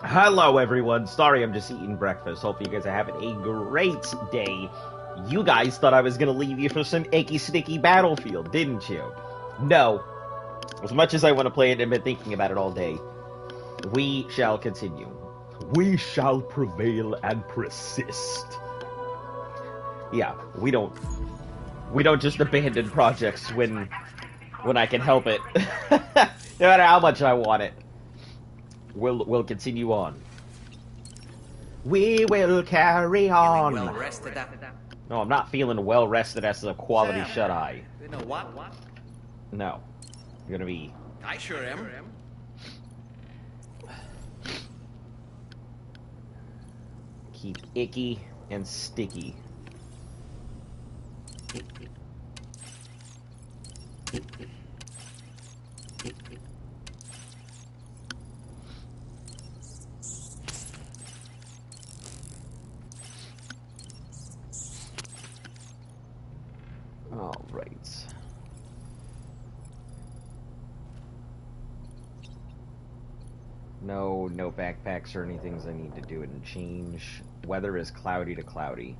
Hello, everyone. Sorry, I'm just eating breakfast. Hope you guys are having a great day. You guys thought I was gonna leave you for some icky, sticky Battlefield, didn't you? No. As much as I want to play it and been thinking about it all day, we shall continue. We shall prevail and persist. Yeah, we don't just abandon projects when I can help it. No matter how much I want it. We'll continue on. We will carry Feeling on. well rested up. No, I'm not feeling well rested as a quality Sam, shut-eye. You know what? No. You're gonna be... I sure am. Keep icky and sticky. All right. No backpacks or anything I need to do it and change. Weather is cloudy to cloudy.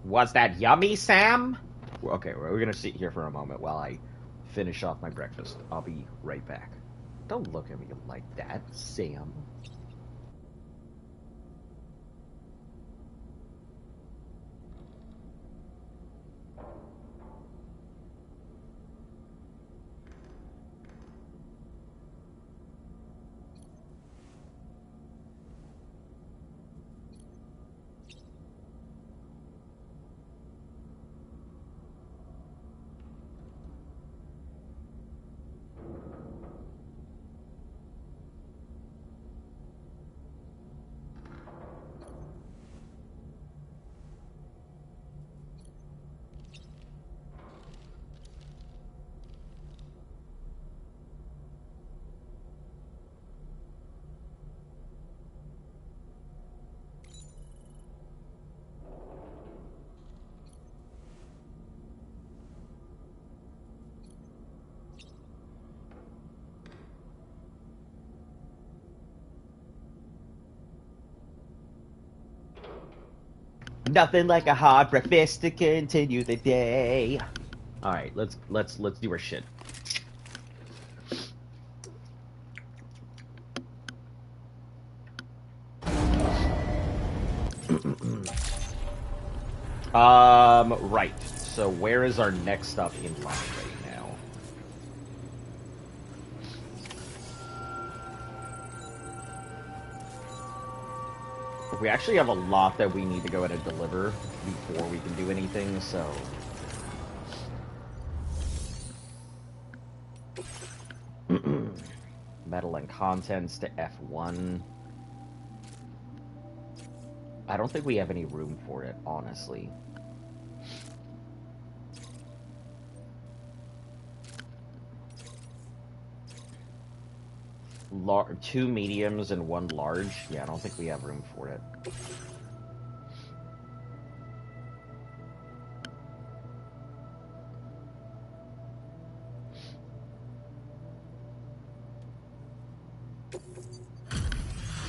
Was that yummy, Sam? Okay, we're gonna sit here for a moment while I finish off my breakfast. I'll be right back. Don't look at me like that, Sam. Nothing like a hard breakfast to continue the day. All right, let's do our shit. Right. So where is our next stop in line right now? We actually have a lot that we need to go ahead and deliver before we can do anything, so... Metal and contents to F1. I don't think we have any room for it, honestly. Two mediums and one large? Yeah, I don't think we have room for it.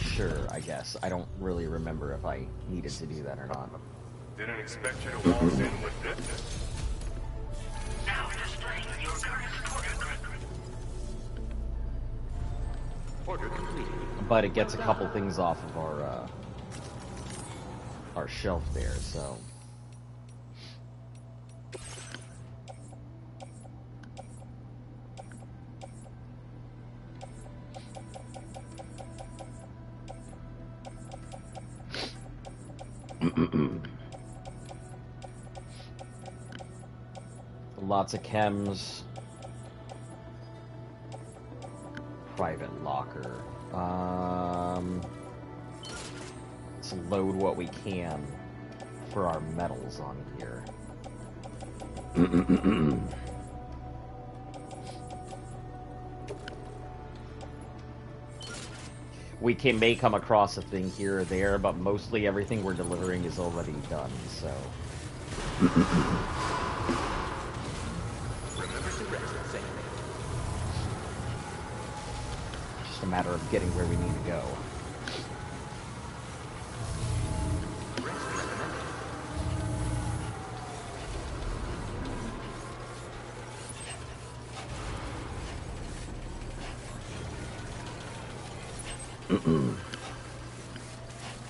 Sure, I guess. I don't really remember if I needed to do that or not. Didn't expect you to walk in with this. Now displaying your current Order complete. But it gets a couple things off of our shelf there, so... Lots of chems. Private locker. Let's load what we can for our metals on here. May come across a thing here or there, but mostly everything we're delivering is already done, so... a matter of getting where we need to go.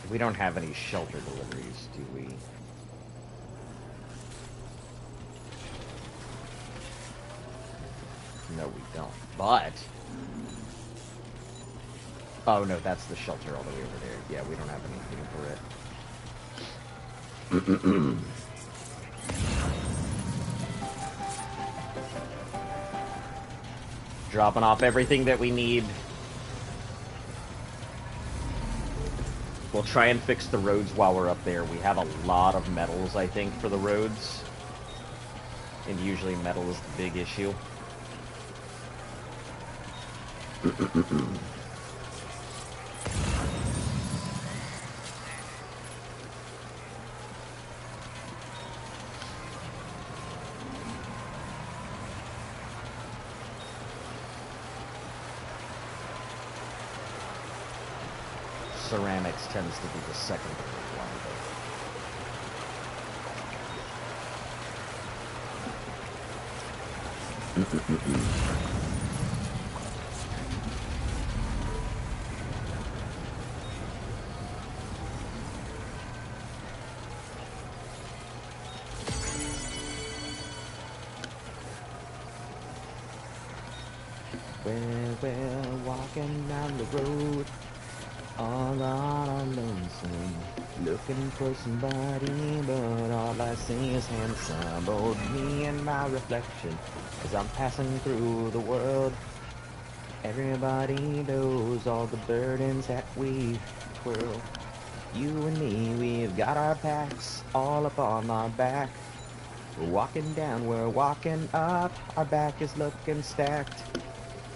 We don't have any shelter deliveries, do we? No, we don't. But... Oh, no, that's the shelter all the way over there. Yeah, we don't have anything for it. Dropping off everything that we need. We'll try and fix the roads while we're up there. We have a lot of metals, I think, for the roads. And usually metal is the big issue. Ceramics tends to be the secondary one. Well, walking down the road, all on our lonesome, looking for somebody, but all I see is handsome, both me and my reflection, as I'm passing through the world. Everybody knows all the burdens that we twirl. You and me, we've got our packs all up on our back. We're walking down, we're walking up, our back is looking stacked.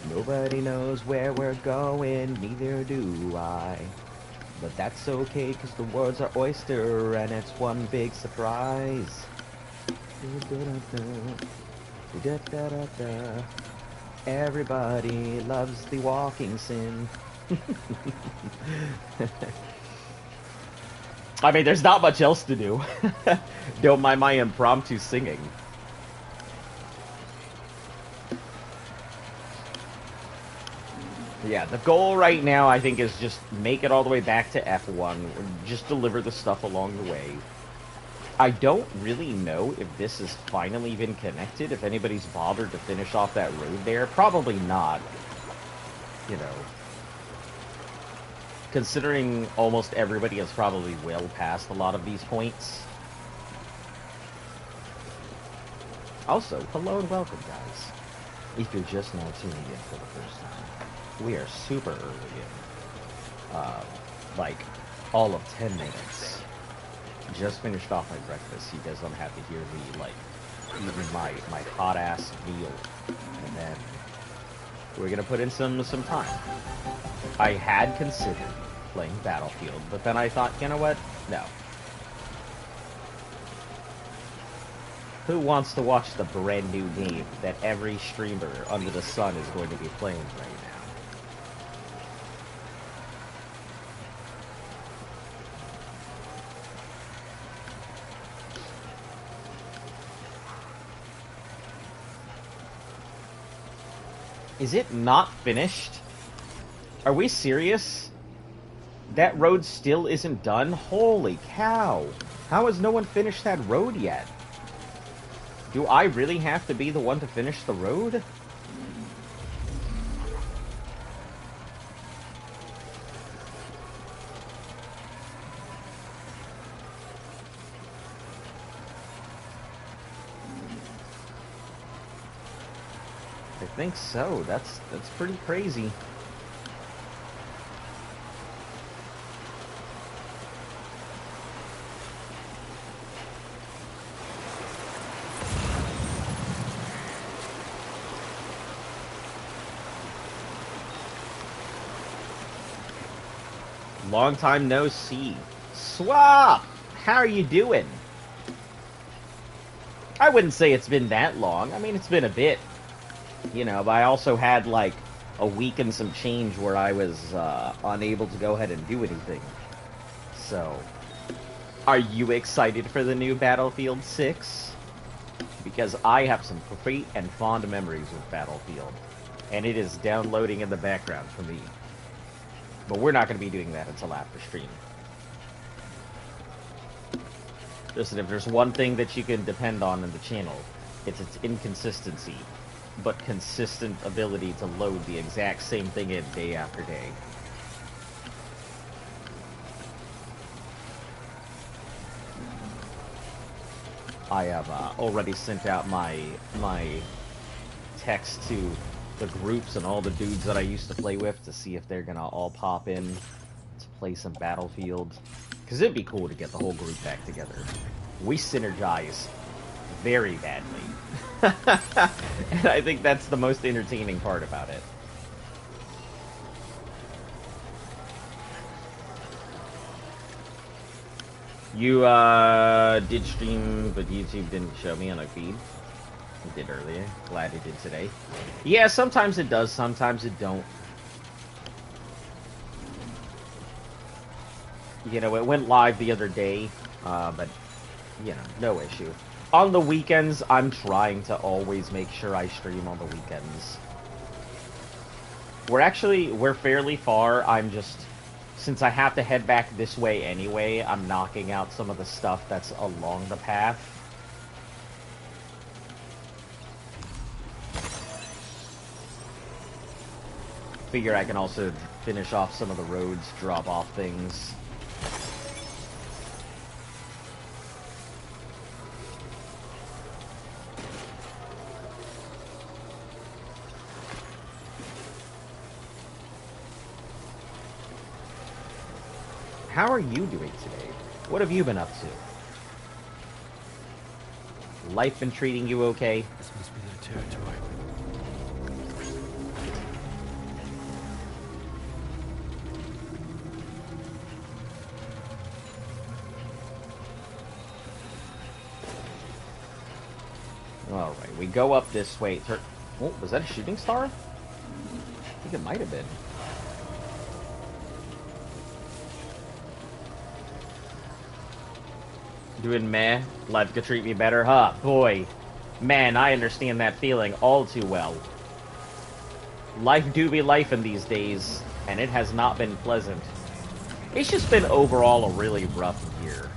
Nobody knows where we're going, neither do I. But that's okay, cause the world's our oyster, and it's one big surprise. Everybody loves the walking sim. I mean, there's not much else to do. Don't mind my impromptu singing. Yeah, the goal right now, I think, is just make it all the way back to F1. Just deliver the stuff along the way. I don't really know if this has finally been connected, if anybody's bothered to finish off that road there. Probably not. You know. Considering almost everybody has probably well past a lot of these points. Also, hello and welcome, guys. If you're just now tuning in for the first time. We are super early in. Like, all of 10 minutes. Just finished off my breakfast. You guys don't have to hear me, like, eating my hot-ass meal. And then we're gonna put in some time. I had considered playing Battlefield, but then I thought, you know what? No. Who wants to watch the brand new game that every streamer under the sun is going to be playing right now? Is it not finished? Are we serious? That road still isn't done? Holy cow! How has no one finished that road yet? Do I really have to be the one to finish the road? I think so. That's pretty crazy. Long time no see. Swap! How are you doing? I wouldn't say it's been that long. I mean, it's been a bit. You know, but I also had, like, a week and some change where I was unable to go ahead and do anything. So, are you excited for the new Battlefield 6? Because I have some great and fond memories with Battlefield, and it is downloading in the background for me. But we're not going to be doing that until after stream. Listen, if there's one thing that you can depend on in the channel, it's its inconsistency, but consistent ability to load the exact same thing in day after day. I have already sent out my text to the groups and all the dudes that I used to play with to see if they're gonna all pop in to play some Battlefield. Because it'd be cool to get the whole group back together. We synergize very badly. And I think that's the most entertaining part about it. You did stream, but YouTube didn't show me on a feed. It did earlier. Glad it did today. Yeah, sometimes it does, sometimes it don't. You know, it went live the other day, but, you know, no issue. On the weekends, I'm trying to always make sure I stream on the weekends. We're fairly far. Since I have to head back this way anyway, I'm knocking out some of the stuff that's along the path. Figure I can also finish off some of the roads, drop off things. How are you doing today? What have you been up to? Life been treating you okay? This must be their territory. Alright, we go up this way. Oh, was that a shooting star? I think it might have been. Doing meh? Life could treat me better? Huh, boy. Man, I understand that feeling all too well. Life do be life in these days, and it has not been pleasant. It's just been overall a really rough year.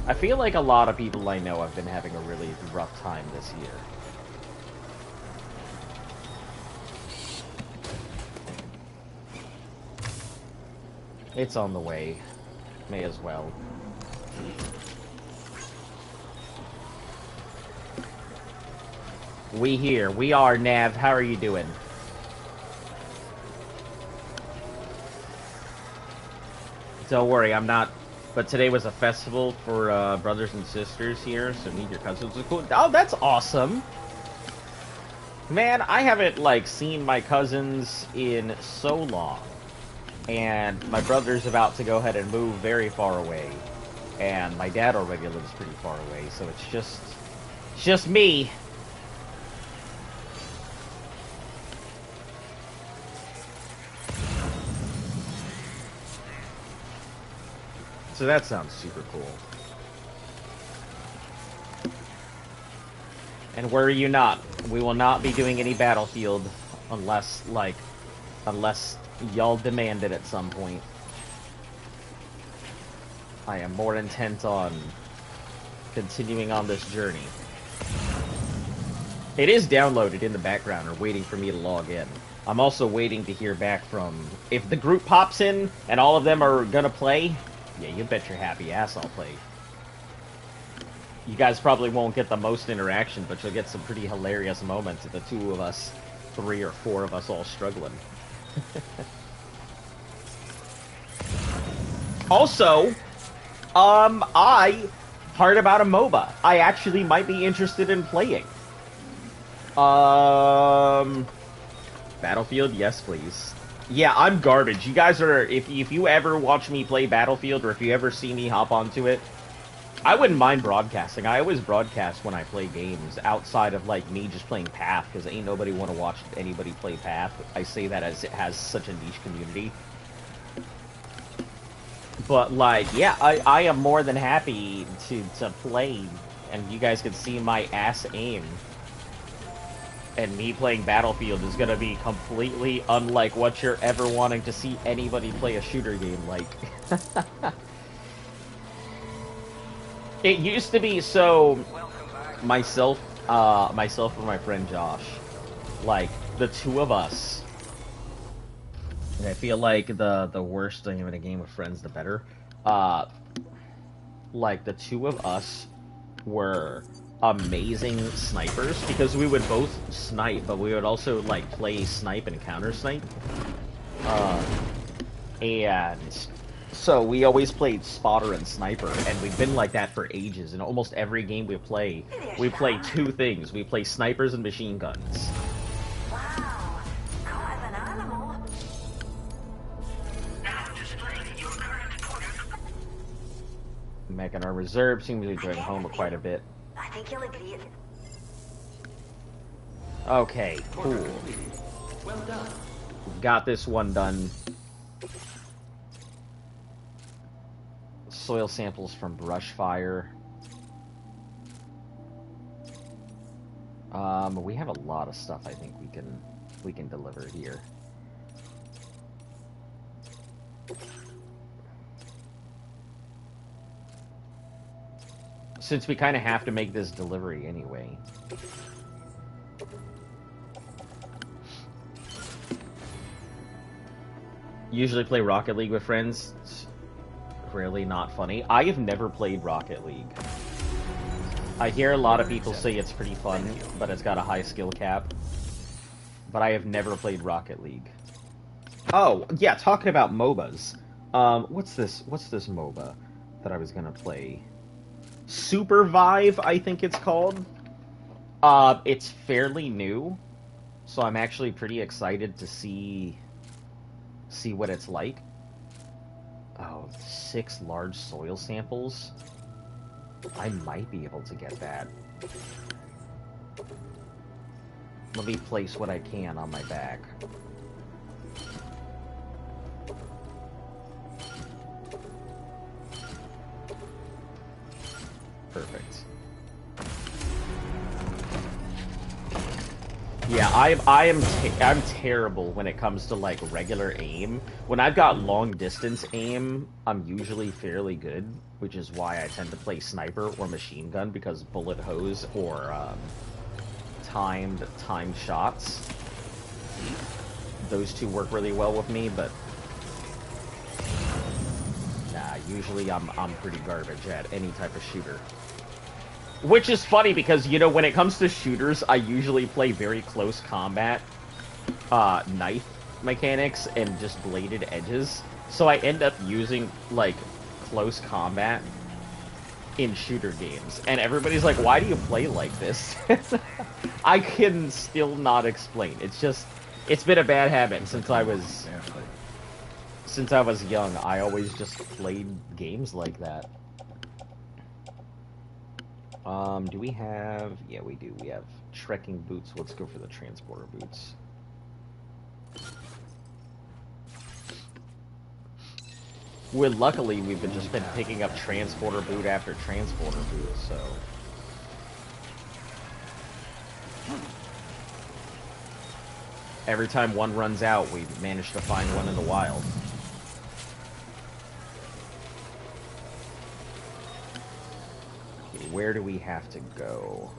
I feel like a lot of people I know have been having a really rough time this year. It's on the way. May as well. We here. We are, Nav. How are you doing? Don't worry, I'm not. But today was a festival for brothers and sisters here, so meet your cousins was cool. Oh, that's awesome! Man, I haven't, like, seen my cousins in so long. And my brother's about to go ahead and move very far away. And my dad already lives pretty far away, so it's just me. So that sounds super cool. And worry you not, we will not be doing any Battlefield unless y'all demand it at some point. I am more intent on continuing on this journey. It is downloaded in the background or waiting for me to log in. I'm also waiting to hear back from... If the group pops in and all of them are gonna play, yeah, you bet your happy ass I'll play. You guys probably won't get the most interaction, but you'll get some pretty hilarious moments of the two of us, 3 or 4 of us all struggling. Also, I heard about a MOBA I actually might be interested in playing. Battlefield, yes please. Yeah, I'm garbage. You guys are, if you ever watch me play Battlefield, or if you ever see me hop onto it, I wouldn't mind broadcasting. I always broadcast when I play games outside of like me just playing Path, because ain't nobody want to watch anybody play Path. I say that as it has such a niche community. But like, yeah, I am more than happy to play, and you guys can see my ass aim. And me playing Battlefield is gonna be completely unlike what you're ever wanting to see anybody play a shooter game like. It used to be so. Myself and my friend Josh, like the two of us. And I feel like the worse thing in a game with friends, the better. Like the two of us were amazing snipers because we would both snipe, but we would also like play snipe and counter snipe. And so we always played spotter and sniper, and we've been like that for ages. In almost every game we play two things. We play snipers and machine guns. Wow, caught an animal. Now displaying your current quarter. Mech and our reserve seem to be going home quite a bit. I think you'll agree. Okay, cool. Well done. We've got this one done. Soil samples from brush fire. We have a lot of stuff I think we can deliver here. Since we kind of have to make this delivery anyway. Usually play Rocket League with friends. It's really not funny. I have never played Rocket League. I hear a lot of people say it's pretty fun, but it's got a high skill cap. But I have never played Rocket League. Oh, yeah, talking about MOBAs. What's this MOBA that I was gonna play? Supervive, I think it's called. It's fairly new, so I'm actually pretty excited to see what it's like. Oh, 6 large soil samples. I might be able to get that. Let me place what I can on my back. Perfect. Yeah, I'm terrible when it comes to like regular aim. When I've got long distance aim, I'm usually fairly good, which is why I tend to play sniper or machine gun, because bullet hose or timed shots, those two work really well with me. But nah, usually I'm pretty garbage at any type of shooter. Which is funny because, you know, when it comes to shooters, I usually play very close combat, knife mechanics and just bladed edges. So I end up using, like, close combat in shooter games. And everybody's like, why do you play like this? I can still not explain. It's just, it's been a bad habit since I was young. I always just played games like that. Do we have... Yeah, we do. We have trekking boots. Let's go for the transporter boots. Luckily, we've just been picking up transporter boot after transporter boot, so... Every time one runs out, we manage to find one in the wild. Where do we have to go?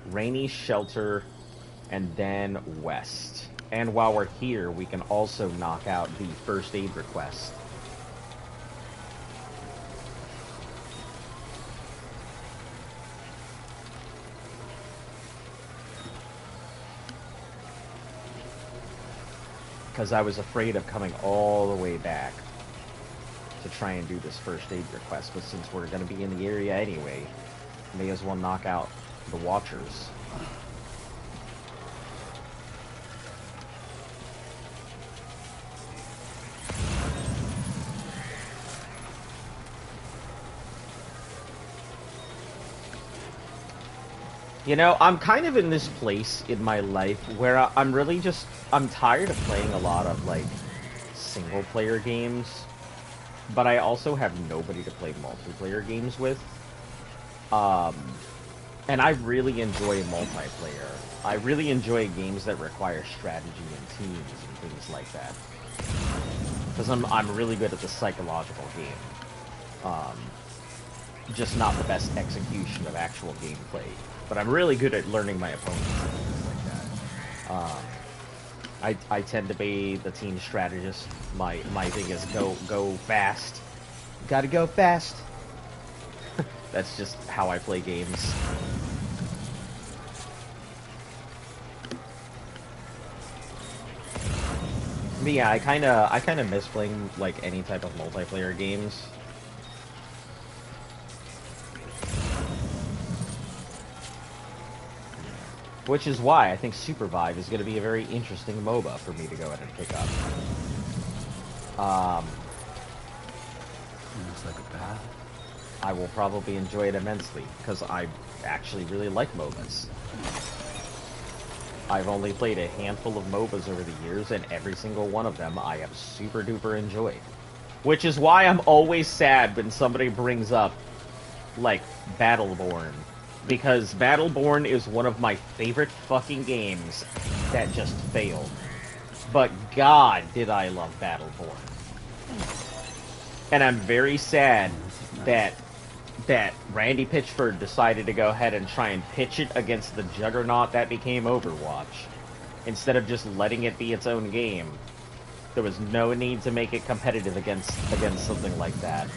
Rainy Shelter, and then west. And while we're here, we can also knock out the first aid request. Because I was afraid of coming all the way back to try and do this first aid request, but since we're going to be in the area anyway, may as well knock out the Watchers. You know, I'm kind of in this place in my life where I'm really just, I'm tired of playing a lot of, like, single-player games, but I also have nobody to play multiplayer games with. And I really enjoy multiplayer. I really enjoy games that require strategy and teams and things like that. Because I'm really good at the psychological game. Just not the best execution of actual gameplay. But I'm really good at learning my opponents and things like that. I tend to be the team strategist. My thing is go fast. Gotta go fast. That's just how I play games. But yeah, I kinda miss playing like any type of multiplayer games. Which is why I think Supervive is going to be a very interesting MOBA for me to go ahead and pick up. Looks like a bath. I will probably enjoy it immensely, because I actually really like MOBAs. I've only played a handful of MOBAs over the years, and every single one of them I have super duper enjoyed. Which is why I'm always sad when somebody brings up, like, Battleborn. Because Battleborn is one of my favorite fucking games that just failed. But god, did I love Battleborn. And I'm very sad that Randy Pitchford decided to go ahead and try and pitch it against the juggernaut that became Overwatch, instead of just letting it be its own game. There was no need to make it competitive against something like that.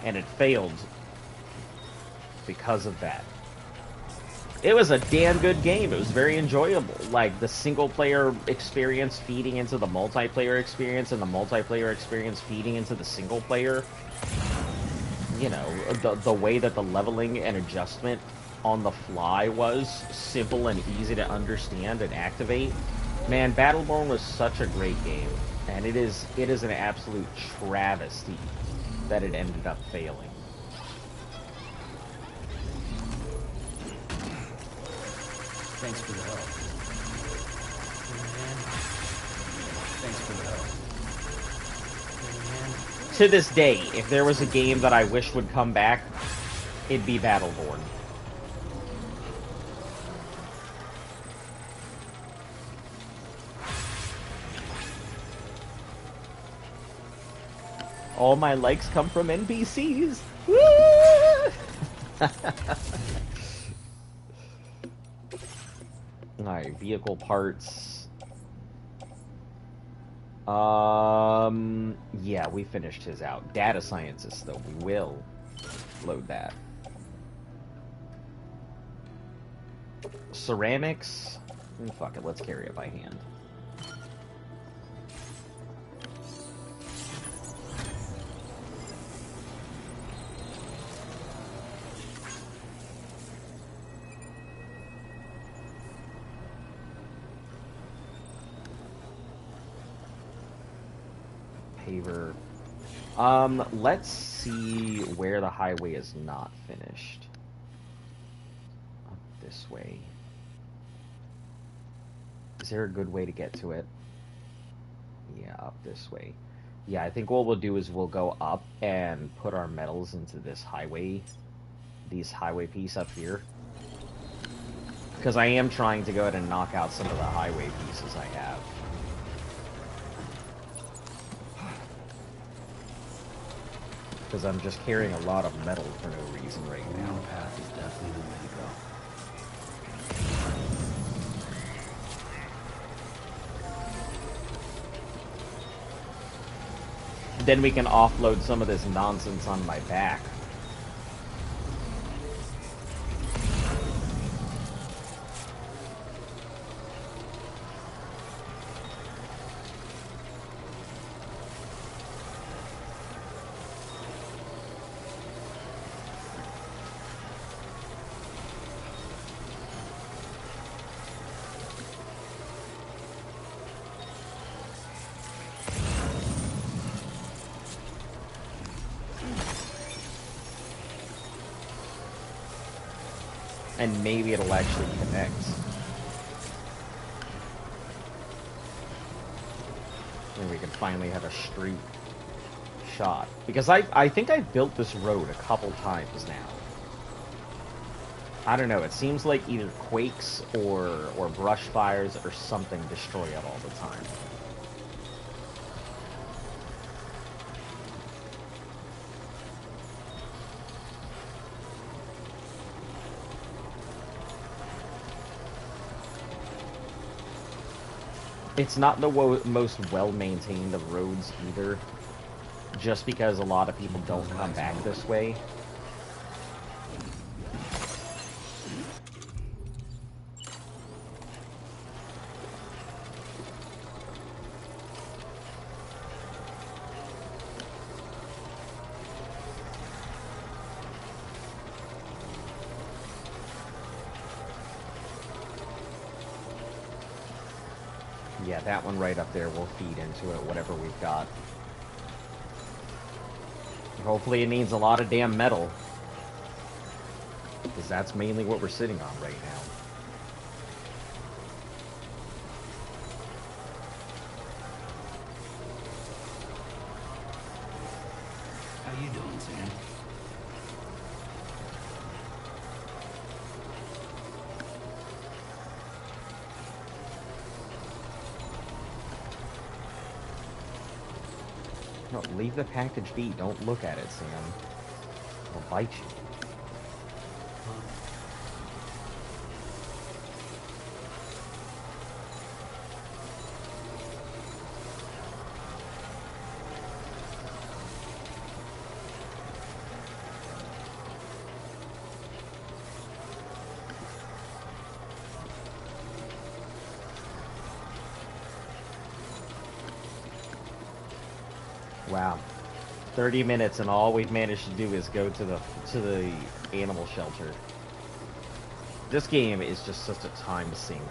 And it failed because of that. It was a damn good game. It was very enjoyable. Like, the single-player experience feeding into the multiplayer experience, and the multiplayer experience feeding into the single-player. You know, the way that the leveling and adjustment on the fly was simple and easy to understand and activate. Man, Battleborn was such a great game. And it is an absolute travesty that it ended up failing. Thanks for the help. Thanks for the help. To this day, if there was a game that I wish would come back, it'd be Battleborn. All my likes come from NPCs. Woo! Alright, vehicle parts. Yeah, we finished his out. Data scientist, though, we will load that. Ceramics. Fuck it, let's carry it by hand. Paver. Let's see where the highway is not finished. Up this way. Is there a good way to get to it? Yeah, up this way. Yeah, I think what we'll do is we'll go up and put our metals into this highway, these highway piece up here. Because I am trying to go ahead and knock out some of the highway pieces I have. Because I'm just carrying a lot of metal for no reason right now. The path is definitely the way to go. Then we can offload some of this nonsense on my back. And maybe it'll actually connect. And we can finally have a street shot. Because I think I've built this road a couple times now. I don't know, it seems like either quakes or brush fires or something destroy it all the time. It's not the most well-maintained of roads either, just because a lot of people don't come back this way. Yeah, that one right up there will feed into it, whatever we've got. Hopefully it needs a lot of damn metal. Because that's mainly what we're sitting on right now. How you doing, Sam? No, leave the package be. Don't look at it, Sam. It'll bite you. Wow. 30 minutes and all we've managed to do is go to the animal shelter. This game is just such a time sink.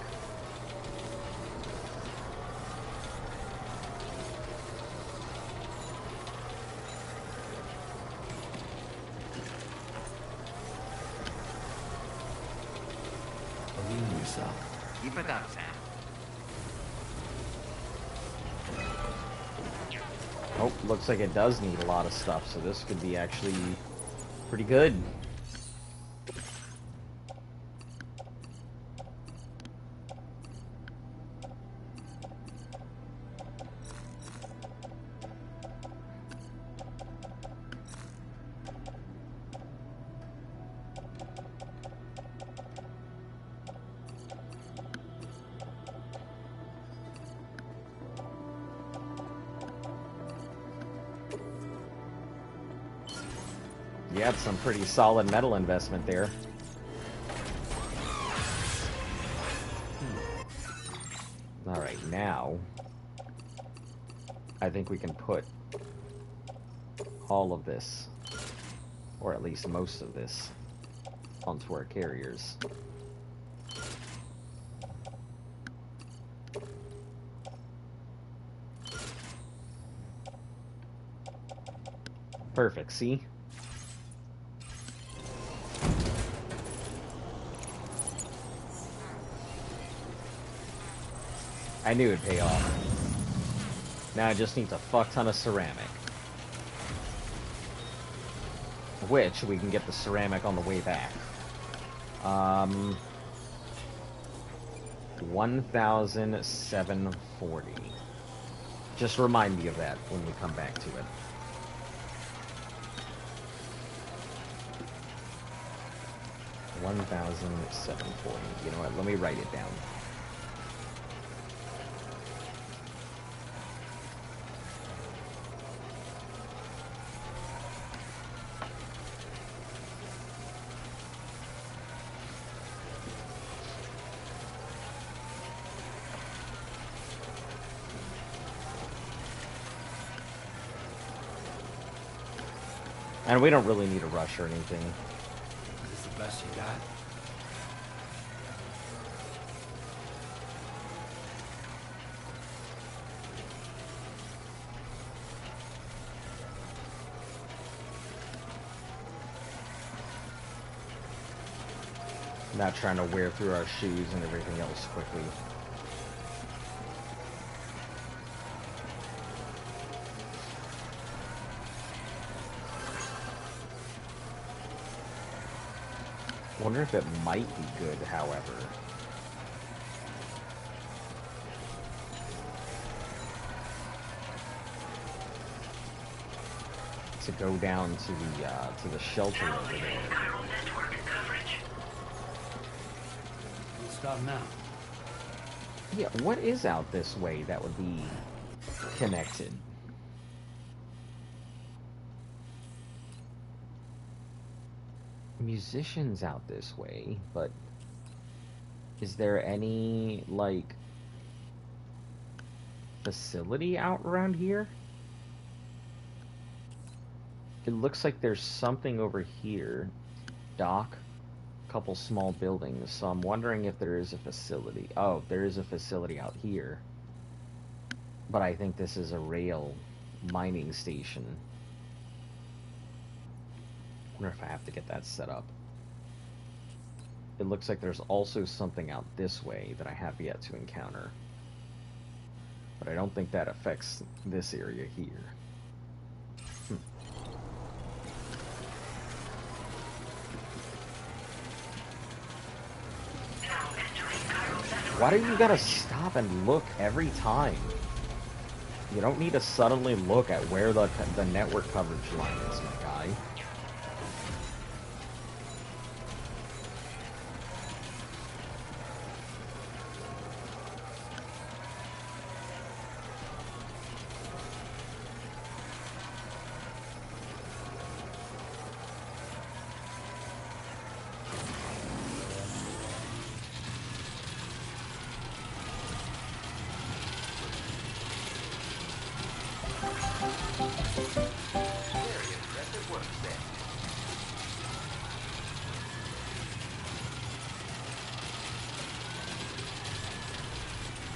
Believe in yourself. Keep it up, Sam. Oh, looks like it does need a lot of stuff, so this could be actually pretty good. You had some pretty solid metal investment there. Alright, now I think we can put all of this, or at least most of this, onto our carriers. Perfect, see? I knew it'd pay off. Now I just need a fuck ton of ceramic. Which, we can get the ceramic on the way back. 1,740. Just remind me of that when we come back to it. $1,740. You know what? Let me write it down. And we don't really need a rush or anything. Is this the best you got? Not trying to wear through our shoes and everything else quickly. Wonder if it might be good, however. To go down to the shelter over there. We'll stop now. Yeah, what is out this way that would be connected? Musicians out this way, but is there any, like, facility out around here? It looks like there's something over here. Dock, a couple small buildings, so I'm wondering if there is a facility. Oh, there is a facility out here. But I think this is a rail mining station. Wonder if I have to get that set up. It looks like there's also something out this way that I have yet to encounter. But I don't think that affects this area here. Why do you gotta stop and look every time? You don't need to suddenly look at where the network coverage line is, my guy.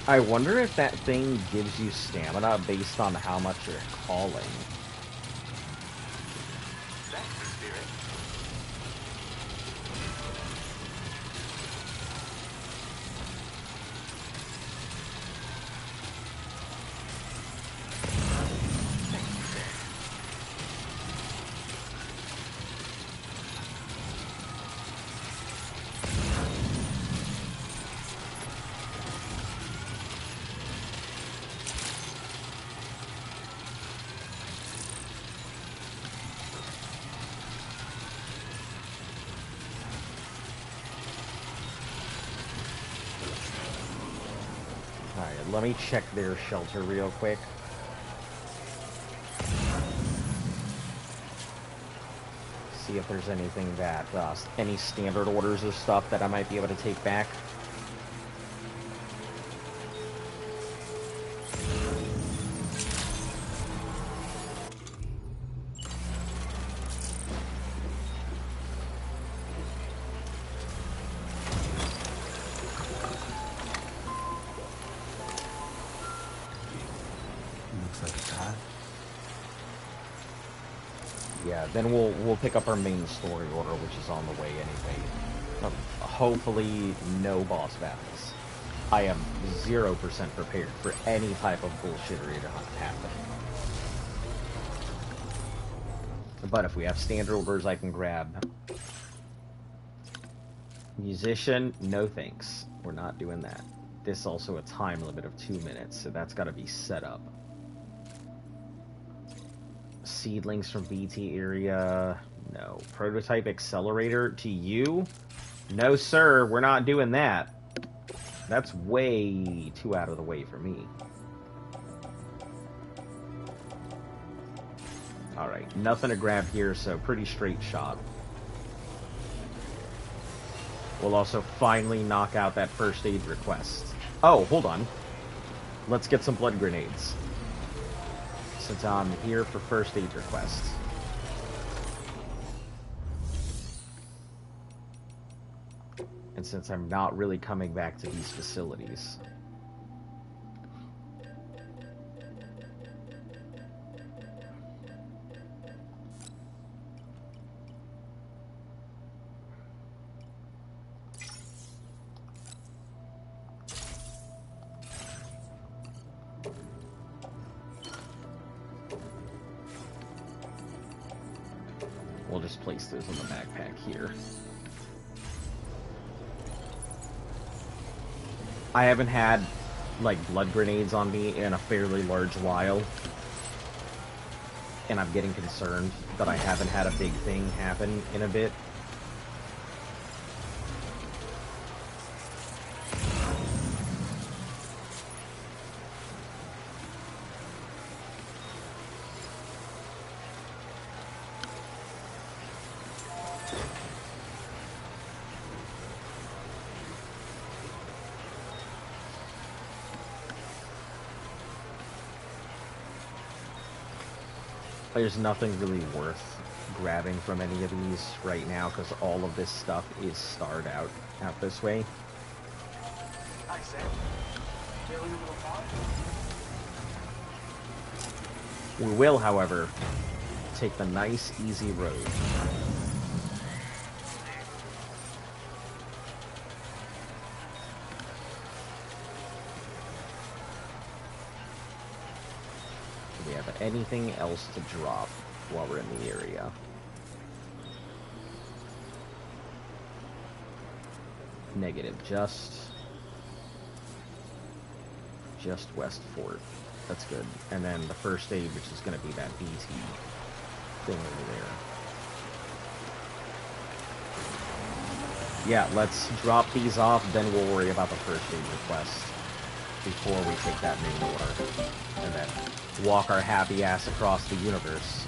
I wonder if that thing gives you stamina based on how much you're calling. That's the spirit. Alright, let me check their shelter real quick. See if there's anything that, any standard orders of stuff that I might be able to take back. Looks like a path. Yeah, then we'll pick up our main story order, which is on the way anyway. Hopefully, no boss battles. I am 0% prepared for any type of bullshittery to happen. But if we have standard orders, I can grab. Musician, no thanks. We're not doing that. This also a time limit of 2 minutes, so that's got to be set up. Seedlings from BT area, no. Prototype accelerator to you? No, sir, we're not doing that. That's way too out of the way for me. Alright, nothing to grab here, so pretty straight shot. We'll also finally knock out that first aid request. Oh, hold on. Let's get some blood grenades. Since I'm here for first aid requests. And since I'm not really coming back to these facilities. We'll just place those in the backpack here. I haven't had, like, blood grenades on me in a fairly large while. And I'm getting concerned that I haven't had a big thing happen in a bit. There's nothing really worth grabbing from any of these right now because all of this stuff is starred out this way. Hi, Sam. Feeling a little fog? We will, however, take the nice, easy road. Do we have anything else to drop while we're in the area? Negative, just West Fort. That's good. And then the first aid, which is going to be that BT thing over there. Yeah, let's drop these off, then we'll worry about the first aid request before we take that main order. And then walk our happy ass across the universe.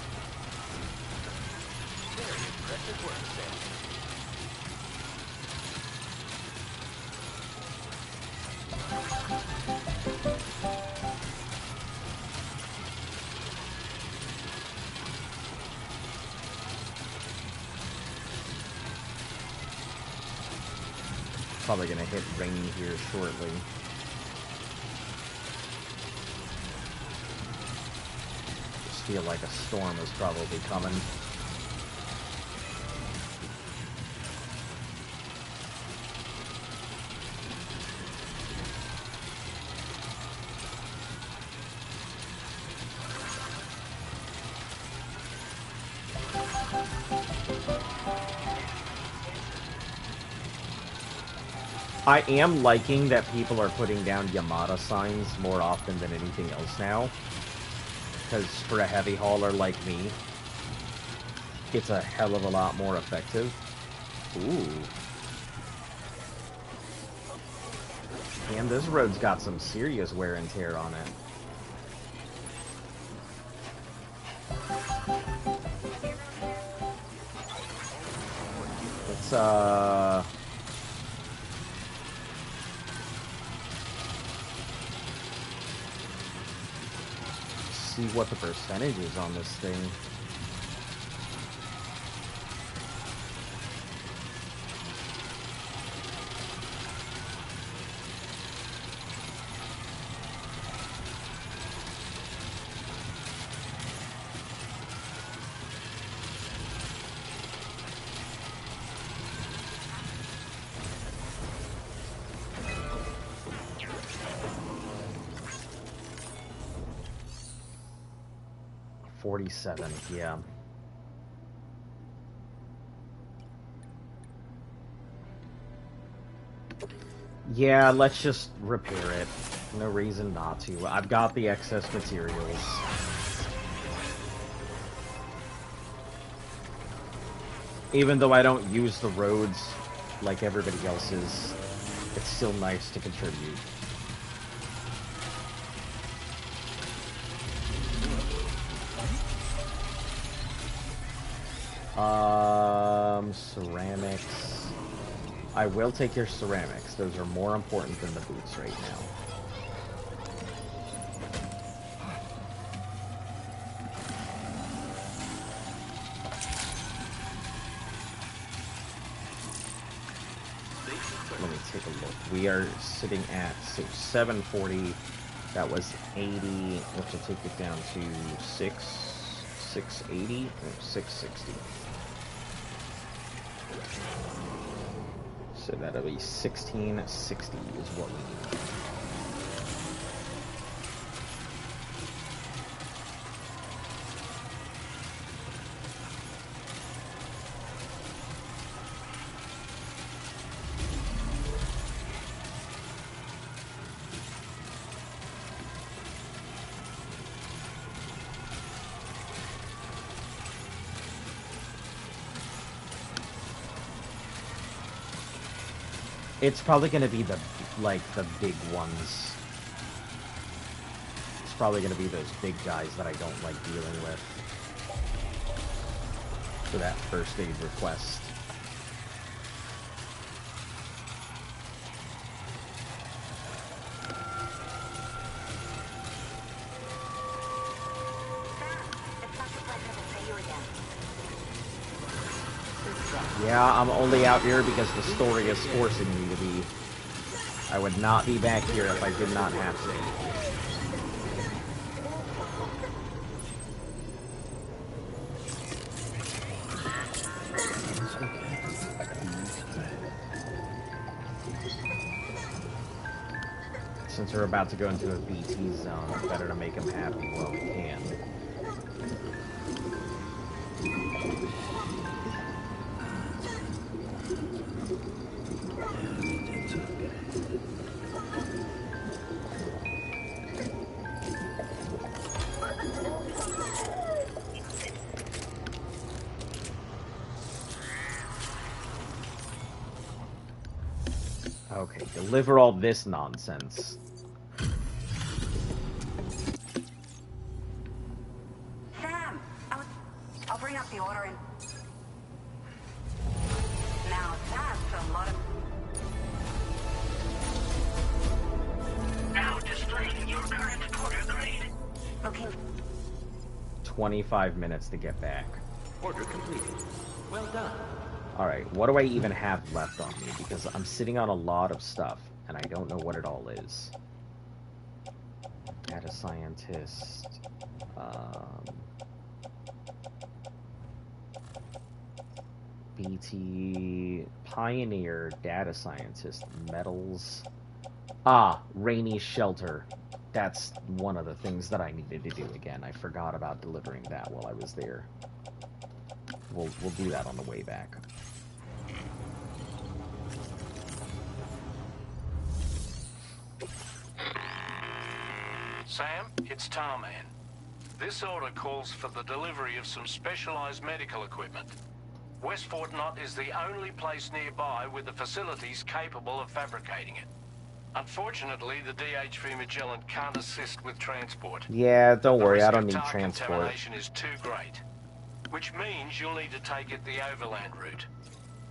Very impressive work, Sam. Probably gonna hit rain here shortly. Just feel like a storm is probably coming. I am liking that people are putting down Yamada signs more often than anything else now. Because for a heavy hauler like me, it's a hell of a lot more effective. Ooh. And this road's got some serious wear and tear on it. Let's, see what the percentage is on this thing. $47, yeah. Yeah, let's just repair it. No reason not to. I've got the excess materials. Even though I don't use the roads like everybody else is, it's still nice to contribute. Ceramics. I will take your ceramics. Those are more important than the boots right now. Let me take a look. We are sitting at 740. That was 80, which will take it down to 680 or 660. So that'll be 1660 is what we need. It's probably gonna be the big ones. It's probably gonna be those big guys that I don't like dealing with for that first aid request. Yeah, I'm only out here because the story is forcing me to be. I would not be back here if I did not have to. Since we're about to go into a BT zone, it's better to make him happy while we can. Okay, deliver all this nonsense. Sam, I'll bring up the order and... Now that's a lot of... Now displaying your current order grade. Looking... 25 minutes to get back. Order completed. Well done. Alright, what do I even have left on me? Because I'm sitting on a lot of stuff, and I don't know what it all is. Data scientist... BT... Pioneer, data scientist, metals... Ah, Rainy Shelter. That's one of the things that I needed to do again. I forgot about delivering that while I was there. We'll do that on the way back. Sam, it's Tarman. This order calls for the delivery of some specialized medical equipment. West Fort Knott is the only place nearby with the facilities capable of fabricating it. Unfortunately, the DHV Magellan can't assist with transport. Yeah, don't worry, I don't The need risk of tar transport. contamination is too great, which means you'll need to take it the overland route.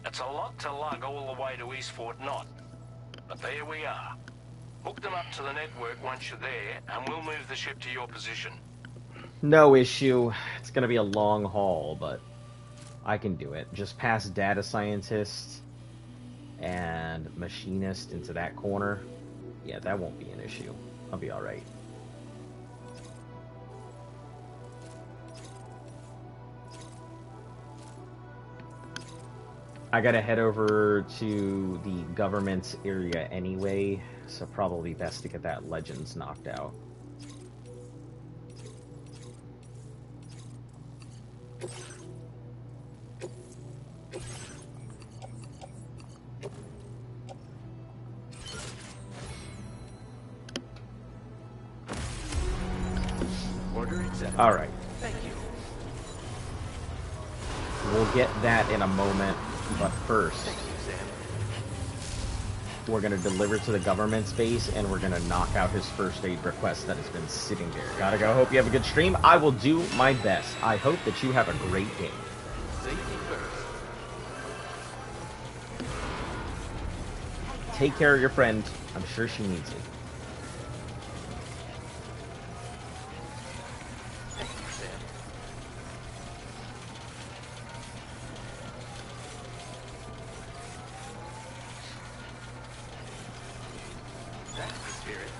It's a lot to lug all the way to East Fort Knott, but there we are. Hook them up to the network once you're there, and we'll move the ship to your position. No issue. It's gonna be a long haul, but I can do it. Just pass data scientist and machinist into that corner. Yeah, that won't be an issue. I'll be alright. I gotta head over to the government area anyway, so probably best to get that Legends knocked out. Order accepted. Alright. Thank you. We'll get that in a moment, but first, Thank you, Sam. we're going to deliver to the government's base, and we're going to knock out his first aid request that has been sitting there. Gotta go. Hope you have a good stream. I will do my best. I hope that you have a great day. Safety first. Take care of your friend. I'm sure she needs it. Thank you, Sam. That's the spirit.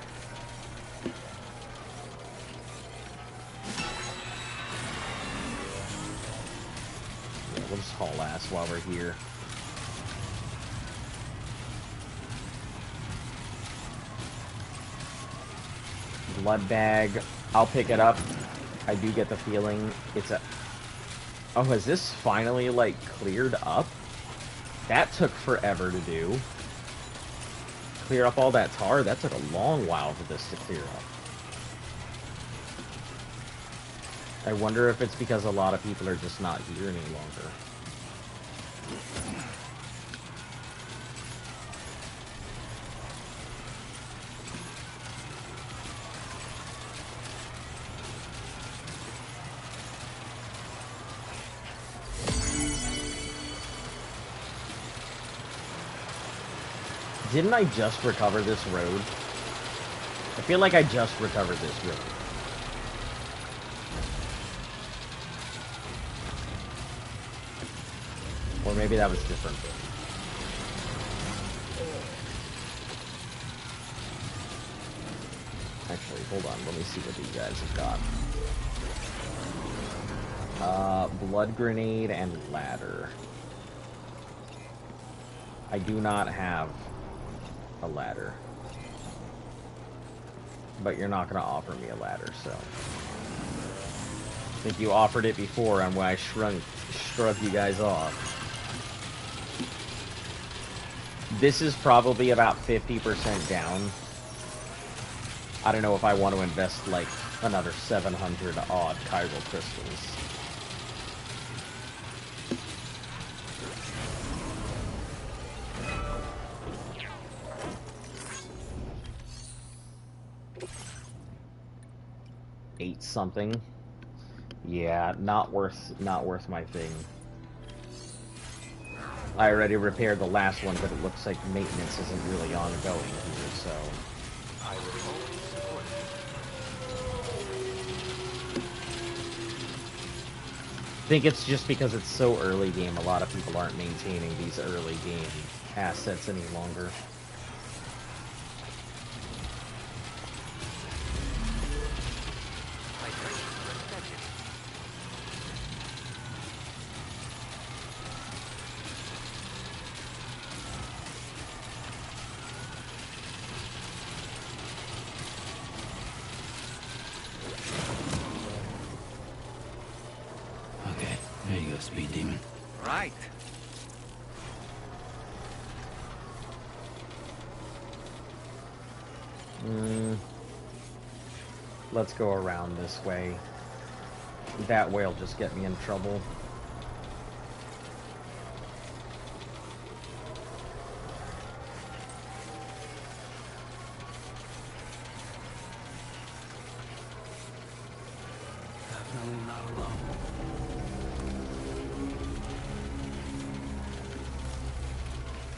Yeah, we'll just haul ass while we're here. Blood bag. I'll pick it up. I do get the feeling it's a... Oh, has this finally, like, cleared up? That took forever to do. Clear up all that tar? That took a long while for this to clear up. I wonder if it's because a lot of people are just not here any longer. Didn't I just recover this road? I feel like I just recovered this road. Or maybe that was different. Actually, hold on. Let me see what these guys have got. Blood grenade and ladder. I do not have a ladder. But you're not going to offer me a ladder, so... I think you offered it before on why I shrugged you guys off. This is probably about 50% down. I don't know if I want to invest, like, another 700 odd chiral crystals. Eight something. Yeah, not worth my thing. I already repaired the last one, but it looks like maintenance isn't really ongoing here, so... I will always support you. I think it's just because it's so early game, a lot of people aren't maintaining these early game assets any longer. Okay, there you go, speed demon. Right. Let's go around this way. That way will just get me in trouble. Definitely not alone.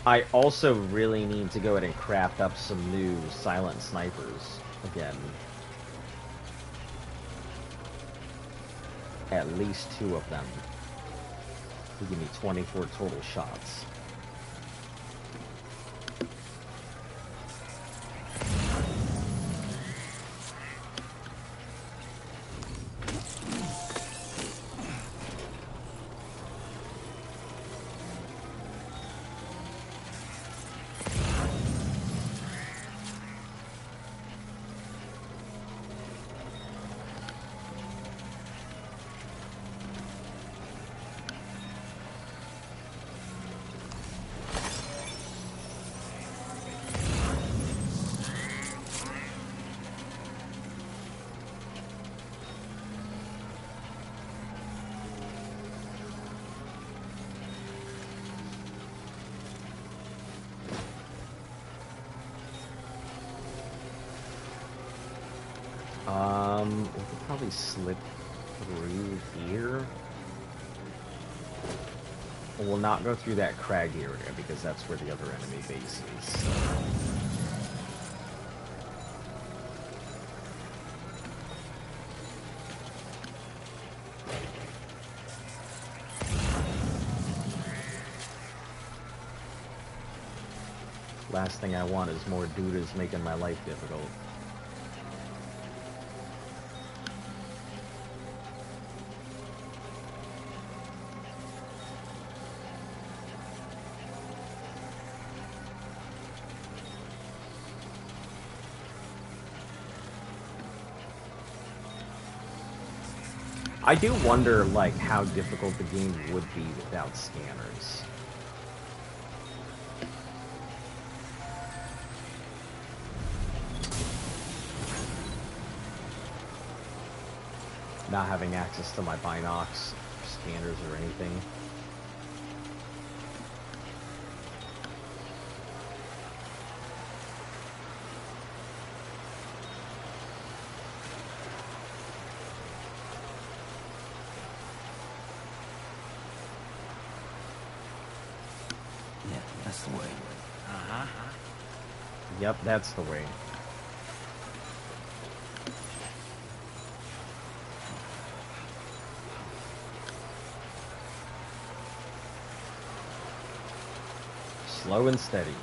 I also really need to go ahead and craft up some new silent snipers again. At least 2 of them. To give me 24 total shots. We could probably slip through here. We'll not go through that crag area because that's where the other enemy base is. Last thing I want is more dudas making my life difficult. I do wonder, like, how difficult the game would be without scanners. Not having access to my binocs, scanners, or anything. Yeah, that's the way. Uh-huh. Yep, that's the way. Slow and steady.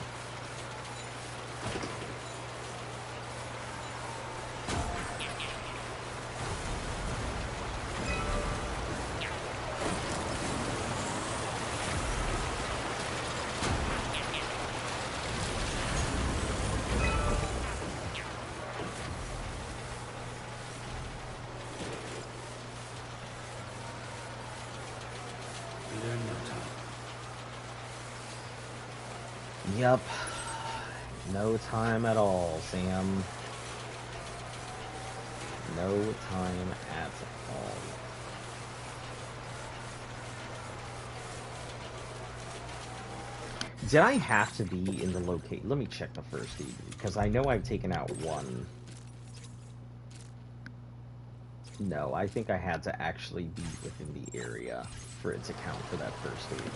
Be there in no time. Yup. No time at all, Sam. No time at all. Did I have to be in the location? Let me check the first aid, because I know I've taken out one. No, I think I had to actually be within the area for it to count for that first aid.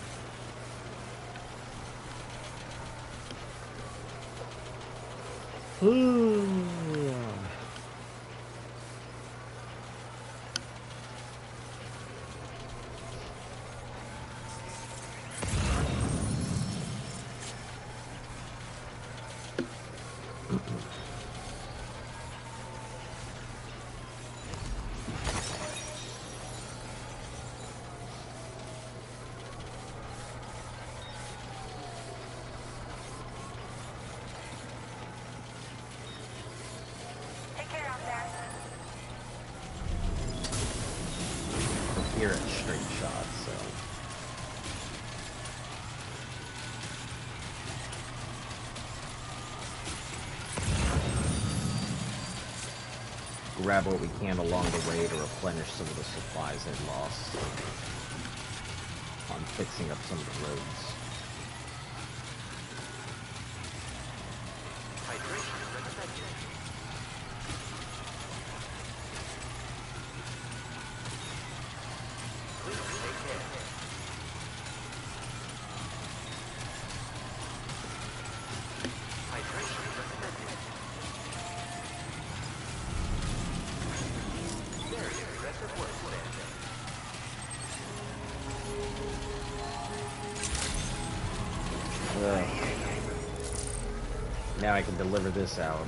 Take care out there. Here at straight shots, so. Grab what we can along the way to replenish some of the supplies I've lost on fixing up some of the roads. Hydration is recommended. Please take care. Hydration is recommended. Very impressive work, Stranding. Ugh. Now I can deliver this out.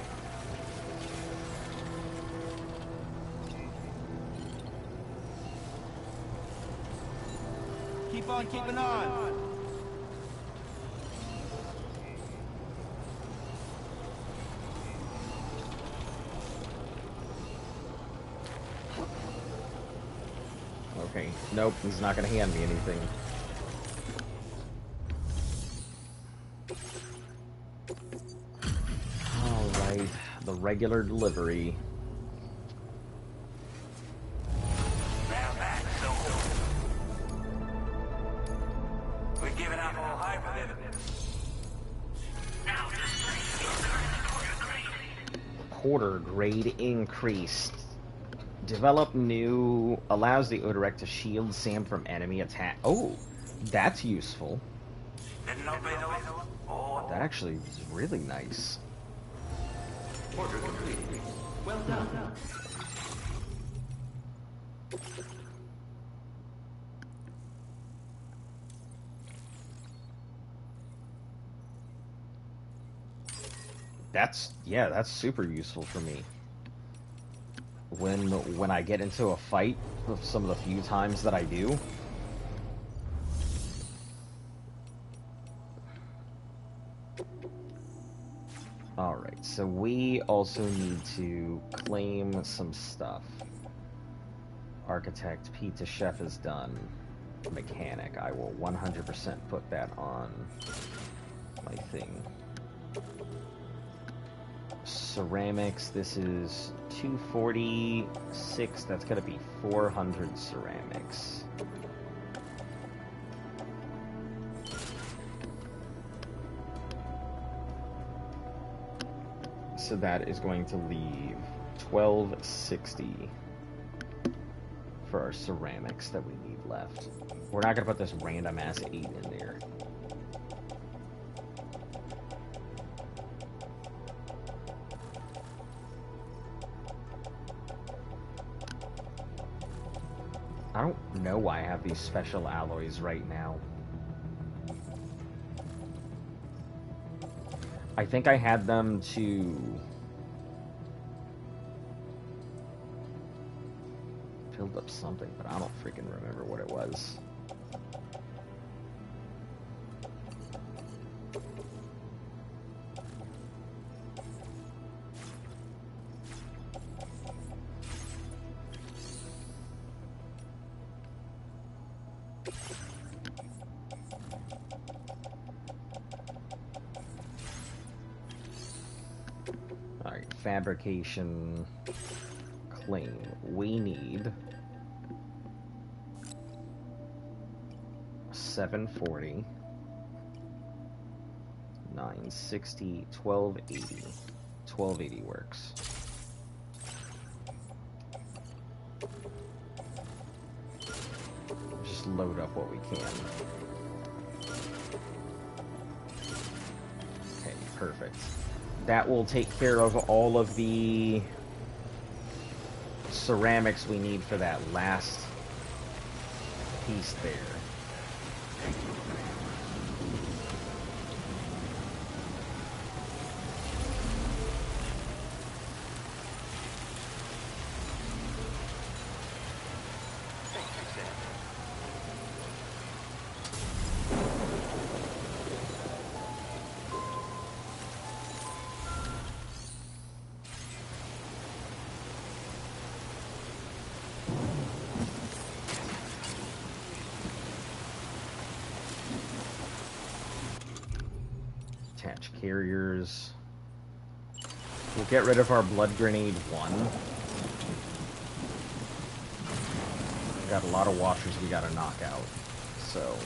Keep on keeping on. Okay, nope, he's not gonna hand me anything. Alright, the regular delivery. Now back, so we're giving out all hyper now Quarter grade increased. Develop new, allows the Odorect to shield Sam from enemy attack. Oh, that's useful. didn't obey the law. That actually is really nice. Order complete. Well done. Yeah, that's super useful for me. When I get into a fight, some of the few times that I do. Alright, so we also need to claim some stuff. Architect, Pizza Chef is done. Mechanic, I will 100% put that on my thing. Ceramics, this is 246, that's gonna be 400 ceramics. So that is going to leave 1260 for our ceramics that we need left. We're not gonna put this random ass 8 in there. know why I have these special alloys right now. I think I had them to build up something, but I don't freaking remember what it was. Alright, fabrication claim. We need 740, 960, 1280. 1280 works. Just load up what we can. Okay, perfect. That will take care of all of the ceramics we need for that last piece there. Attach carriers. We'll get rid of our blood grenade 1. We got a lot of washers we gotta knock out. So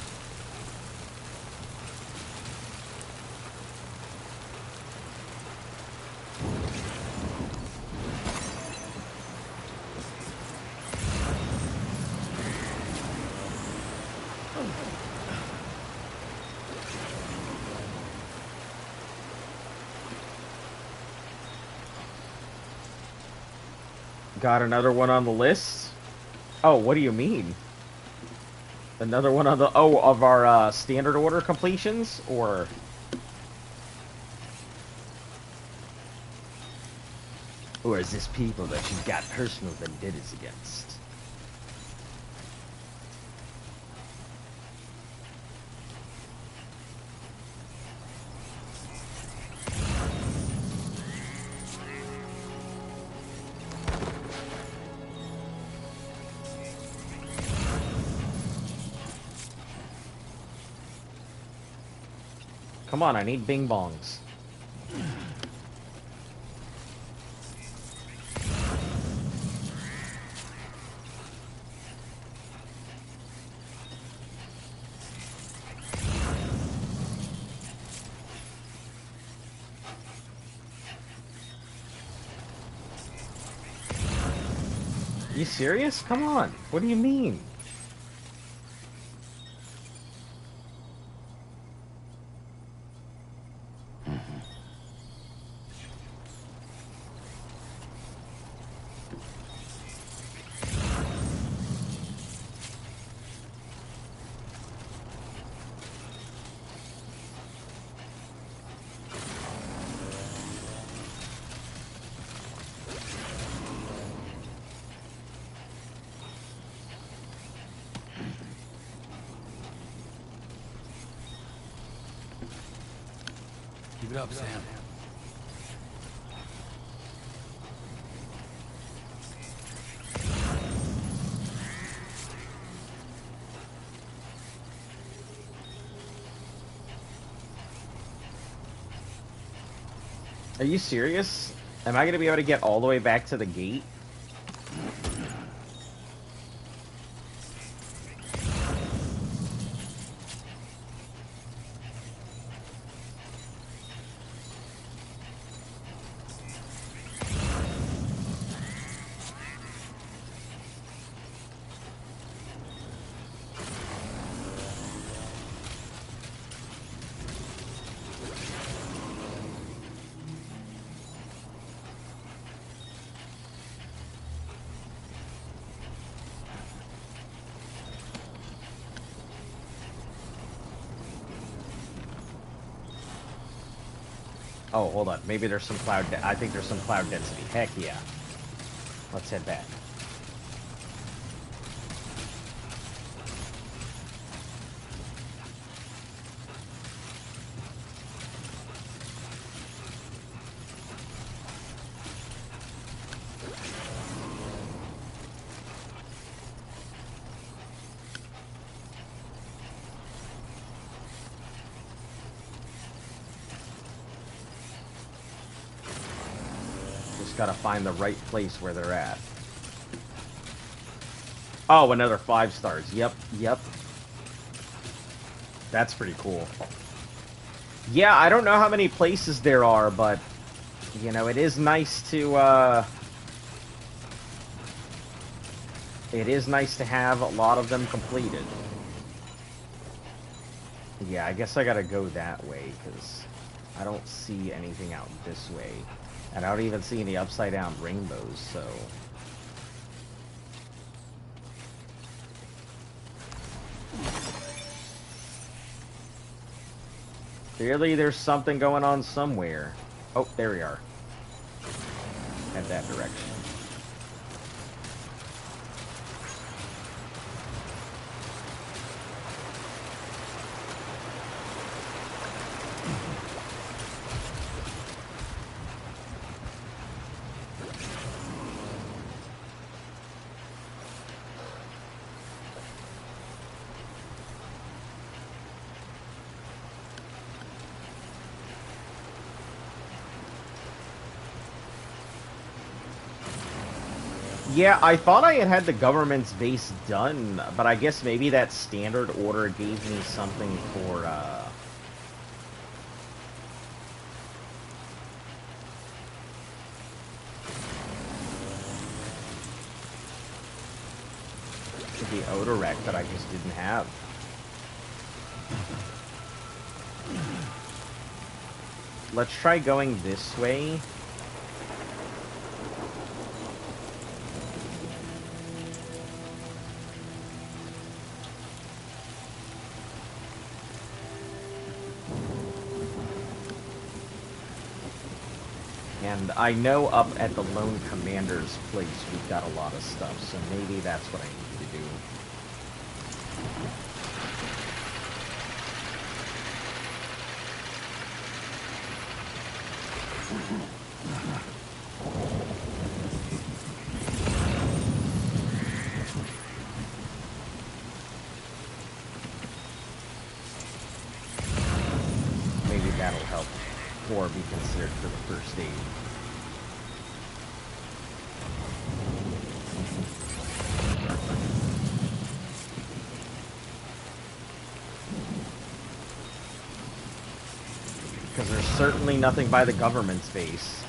got another one on the list? Oh, what do you mean? Another one on the... Oh, of our standard order completions? Or... Or is this people that you've got personal vendettas against? Come on, I need bing bongs. You serious? Come on. What do you mean? Keep it up, Sam. Are you serious? Am I gonna be able to get all the way back to the gate? Oh, hold on. Maybe there's some cloud. I think there's some cloud density. Heck yeah. Let's head back. Gotta find the right place where they're at. Oh, another 5 stars. Yep, yep. That's pretty cool. Yeah, I don't know how many places there are, but, you know, it is nice to, it is nice to have a lot of them completed. Yeah, I guess I gotta go that way, because I don't see anything out this way. And I don't even see any upside-down rainbows, so... Clearly there's something going on somewhere. Oh, there we are. Head that direction. Yeah, I thought I had the government's base done, but I guess maybe that standard order gave me something for, the Odorect that I just didn't have. Let's try going this way. And I know up at the Lone Commander's place we've got a lot of stuff, so maybe that's what I need to do. Maybe that'll help, or be considered for the first aid. Because there's certainly nothing by the government's base.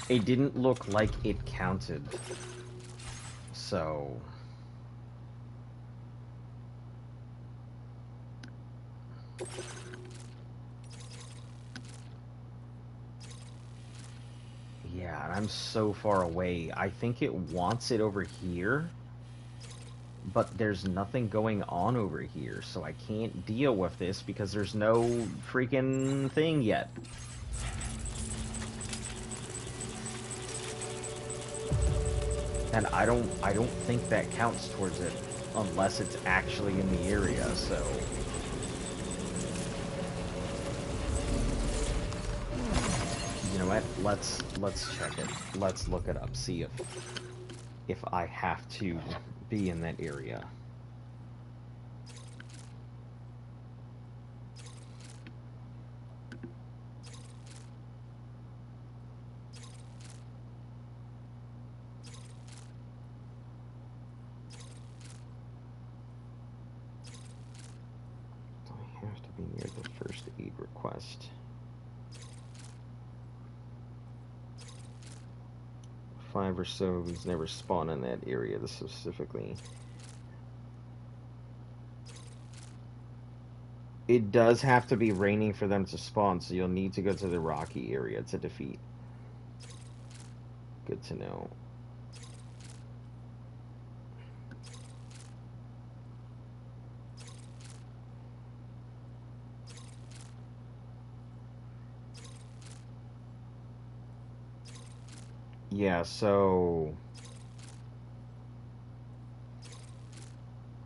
It didn't look like it counted. So... yeah, and I'm so far away. I think it wants it over here, but there's nothing going on over here, so I can't deal with this because there's no freaking thing yet. And I don't think that counts towards it unless it's actually in the area, so... you know what? Let's check it. Let's look it up. See if I have to be in that area. Do I have to be near the first aid request? 5 or so who's never spawned in that area specifically. It does have to be raining for them to spawn, so you'll need to go to the rocky area to defeat. Good to know. Yeah, so...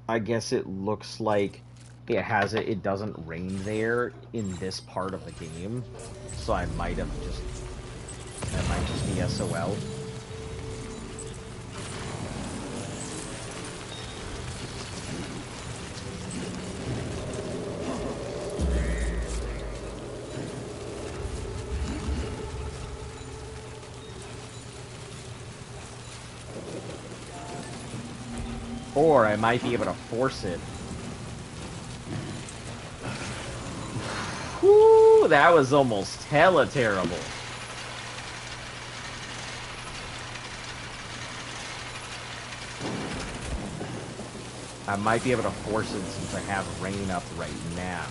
I guess it looks like it doesn't rain there in this part of the game. So that might just be SOL. Or I might be able to force it. Whoo, that was almost hella terrible. I might be able to force it since I have rain up right now.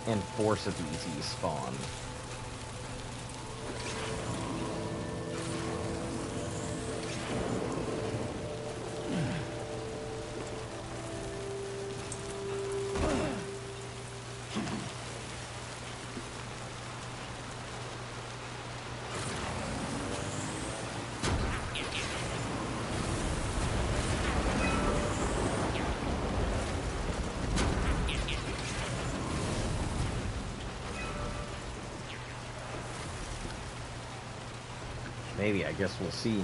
And force a BZ spawn. Maybe, I guess we'll see.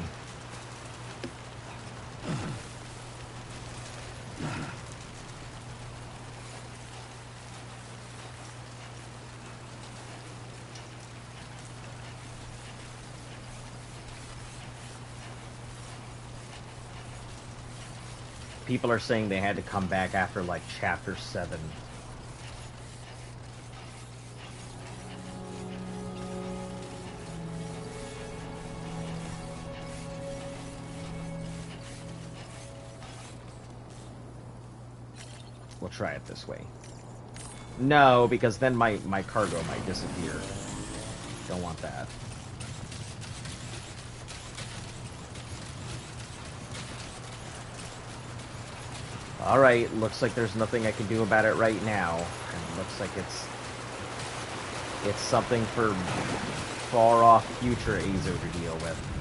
People are saying they had to come back after, like, Chapter 7. We'll try it this way. No, because then my cargo might disappear. Don't want that. Alright, looks like there's nothing I can do about it right now. And it looks like it's something for far off future Azo to deal with.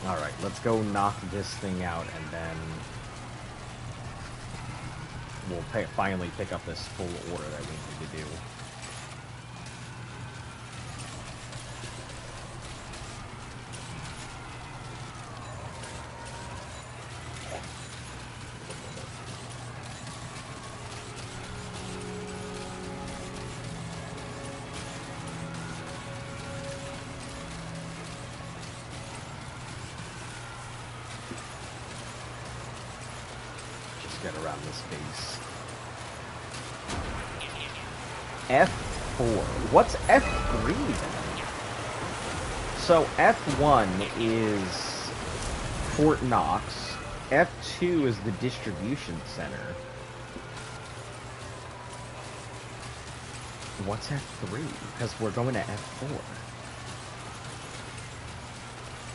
Alright, let's go knock this thing out, and then we'll finally pick up this full order that we need to do. Get around this base. F4. What's F3 then? So F1 is Fort Knox. F2 is the distribution center. What's F3? Because we're going to F4.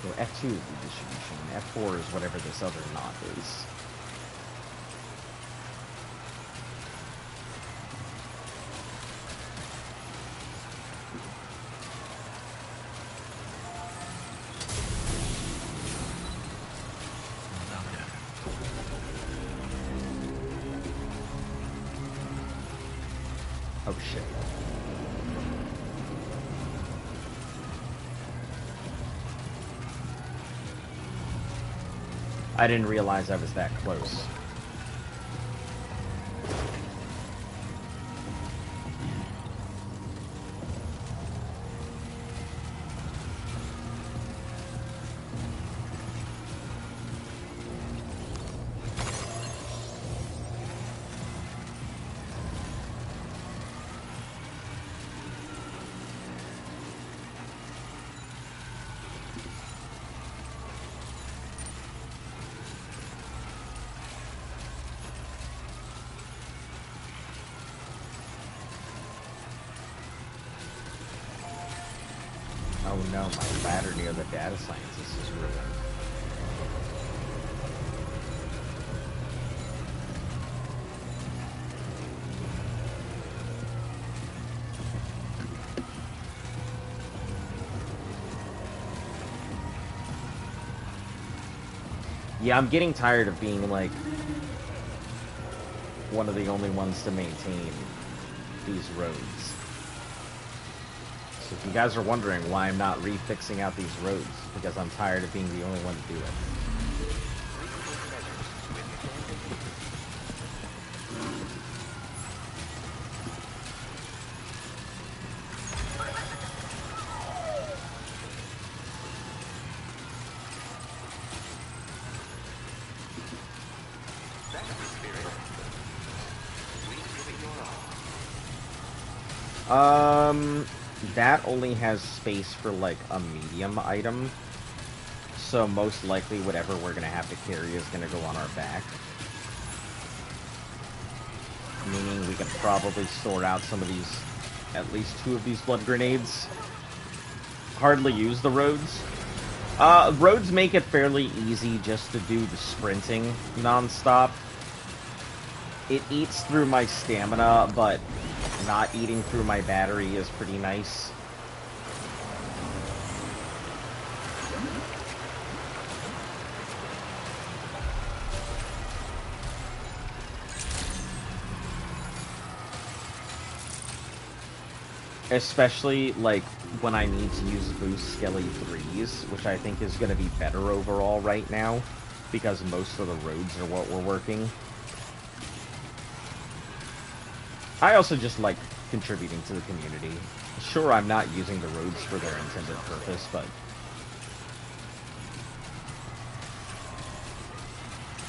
So F2 is the distribution, and F4 is whatever this other knot is. Oh shit. I didn't realize I was that close. Oh no, my ladder near the data scientist is ruined. Yeah, I'm getting tired of being, like, one of the only ones to maintain these roads. So if you guys are wondering why I'm not refixing out these roads, because I'm tired of being the only one to do it. That only has space for, like, a medium item. So most likely whatever we're gonna have to carry is gonna go on our back. Meaning we could probably sort out some of these, at least 2 of these blood grenades. Hardly use the roads. Roads make it fairly easy just to do the sprinting non-stop. It eats through my stamina, but not eating through my battery is pretty nice. Especially, like, when I need to use boost Skelly 3s, which I think is going to be better overall right now, because most of the roads are what we're working. I also just like contributing to the community. Sure, I'm not using the roads for their intended purpose, but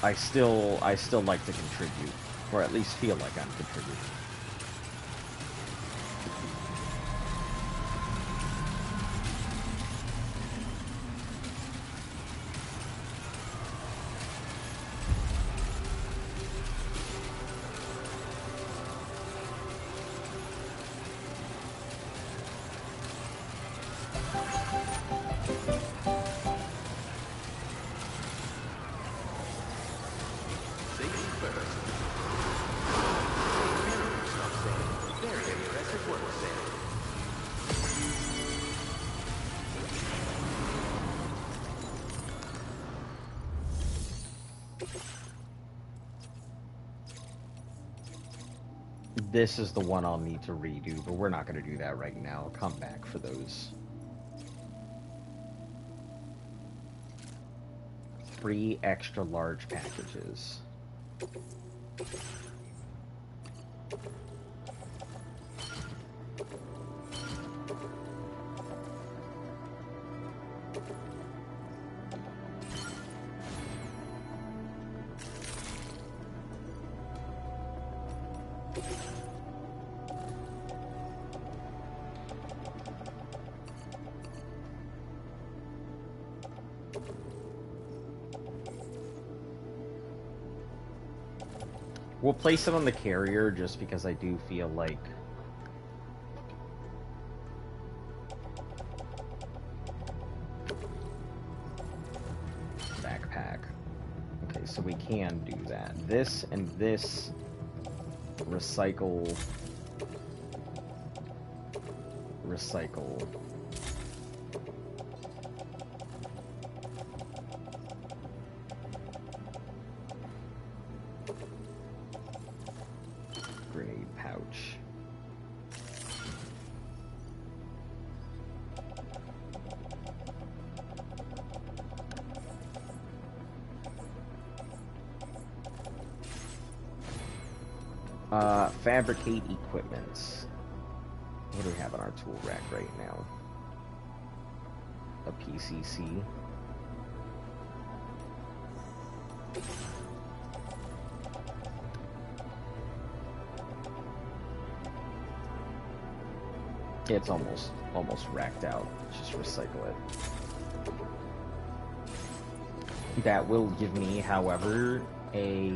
I still like to contribute, or at least feel like I'm contributing. This is the one I'll need to redo, but we're not going to do that right now. I'll come back for those. 3 extra large packages. We'll place it on the carrier just because I do feel like backpack. Okay, so we can do that. This and this recycle. Grenade pouch. Fabricate equipment. What do we have on our tool rack right now? A PCC. It's almost racked out. Just recycle it. That will give me, however, a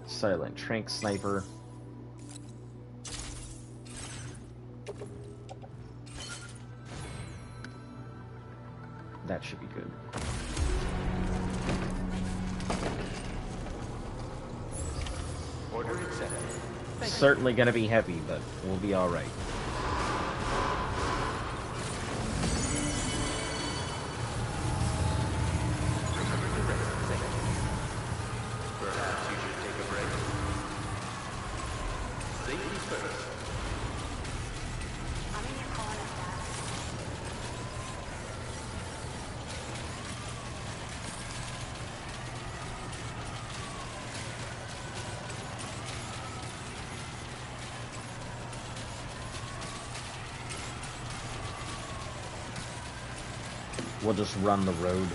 silent trank sniper. That should be good. Order accepted. Certainly gonna be heavy, but we'll be alright. Remember to rest. Thank you. Perhaps you should take a break. Safety first. I'm in your corner, Dad. We'll just run the road.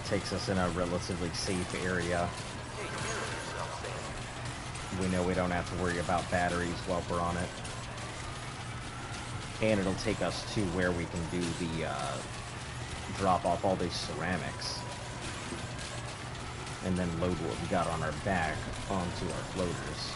Takes us in a relatively safe area. Take care of yourself, Sam. We know we don't have to worry about batteries while we're on it. And it'll take us to where we can do the drop off all these ceramics. And then load what we got on our back onto our floaters.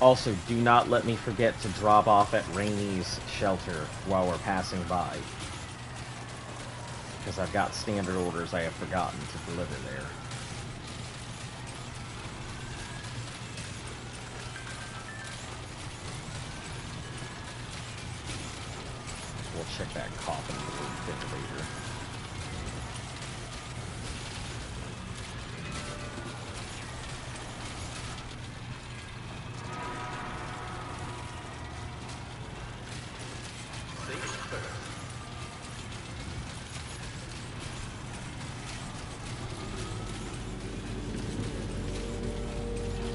Also, do not let me forget to drop off at Rainy's shelter while we're passing by. Because I've got standard orders I have forgotten to deliver there. We'll check that coffin a bit later.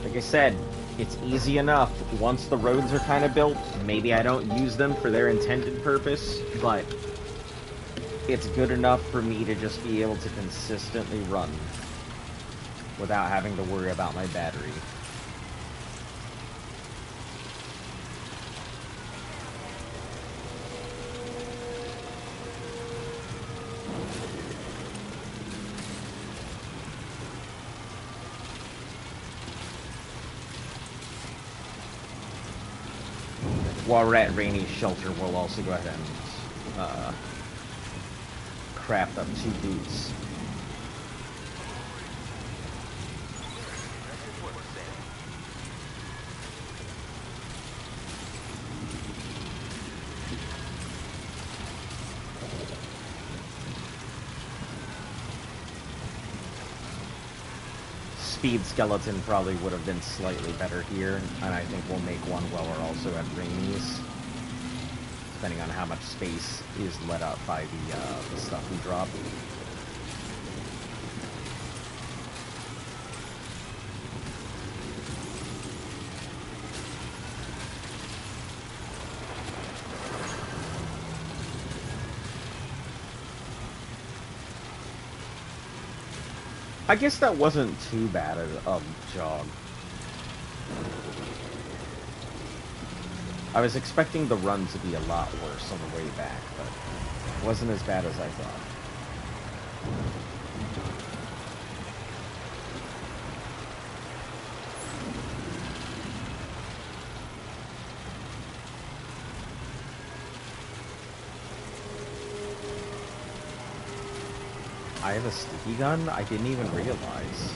Like I said, it's easy enough. Once the roads are kind of built, maybe I don't use them for their intended purpose, but it's good enough for me to just be able to consistently run without having to worry about my battery. While we're at Rainey's shelter, we'll also go ahead and craft up 2 boots. Speed skeleton probably would have been slightly better here, and I think we'll make one while we're also at Rainey's, depending on how much space is let up by the stuff we drop. I guess that wasn't too bad of a jog. I was expecting the run to be a lot worse on the way back, but it wasn't as bad as I thought. I have a sticky gun? I didn't even realize.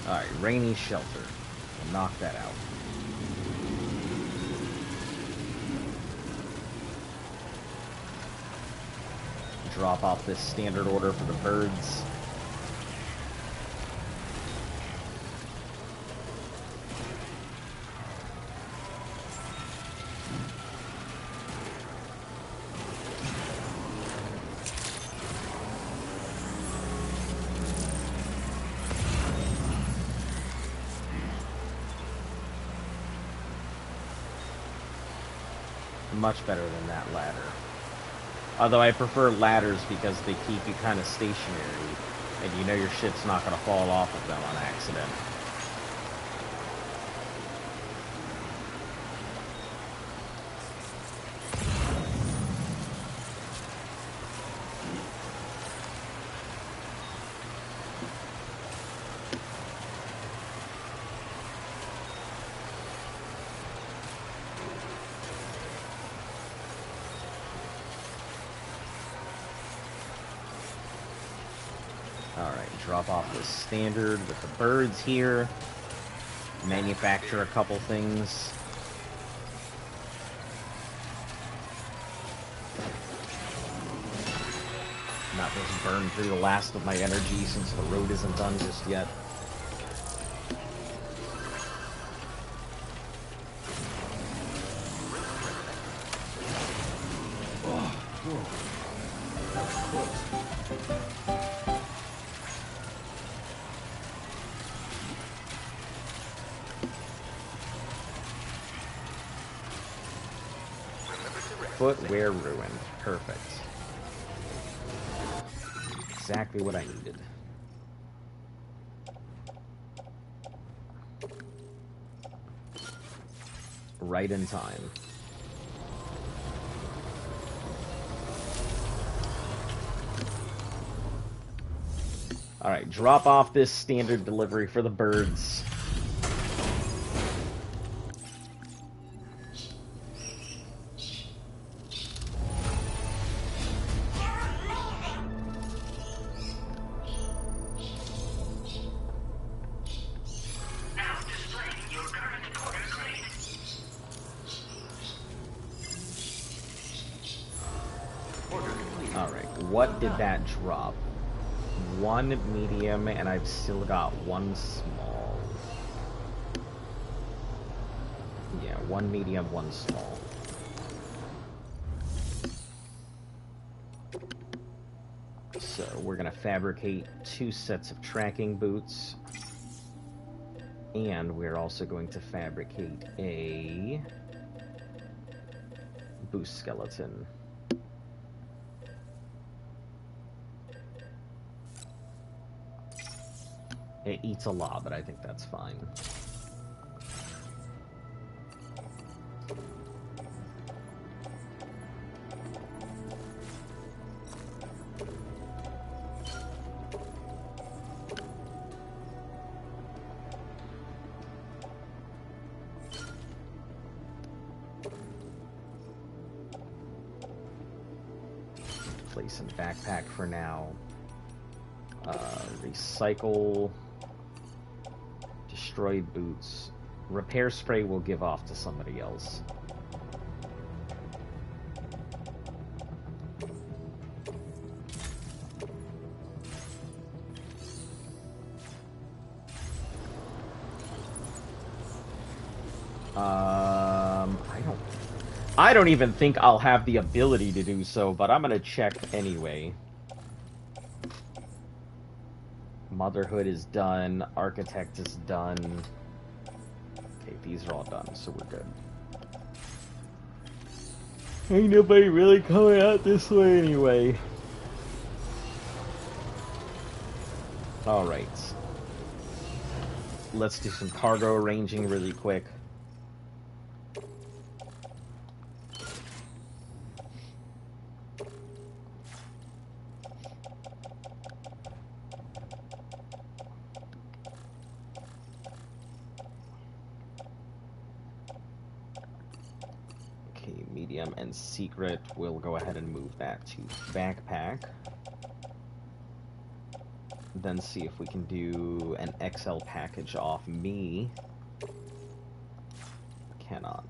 Alright, Rainy Shelter. We'll knock that out. Drop off this standard order for the birds. Much better than that ladder. Although I prefer ladders because they keep you kind of stationary, and you know your shit's not going to fall off of them on accident. Drop off the standard with the birds here. Manufacture a couple things. Not just burn through the last of my energy since the road isn't done just yet. Footwear ruined. Perfect. Exactly what I needed. Right in time. Alright, drop off this standard delivery for the birds. What did that drop? 1 medium, and I've still got 1 small. Yeah, 1 medium, 1 small. So we're gonna fabricate 2 sets of tracking boots. And we're also going to fabricate a boost skeleton. It eats a lot, but I think that's fine. Place in backpack for now. Recycle. Destroyed boots. Repair spray will give off to somebody else. I don't even think I'll have the ability to do so, but I'm gonna check anyway. Motherhood is done. Architect is done. Okay, these are all done, so we're good. Ain't nobody really coming out this way anyway. Alright. Let's do some cargo arranging really quick. Medium and secret, we'll go ahead and move that to backpack. Then see if we can do an XL package off me. Cannot.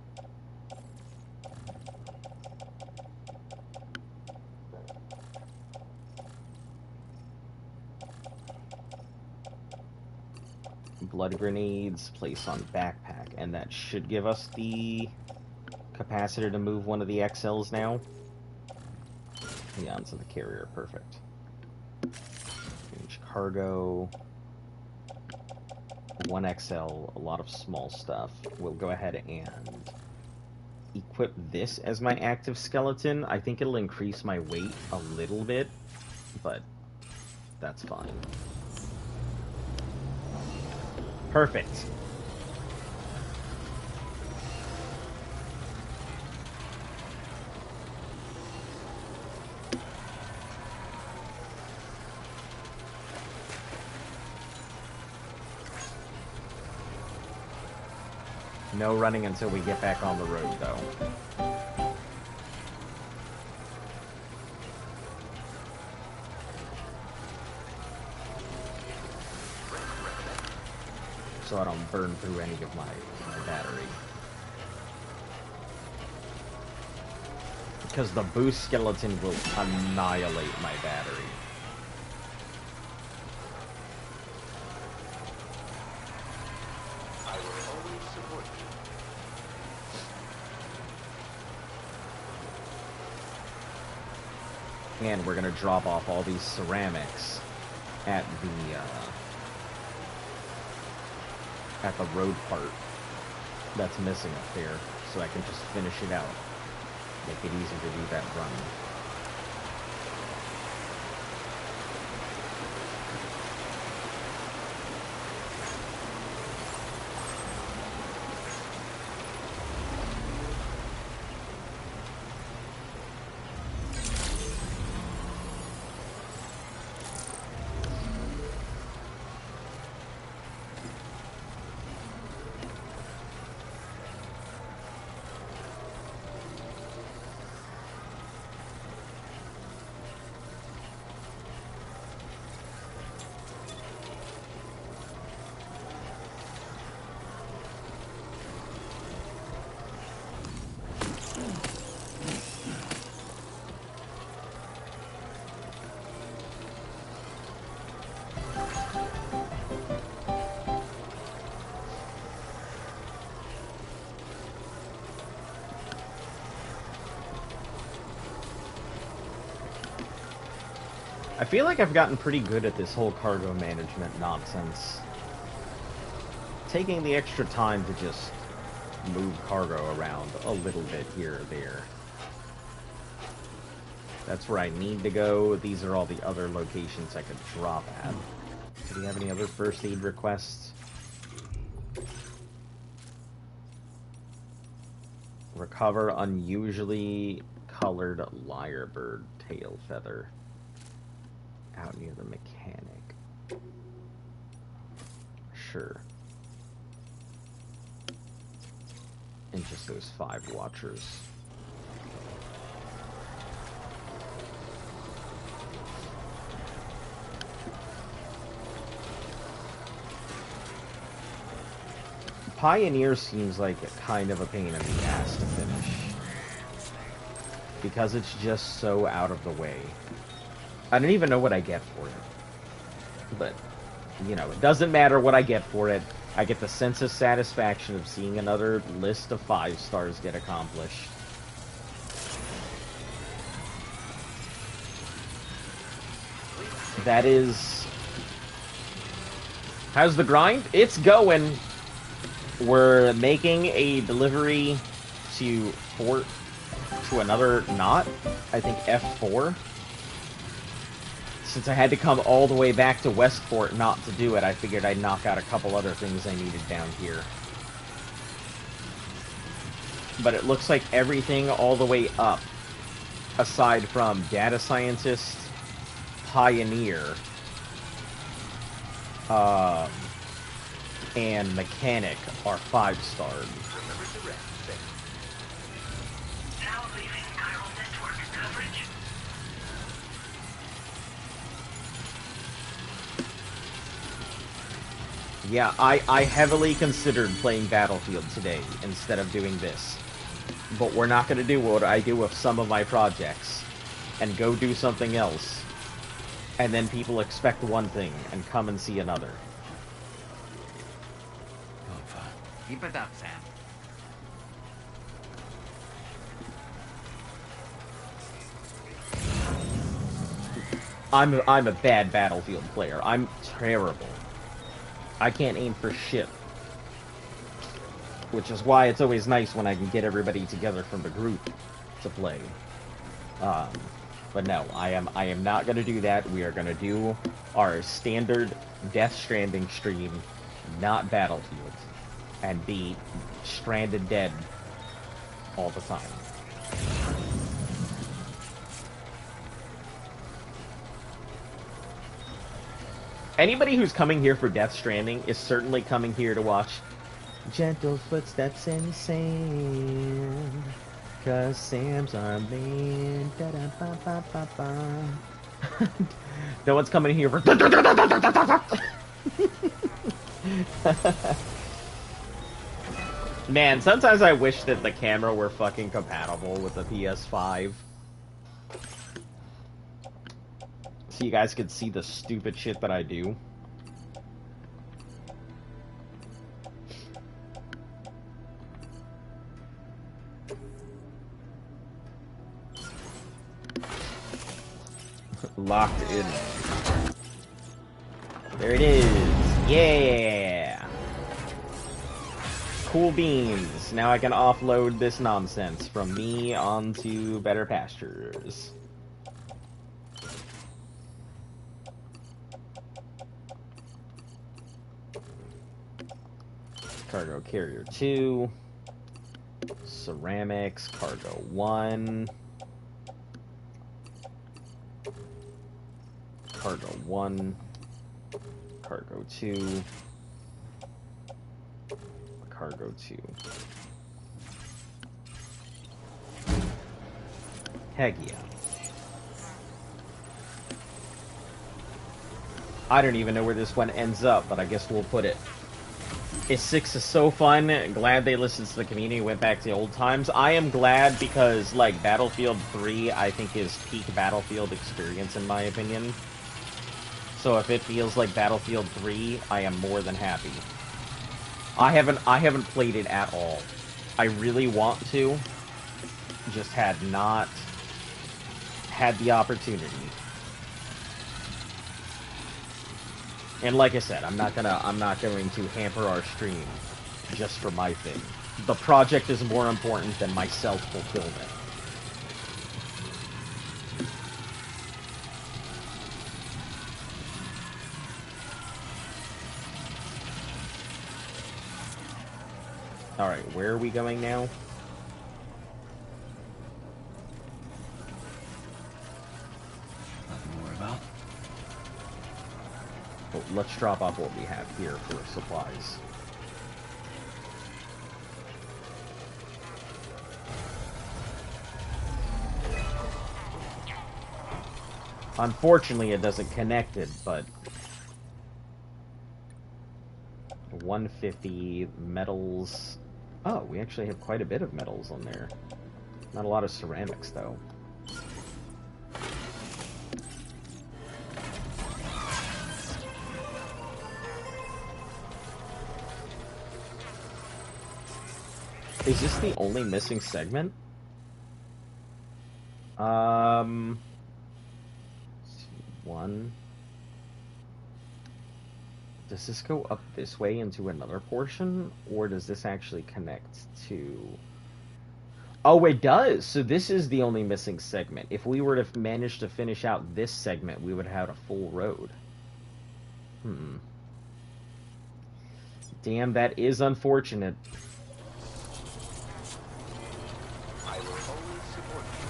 Blood grenades, place on backpack, and that should give us the capacitor to move one of the XLs now. Yeah, onto the carrier, perfect. Change cargo. 1XL, a lot of small stuff. We'll go ahead and equip this as my active skeleton. I think it'll increase my weight a little bit, but that's fine. Perfect. No running until we get back on the road, though. So I don't burn through any of my battery. Because the boost skeleton will annihilate my battery. And we're going to drop off all these ceramics at the road part that's missing up there, so I can just finish it out. Make it easier to do that run. I feel like I've gotten pretty good at this whole cargo management nonsense. Taking the extra time to just move cargo around a little bit here or there. That's where I need to go. These are all the other locations I could drop at. Do we have any other first aid requests? Recover unusually colored lyrebird tail feather. Out near the mechanic. Sure. And just those 5 watchers. Pioneer seems like kind of a pain in the ass to finish. Because it's just so out of the way. I don't even know what I get for it. But, you know, it doesn't matter what I get for it. I get the sense of satisfaction of seeing another list of 5 stars get accomplished. That is... How's the grind? It's going. We're making a delivery to Fort... to another knot. I think F4. Since I had to come all the way back to Westport not to do it, I figured I'd knock out a couple other things I needed down here. But it looks like everything all the way up, aside from Data Scientist, Pioneer, and Mechanic, are 5-starred. Remember to rest. Thank you. Now leaving chiral network coverage. Yeah, I heavily considered playing Battlefield today instead of doing this. But we're not going to do what I do with some of my projects, and go do something else, and then people expect one thing and come and see another. Oh, fine. Keep it up, Sam. I'm a bad Battlefield player. I'm terrible. I can't aim for shit. Which is why it's always nice when I can get everybody together from the group to play. But no, I am not going to do that. We are going to do our standard Death Stranding stream, not Battlefield, and be stranded dead all the time. Anybody who's coming here for Death Stranding is certainly coming here to watch Gentle Footsteps in the Sand, 'cause Sam's our man. Da-da-ba-ba-ba-ba. No one's coming here for... Man, sometimes I wish that the camera were fucking compatible with the PS5. So you guys could see the stupid shit that I do. Locked in. There it is. Yeah! Cool beans. Now I can offload this nonsense from me onto better pastures. Cargo carrier 2. Ceramics, cargo 1. Cargo 1. Cargo 2. Cargo 2. Heck yeah. I don't even know where this one ends up, but I guess we'll put it. S6 is so fun. Glad they listened to the community, went back to the old times. I am glad because, like, Battlefield 3, I think, is peak Battlefield experience, in my opinion. So if it feels like Battlefield 3, I am more than happy. I haven't played it at all. I really want to. Just had not had the opportunity. And like I said, I'm not going to hamper our stream just for my thing. The project is more important than my self-fulfillment. Alright, where are we going now? Nothing to worry about. Oh, let's drop off what we have here for supplies. Unfortunately, it doesn't connect it, but 150 metals. Oh, we actually have quite a bit of metals on there. Not a lot of ceramics, though. Is this the only missing segment? One. Does this go up this way into another portion? Or does this actually connect to... Oh, it does! So this is the only missing segment. If we were to manage to finish out this segment, we would have a full road. Damn, that is unfortunate. I will always support you.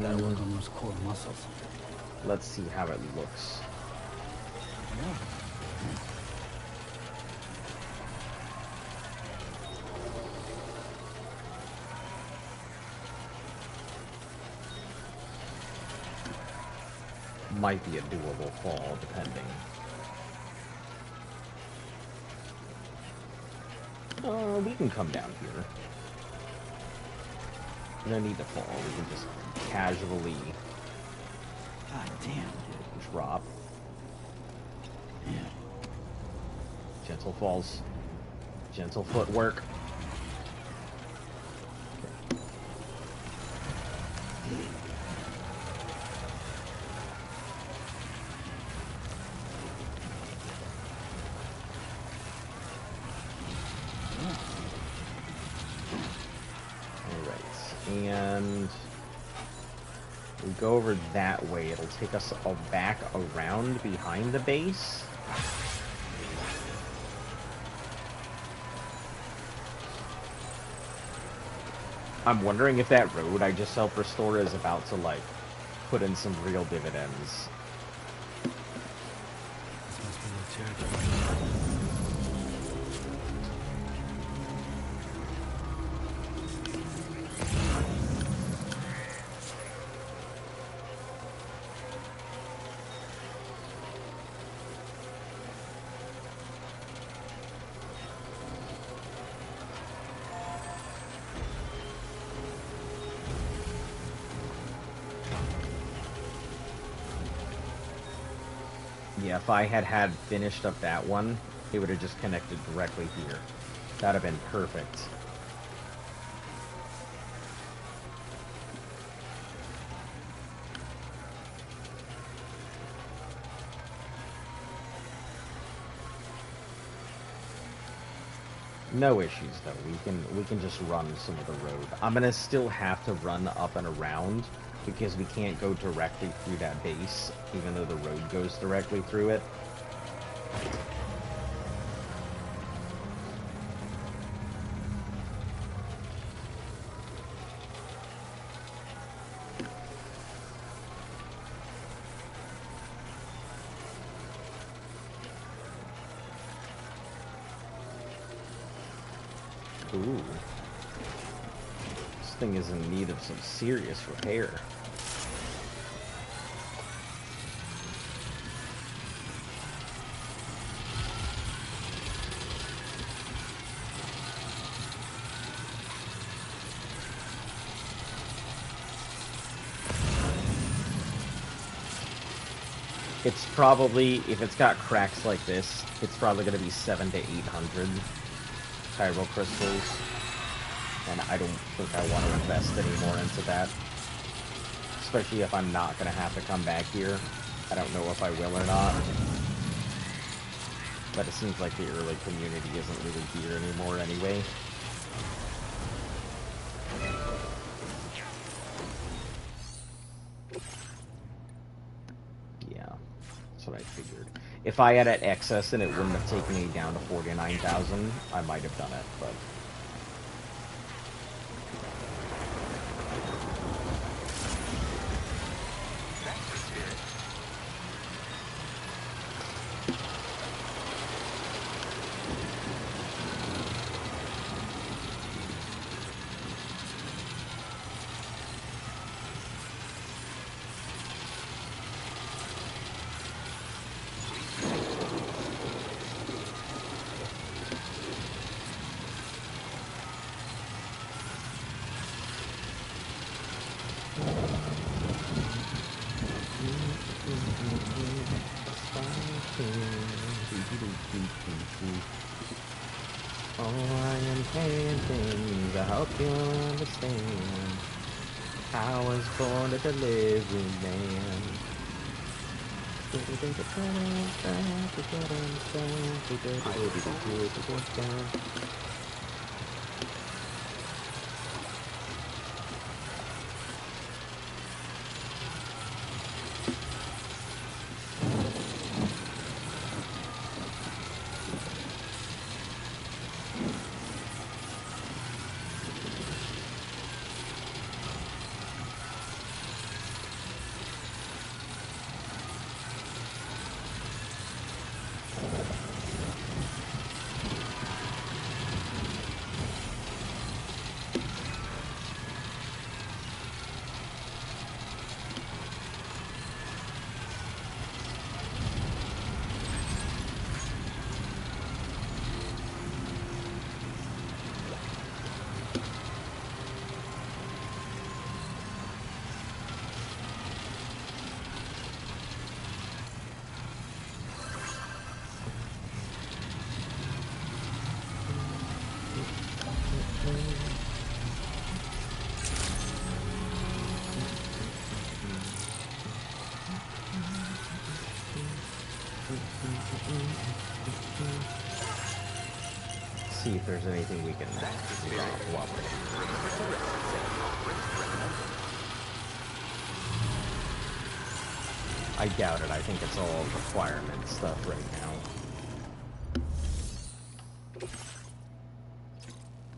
Gotta work on those core muscles. Let's see how it looks. Might be a doable fall, depending. We can come down here. We don't need to fall. We can just casually God damn. drop. Yeah. Gentle falls. Gentle footwork. And we go over that way. It'll take us back around behind the base. I'm wondering if that road I just self-restore is about to, like, put in some real dividends. This must be the territory. Yeah, if I had finished up that one, it would have just connected directly here. That'd have been perfect. No issues though. We can just run some of the road. I'm gonna still have to run up and around because we can't go directly through that base, even though the road goes directly through it. Ooh. This thing is in need of some serious repair. It's probably, if it's got cracks like this, it's probably going to be 700 to 800 Tyro crystals. And I don't think I want to invest any more into that. Especially if I'm not going to have to come back here. I don't know if I will or not. But it seems like the early community isn't really here anymore anyway. What I figured. If I had at excess and it wouldn't have taken me down to 49,000, I might have done it, but... I am panting. I hope you understand. I was born a delivering man. See if there's anything we can drop while we're here. Remember to rest. Say, remember. I doubt it. I think it's all requirement stuff right now.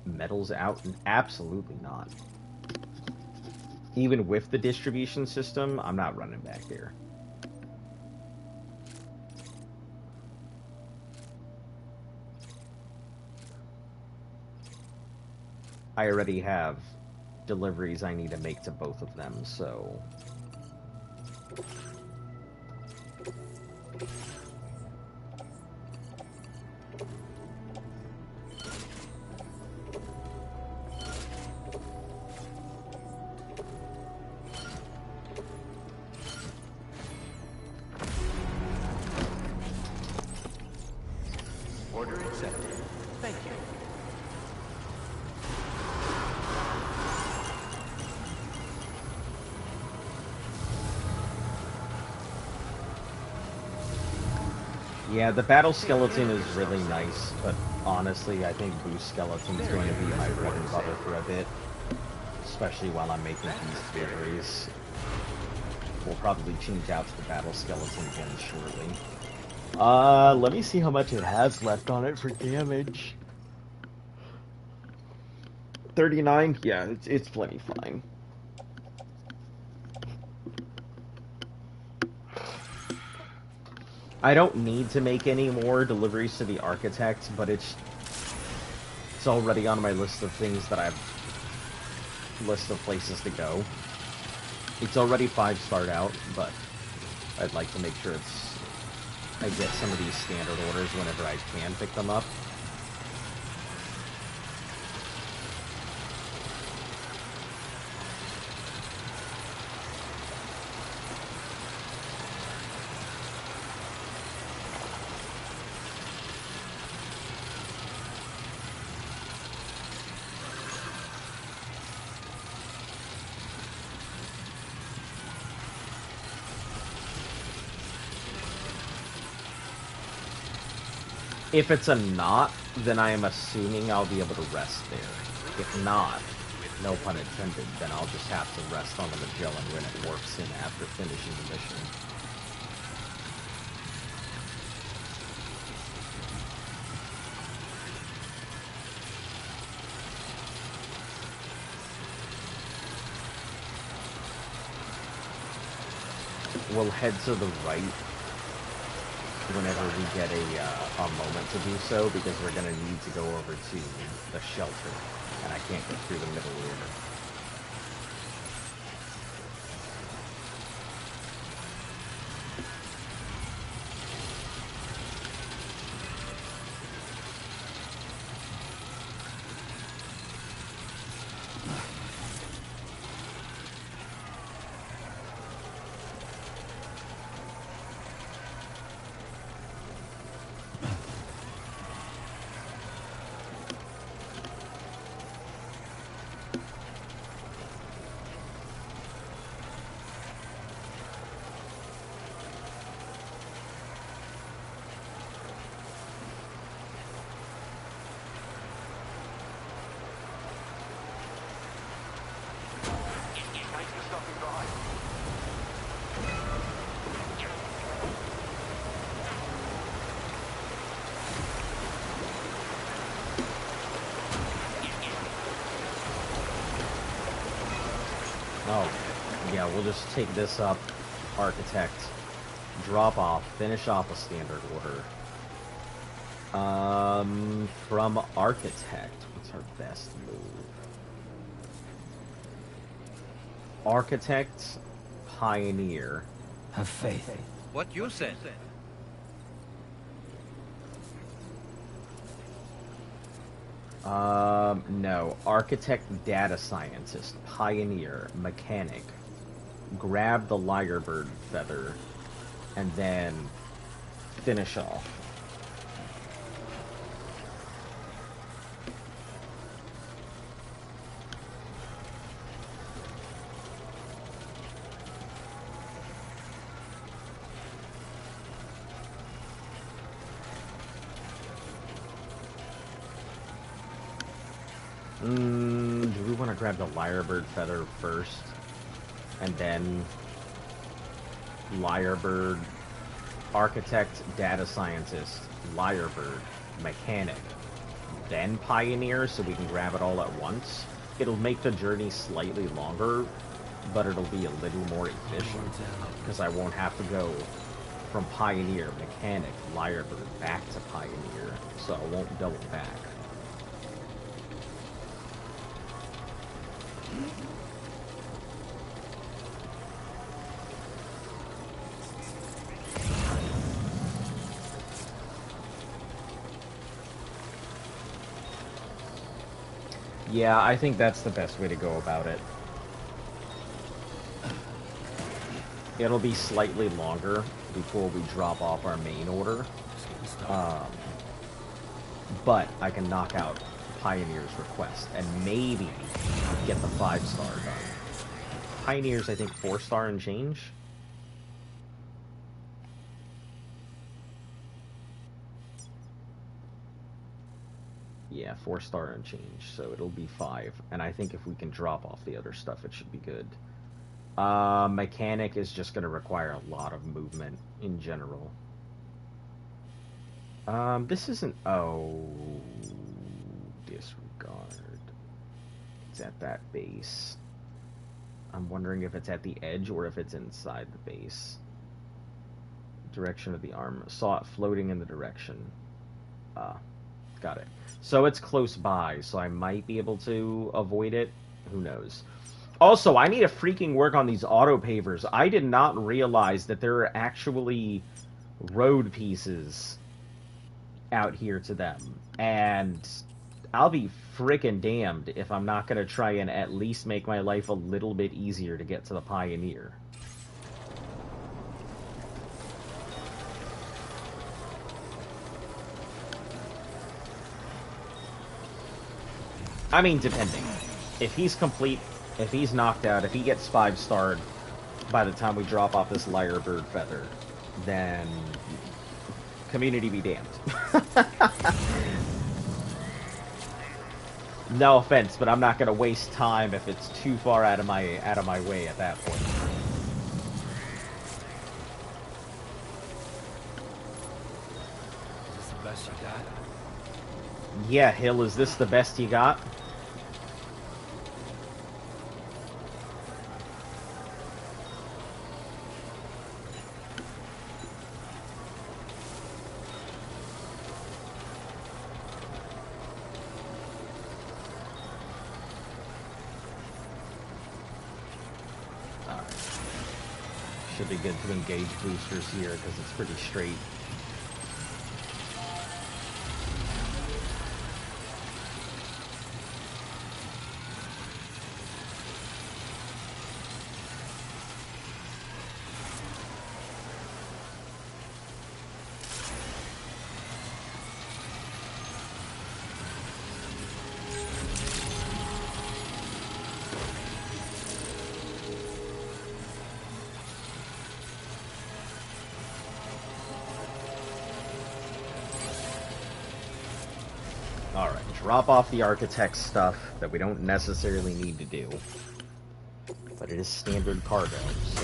Metals out? Absolutely not. Even with the distribution system, I'm not running back there. I already have deliveries I need to make to both of them, so... Order accepted. Thank you. Yeah, the battle skeleton is really nice, but honestly, I think boost skeleton is going to be my bread and butter for a bit, especially while I'm making these deliveries. We'll probably change out to the battle skeleton again shortly. Let me see how much it has left on it for damage. 39? Yeah, it's plenty fine. I don't need to make any more deliveries to the architect, but it's already on my list of things that list of places to go. It's already 5-starred out, but I'd like to make sure I get some of these standard orders whenever I can pick them up. If it's a knot, then I am assuming I'll be able to rest there. If not, no pun intended, then I'll just have to rest on the Magellan when it warps in after finishing the mission. We'll head to the right whenever we get a moment to do so, because we're going to need to go over to the shelter, and I can't get through the middle order. Oh, yeah, we'll just take this up. Architect. Drop off. Finish off a standard order. From Architect, what's our best move? Architect, Pioneer. Have faith. What you said? No. Architect, Data Scientist, Pioneer, Mechanic. Grab the Lyrebird Feather, and then finish off. Do we want to grab the Lyrebird Feather first? And then Lyrebird, Architect, Data Scientist, Lyrebird, Mechanic, then Pioneer, so we can grab it all at once. It'll make the journey slightly longer, but it'll be a little more efficient, because I won't have to go from Pioneer, Mechanic, Lyrebird, back to Pioneer, so I won't double back. Yeah, I think that's the best way to go about it. It'll be slightly longer before we drop off our main order. But I can knock out Pioneer's request and maybe get the 5-star done. Pioneer's, I think, 4-star and change. Yeah, 4-star and change, so it'll be 5. And I think if we can drop off the other stuff, it should be good. Mechanic is just going to require a lot of movement in general. This isn't... Oh... Disregard. It's at that base. I'm wondering if it's at the edge or if it's inside the base. Direction of the arm. Saw it floating in the direction. Got it. So it's close by, so I might be able to avoid it. Who knows? Also, I need to freaking work on these auto pavers. I did not realize that there are actually road pieces out here to them. And I'll be freaking damned if I'm not going to try and at least make my life a little bit easier to get to the Pioneer. I mean, depending. If he's complete, if he's knocked out, if he gets 5-starred by the time we drop off this Lyrebird Feather, then community be damned. No offense, but I'm not going to waste time if it's too far out of my way at that point. Is this the best you got? Yeah, Hill, is this the best you got? Should be good to engage boosters here because it's pretty straight. Alright, drop off the architect stuff that we don't necessarily need to do. But it is standard cargo, so...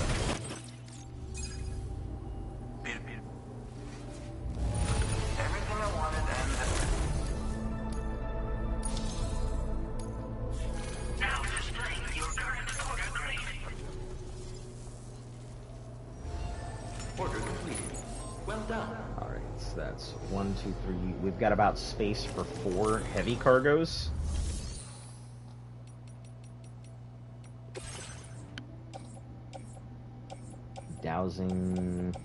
Everything I wanted Now displaying your current order grade. That's 1, 2, 3. We've got about space for 4 heavy cargoes. Dowsing,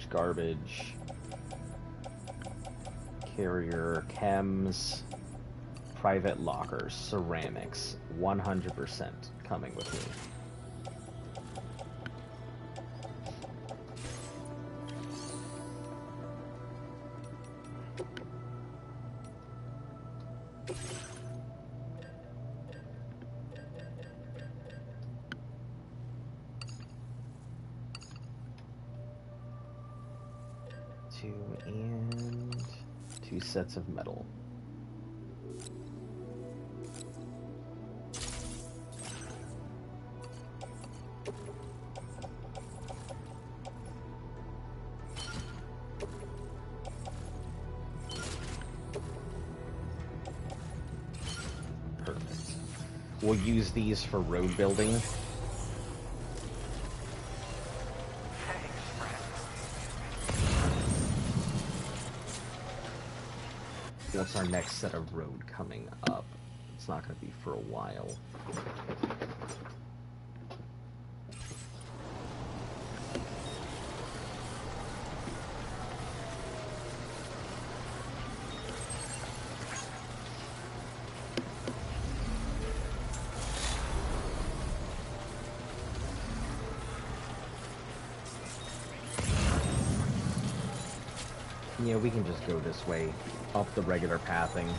garbage. Carrier, chems, private lockers, ceramics, 100% coming with me. Two sets of metal. Perfect. We'll use these for road building. What's our next set of road coming up? It's not going to be for a while. Yeah, we can just go this way, up the regular pathing.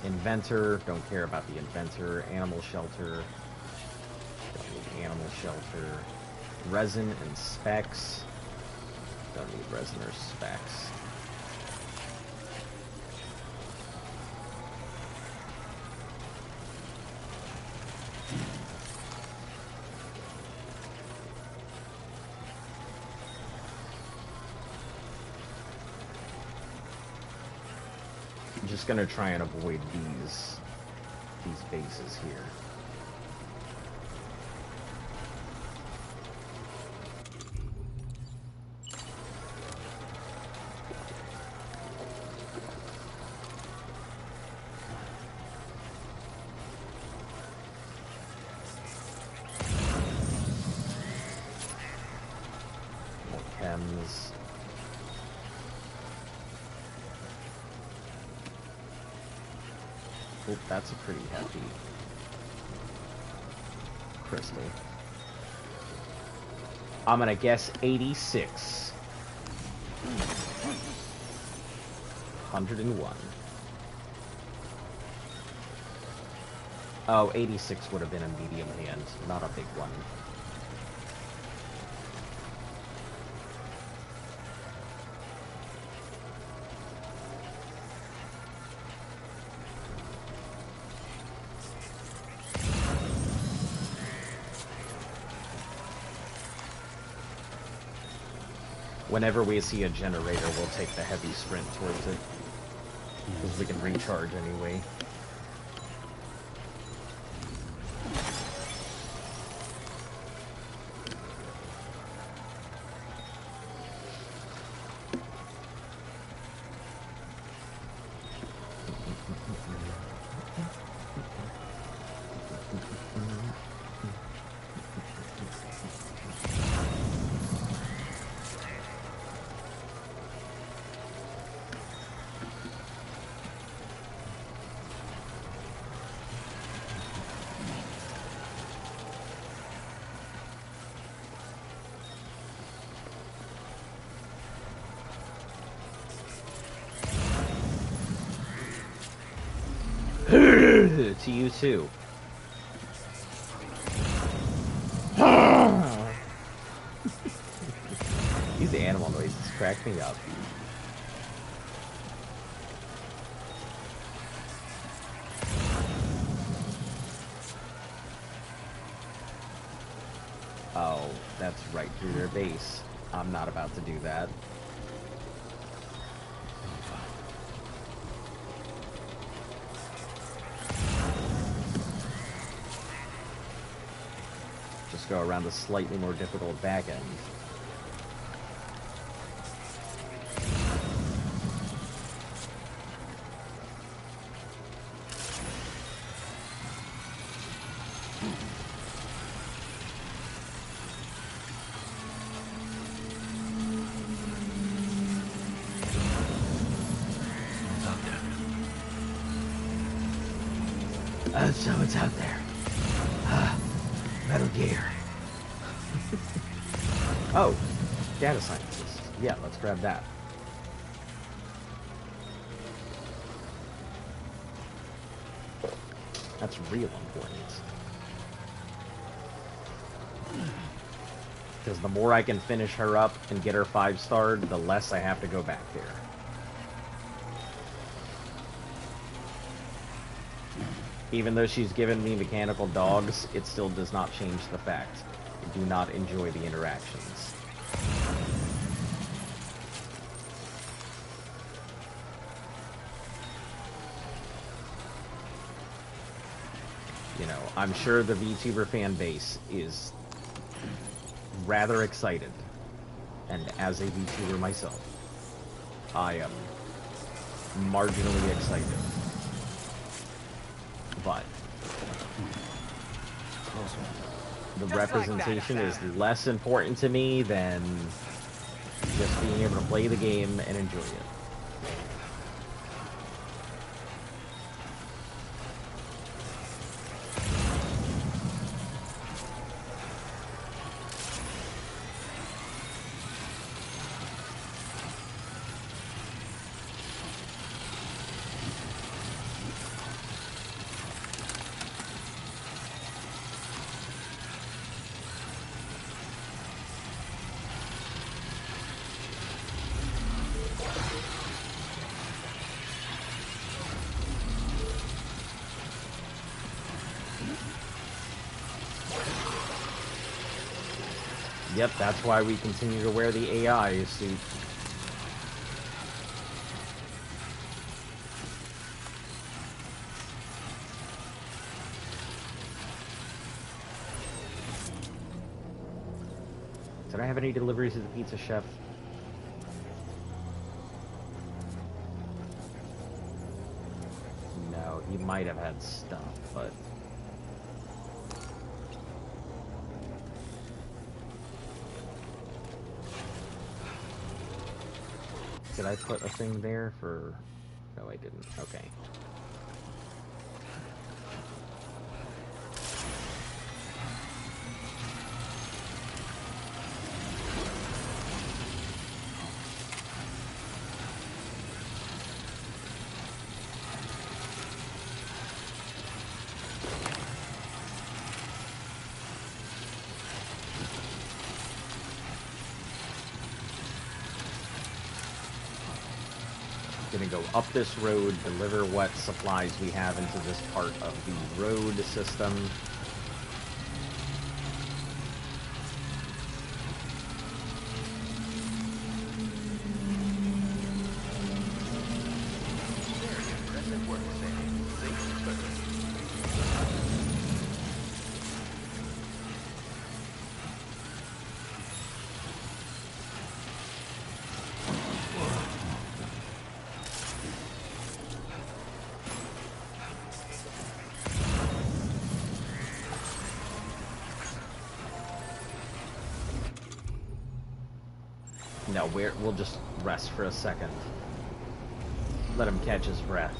Inventor, don't care about the inventor. Animal shelter, don't need animal shelter. Resin and specs, don't need resin or specs. I'm just gonna try and avoid these bases here. More chems. Oh, that's a pretty heavy crystal. I'm gonna guess 86. 101. Oh, 86 would have been a medium hand, not a big one. Whenever we see a generator, we'll take the heavy sprint towards it. Because we can recharge anyway. To you too. me up. Oh, that's right through their base. I'm not about to do that. Just go around the slightly more difficult back end. So it's out there. Metal Gear. Oh, data scientist. Yeah, let's grab that. That's real important. Because the more I can finish her up and get her 5-starred, the less I have to go back there. Even though she's given me mechanical dogs, it still does not change the fact I do not enjoy the interactions. You know, I'm sure the VTuber fan base is rather excited. And as a VTuber myself, I am marginally excited. But the representation is less important to me than just being able to play the game and enjoy it. Yep, that's why we continue to wear the AI suit. Did I have any deliveries to the Pizza Chef? No, he might have had stuff, but... Did I put a thing there for... No, I didn't. Okay. Gonna go up this road, deliver what supplies we have into this part of the road system. Very impressive work, Sam. Safe and perfect. No, we'll just rest for a second. Let him catch his breath.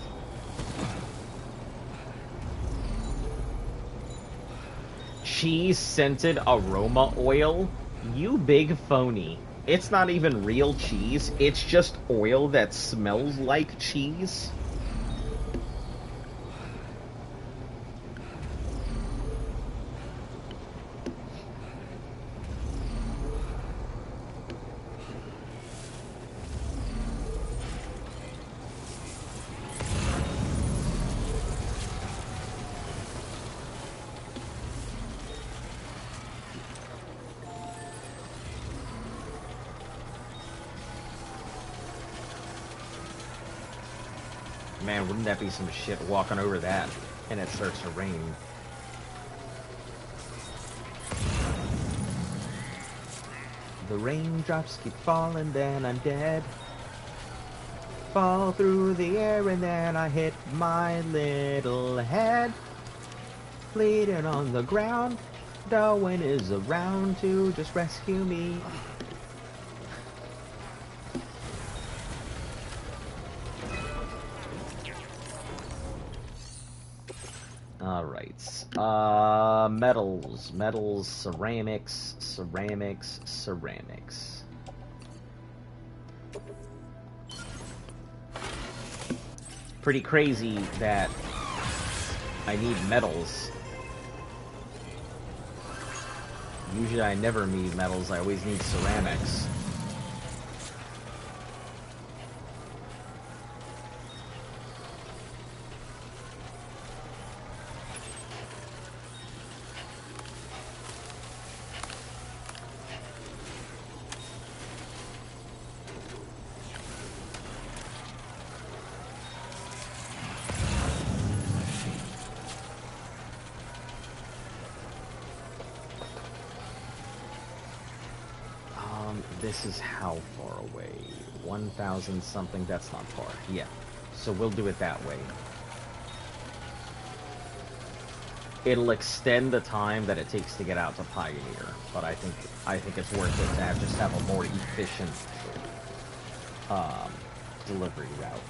Cheese-scented aroma oil? You big phony. It's not even real cheese, it's just oil that smells like cheese. Man, wouldn't that be some shit walking over that and it starts to rain? The raindrops keep falling, then I'm dead. Fall through the air and then I hit my little head. Bleeding on the ground. No one is around to just rescue me. Alright. Metals. Metals, ceramics, ceramics, ceramics. Pretty crazy that I need metals. Usually I never need metals, I always need ceramics. This is how far away? 1,000 something? That's not far. Yeah. So we'll do it that way. It'll extend the time that it takes to get out to Pioneer, but I think it's worth it to just have a more efficient delivery route.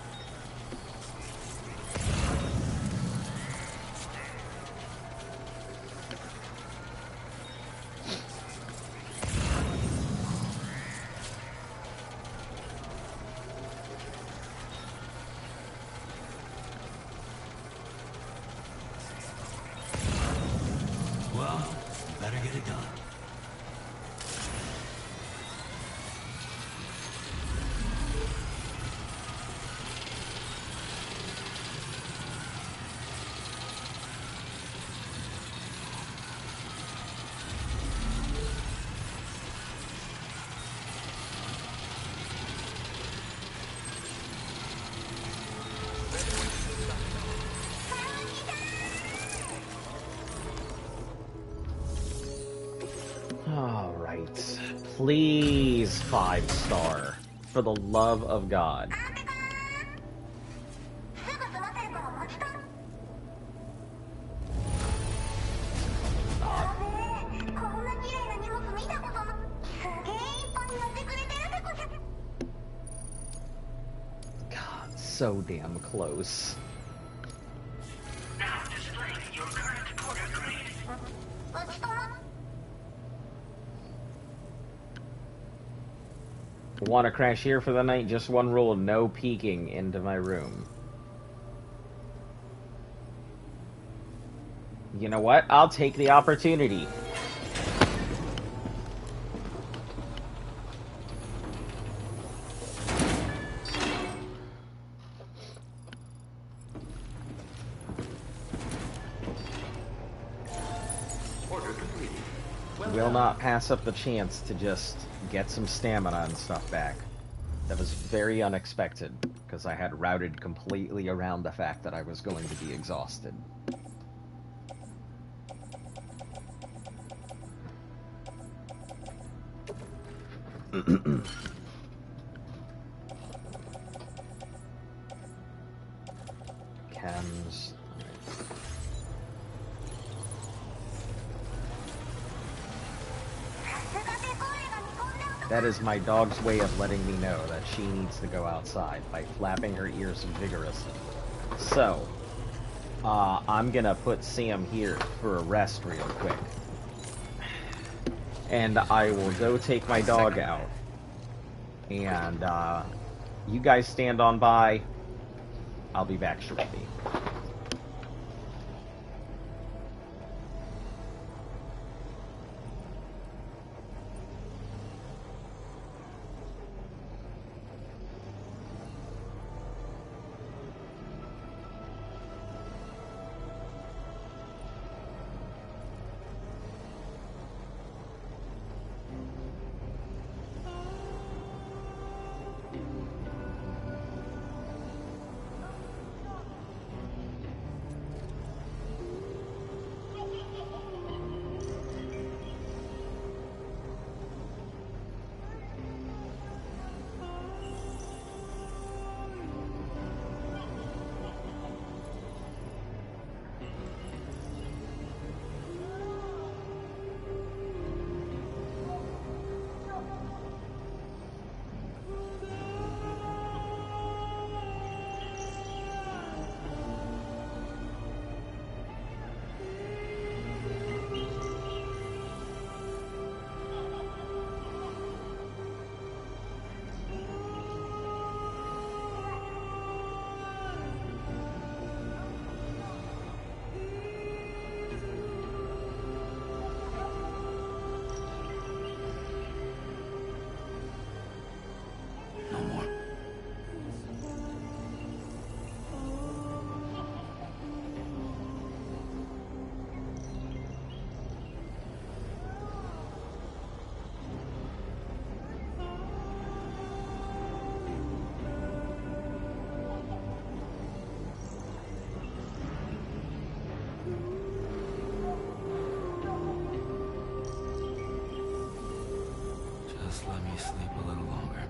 Well, better get it done. Alright. Please 5-star. For the love of God. God, so damn close. Now displaying your current quarter grade. Want to crash here for the night? Just one rule, no peeking into my room. You know what? I'll take the opportunity. Order completed. Well Will done. not pass up the chance to just get some stamina and stuff back. That was very unexpected, because I had routed completely around the fact that I was going to be exhausted. Chems. That is my dog's way of letting me know that she needs to go outside by flapping her ears vigorously. So, I'm gonna put Sam here for a rest real quick. And I will go take my dog out. And, you guys stand on by. I'll be back shortly. me sleep a little longer.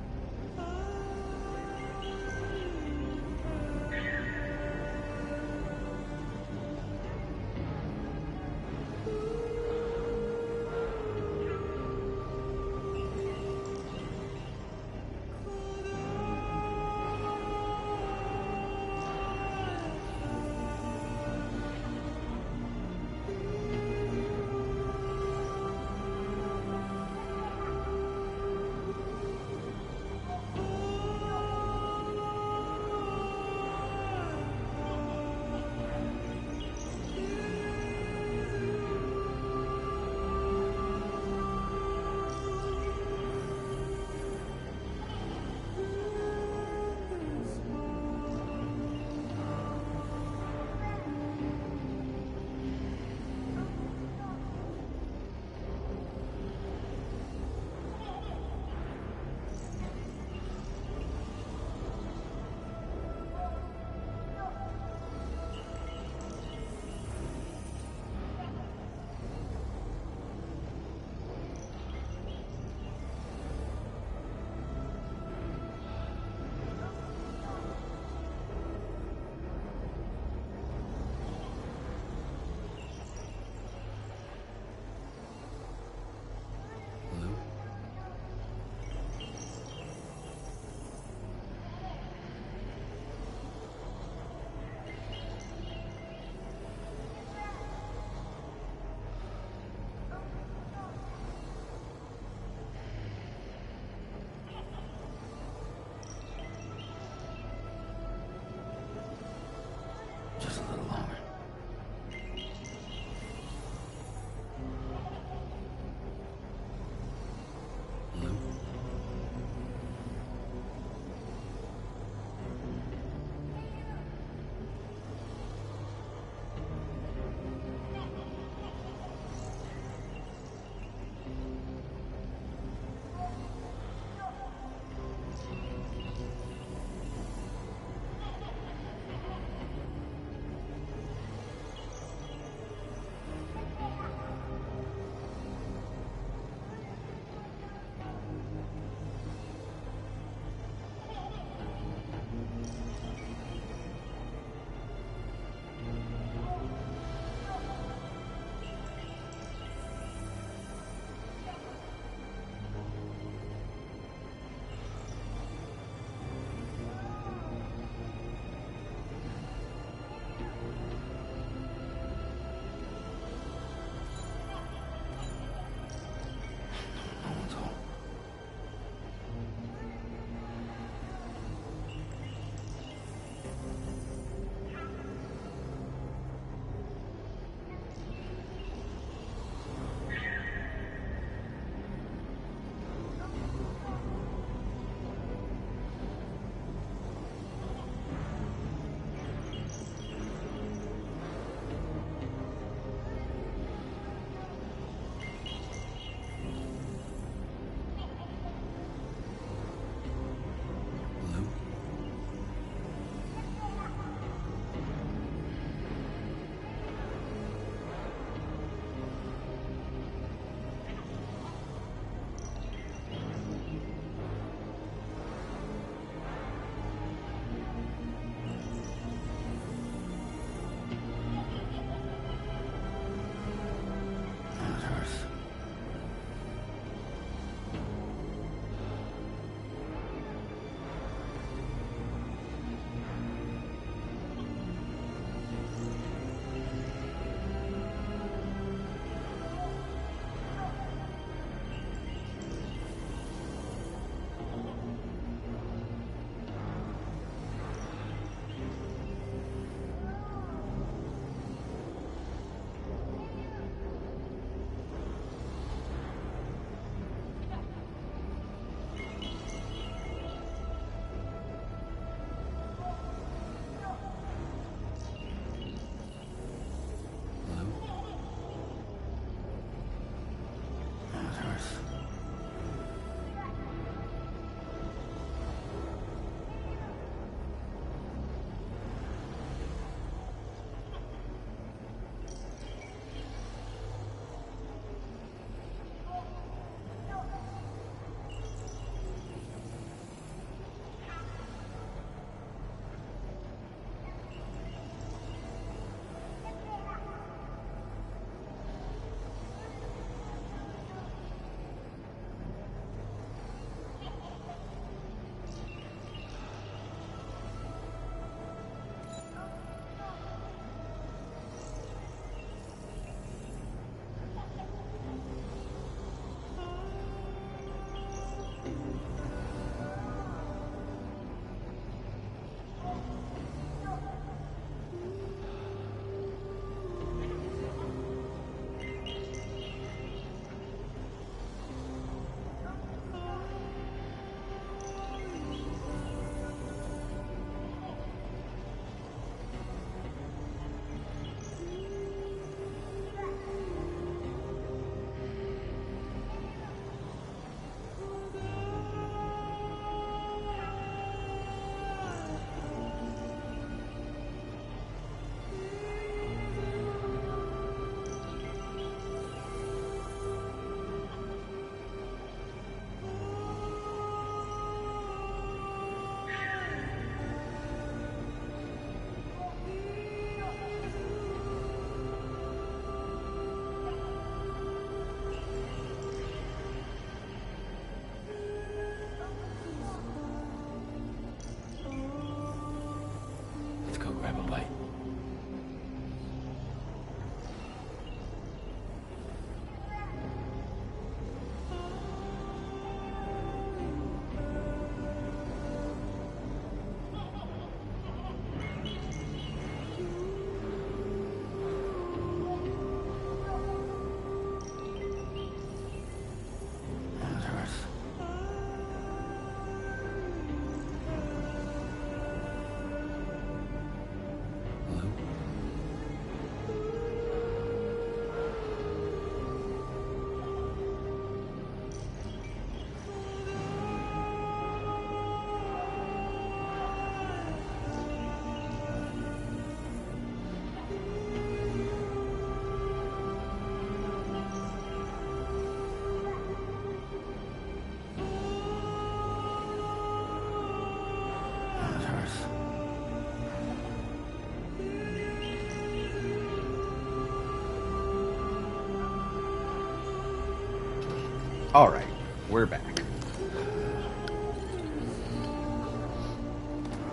Alright, we're back.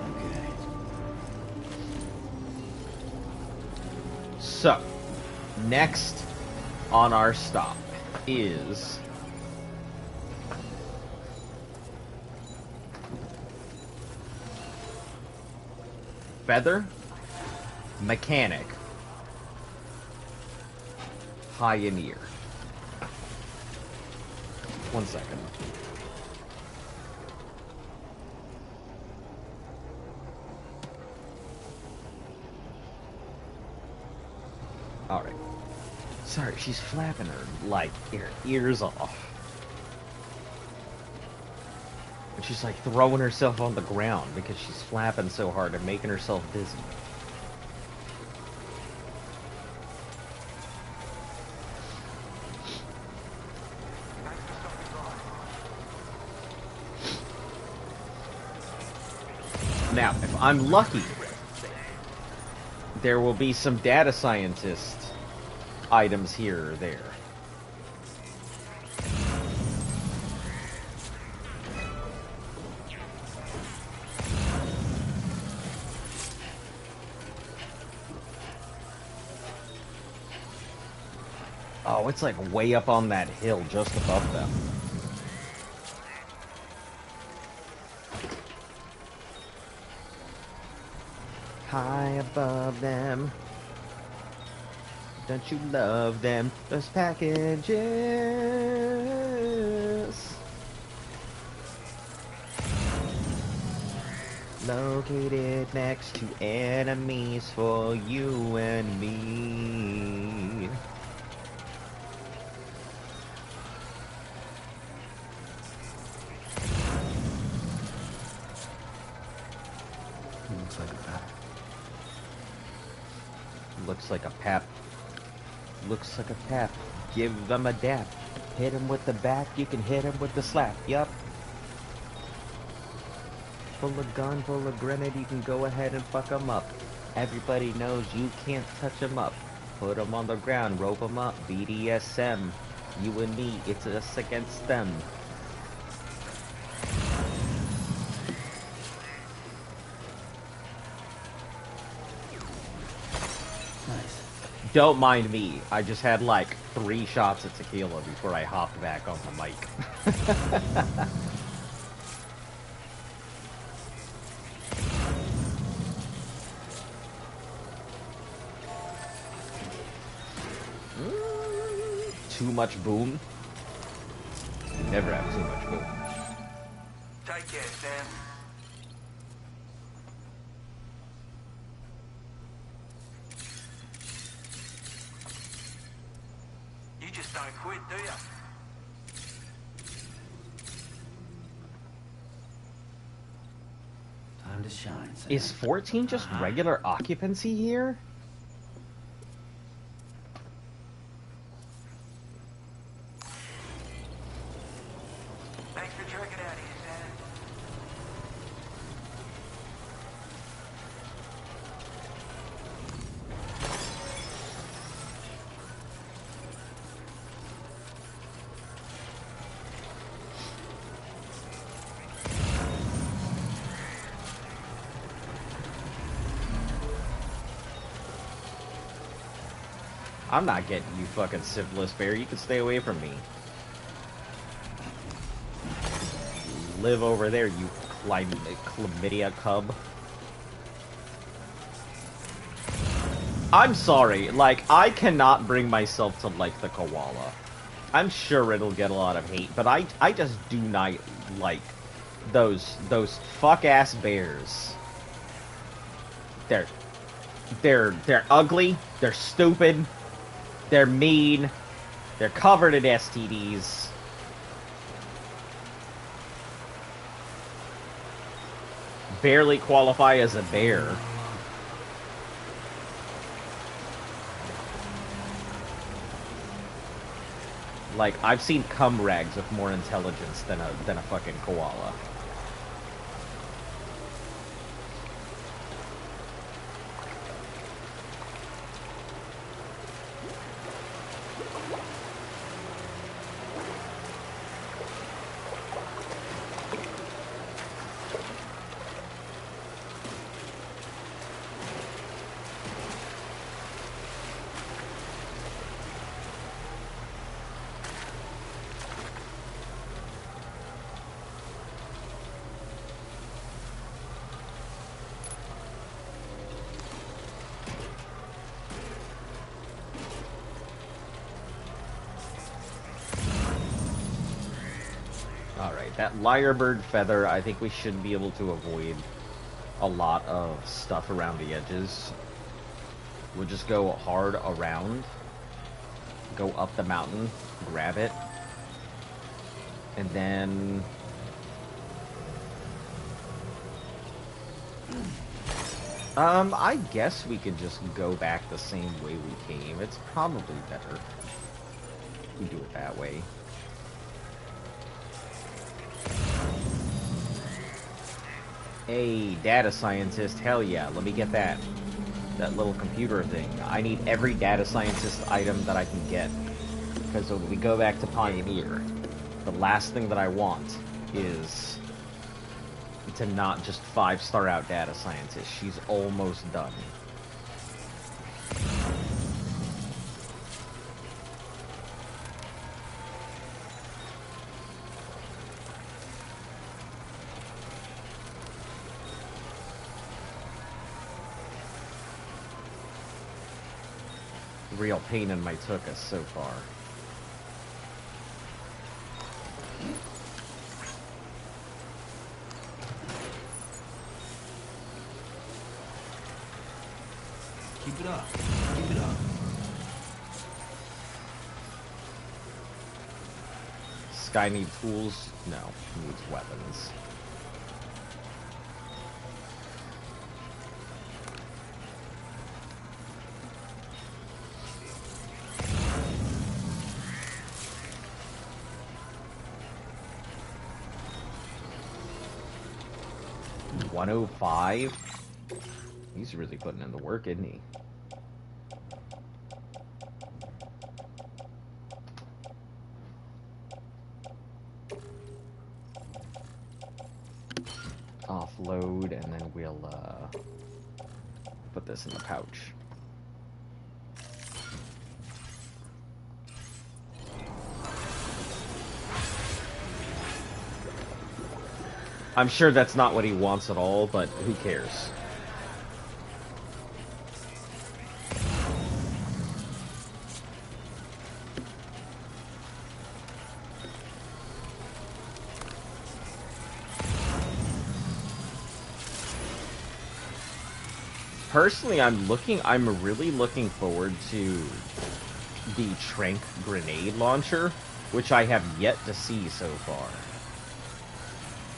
Okay. So, next on our stop is Feather, Mechanic, Pioneer. 1 second. Alright. Sorry, she's flapping her, like, her ears off. And she's, like, throwing herself on the ground because she's flapping so hard and making herself dizzy. Now, if I'm lucky, there will be some data scientist items here or there. Oh, it's like way up on that hill just above them. High above them. Don't you love them? Those packages. Located next to enemies for you and me. Looks like a pack. Looks like a pap. Looks like a pap. Give them a dap. Hit him with the back, you can hit him with the slap. Yup. Full of gun, full of grenade, you can go ahead and fuck them up. Everybody knows you can't touch them up. Put them on the ground, rope them up. BDSM. You and me, it's us against them. Nice. Don't mind me. I just had like 3 shots at tequila before I hopped back on the mic. Too much boom? Never have too much boom. Take care, Sam. You just don't quit, do you? Time to shine, Sam. Is 14 just regular occupancy here? Thanks for trekking out here, Sam. I'm not getting you, fucking syphilis bear. You can stay away from me. Live over there, you chlamydia cub. I'm sorry, like, I cannot bring myself to like the koala. I'm sure it'll get a lot of hate, but I just do not like those fuck-ass bears. They're ugly, they're stupid, they're mean, they're covered in STDs. Barely qualify as a bear. Like, I've seen cum rags with more intelligence than a fucking koala. That lyrebird feather, I think we should be able to avoid a lot of stuff around the edges. We'll just go hard around, go up the mountain, grab it, and then... I guess we could just go back the same way we came. It's probably better if we do it that way. Hey, data scientist, hell yeah, let me get that. That little computer thing. I need every data scientist item that I can get. Because when we go back to Pioneer, the last thing that I want is to not just 5-star out data scientist. She's almost done. Real pain in my tuchus so far. Keep it up. Keep it up. This guy need tools? No, he needs weapons. $105? He's really putting in the work, isn't he? Offload, and then we'll put this in the pouch. I'm sure that's not what he wants at all, but who cares? Personally, I'm really looking forward to the Trank grenade launcher, which I have yet to see so far.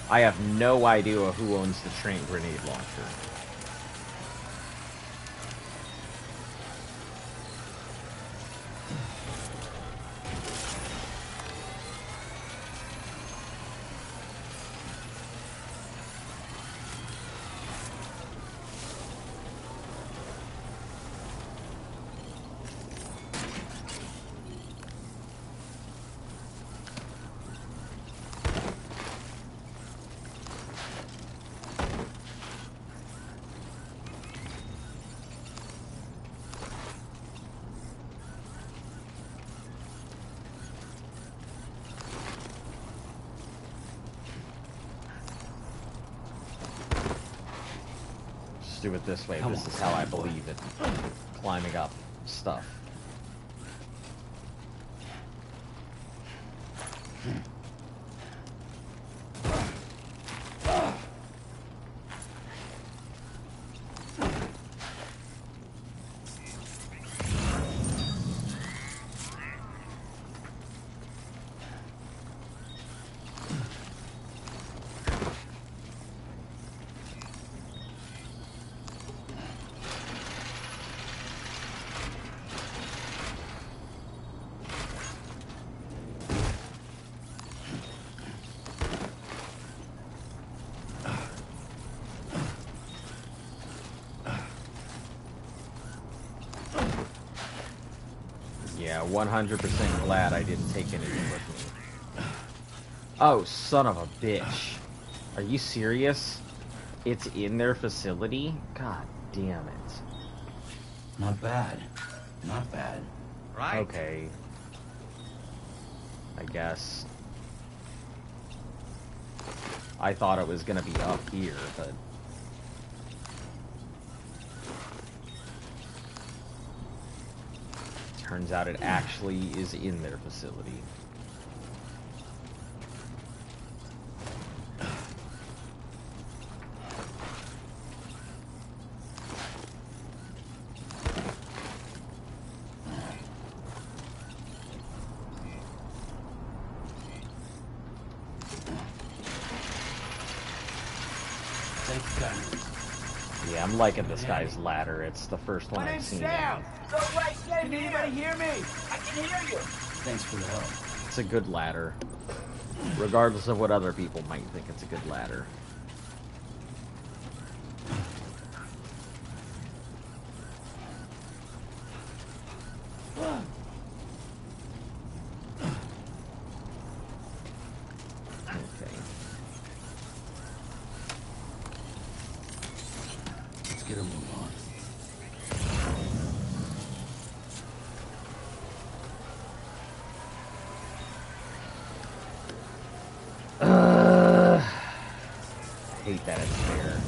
I have no idea who owns the Trank grenade launcher. Do it this way. This is how I believe it. Climbing up stuff. Yeah, 100% glad I didn't take anything with me. Oh, son of a bitch. Are you serious? It's in their facility? God damn it. Not bad. Not bad. Right. Okay. I guess. I thought it was gonna be up here, but... turns out it actually is in their facility. Yeah, I'm liking this guy's ladder. It's the first one I've seen. Sam. So right, can anybody hear me? I can hear you. Thanks for the help. It's a good ladder. Regardless of what other people might think, it's a good ladder. Okay. Let's get a move on. I hate that it's there.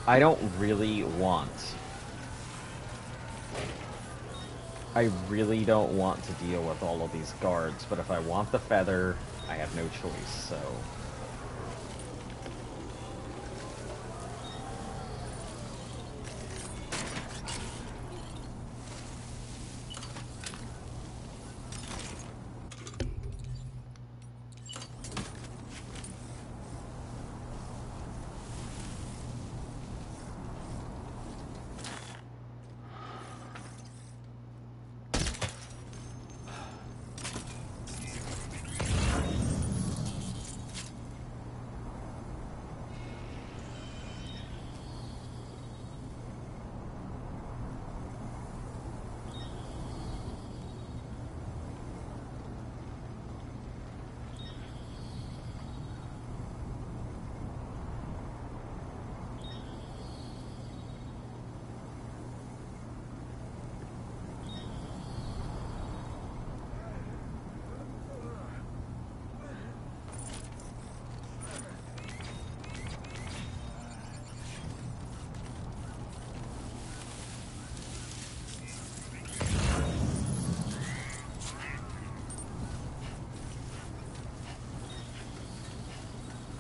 I don't really want. I really don't want to deal with all of these guards, but if I want the feather, I have no choice, so...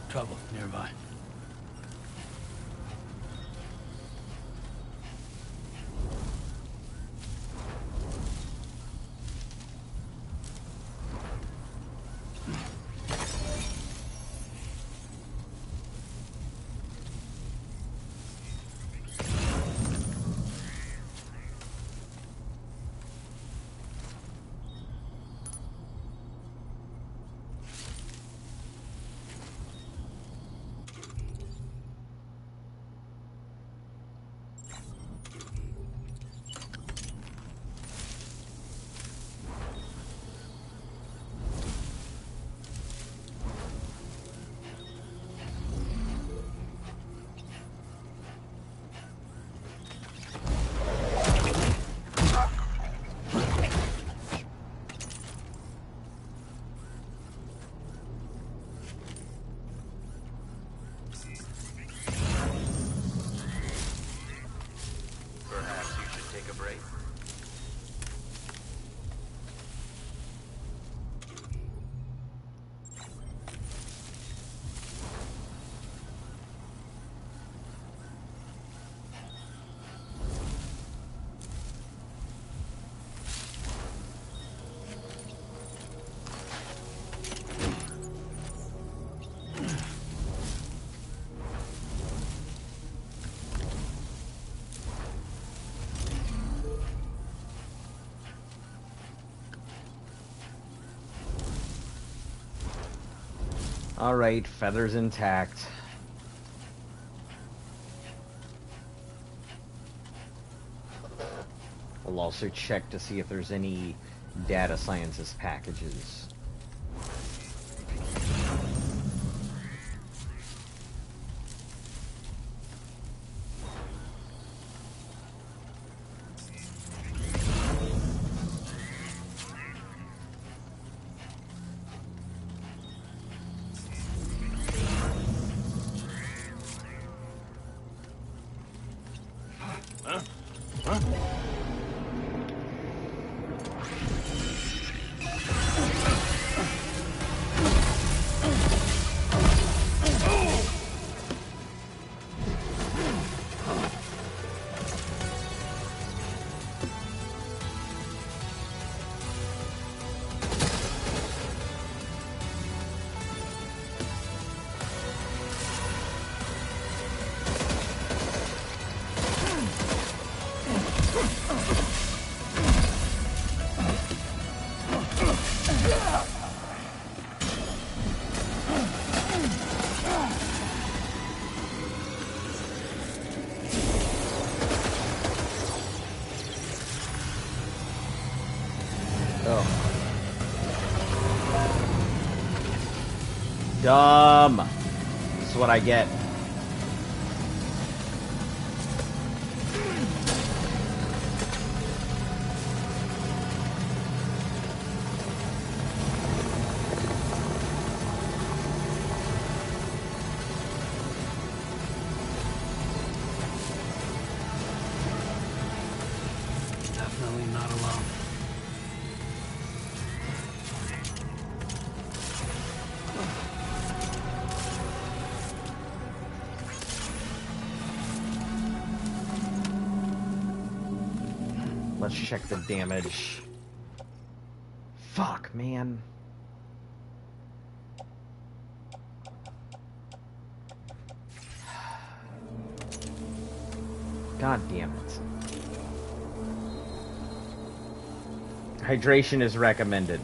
Trouble nearby. Perhaps you should take a break. Alright, feather's intact. We'll also check to see if there's any data scientist packages. Dumb. This is what I get. Definitely not alone. Let's check the damage. Fuck, man. God damn it. Hydration is recommended.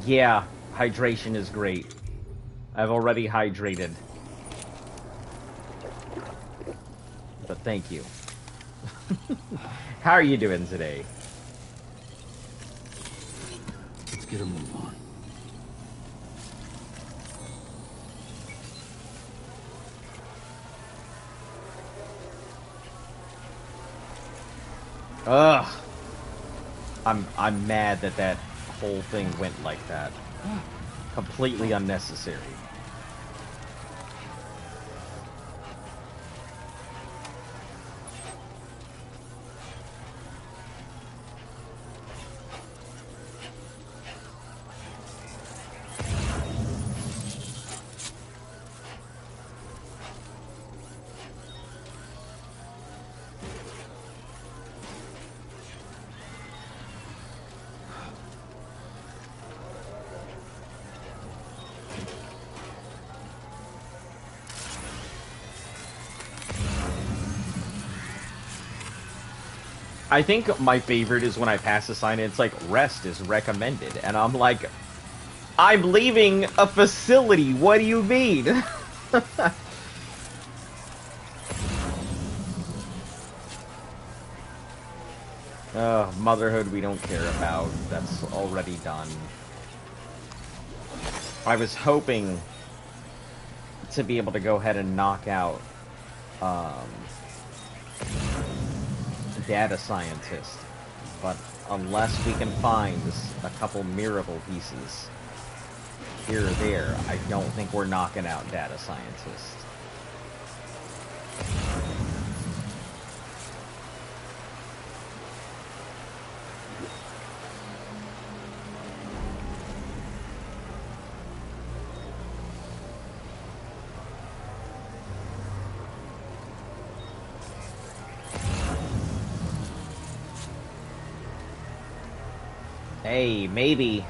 Yeah, hydration is great. I've already hydrated. But thank you. How are you doing today? Let's get a move on. Ugh. I'm mad that that whole thing went like that. Completely unnecessary. I think my favorite is when I pass a sign and it's like, rest is recommended. And I'm like, I'm leaving a facility. What do you mean? Motherhood we don't care about. That's already done. I was hoping to be able to go ahead and knock out data scientist, but unless we can find a couple miracle pieces here or there, I don't think we're knocking out data scientist. Hey, maybe.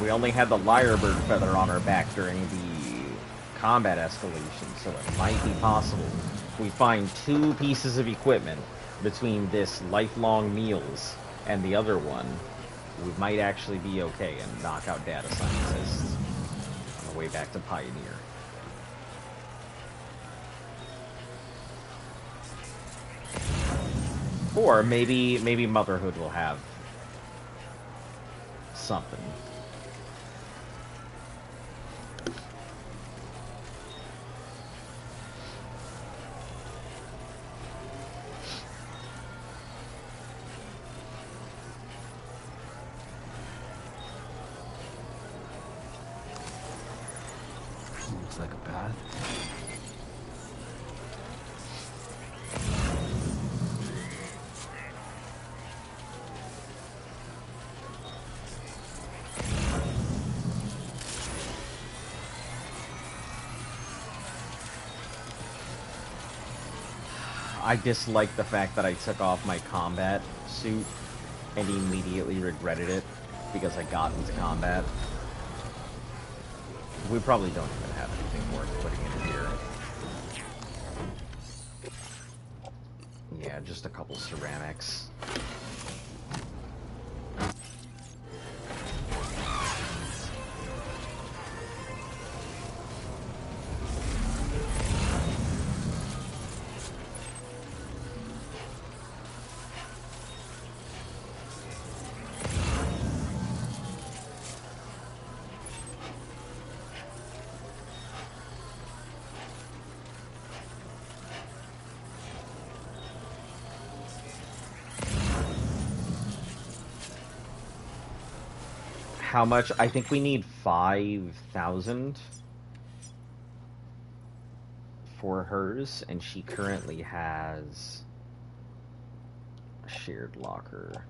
We only had the lyrebird feather on our back during the combat escalation, so it might be possible we find 2 pieces of equipment between this lifelong meals and the other one. We might actually be okay and knock out data scientists on the way back to Pioneer. Or maybe Motherhood will have something. Looks like a path. I dislike the fact that I took off my combat suit and immediately regretted it because I got into combat. We probably don't even have anything worth putting in here. Yeah, just a couple ceramics. how much? I think we need 5,000 for hers, and she currently has a shared locker.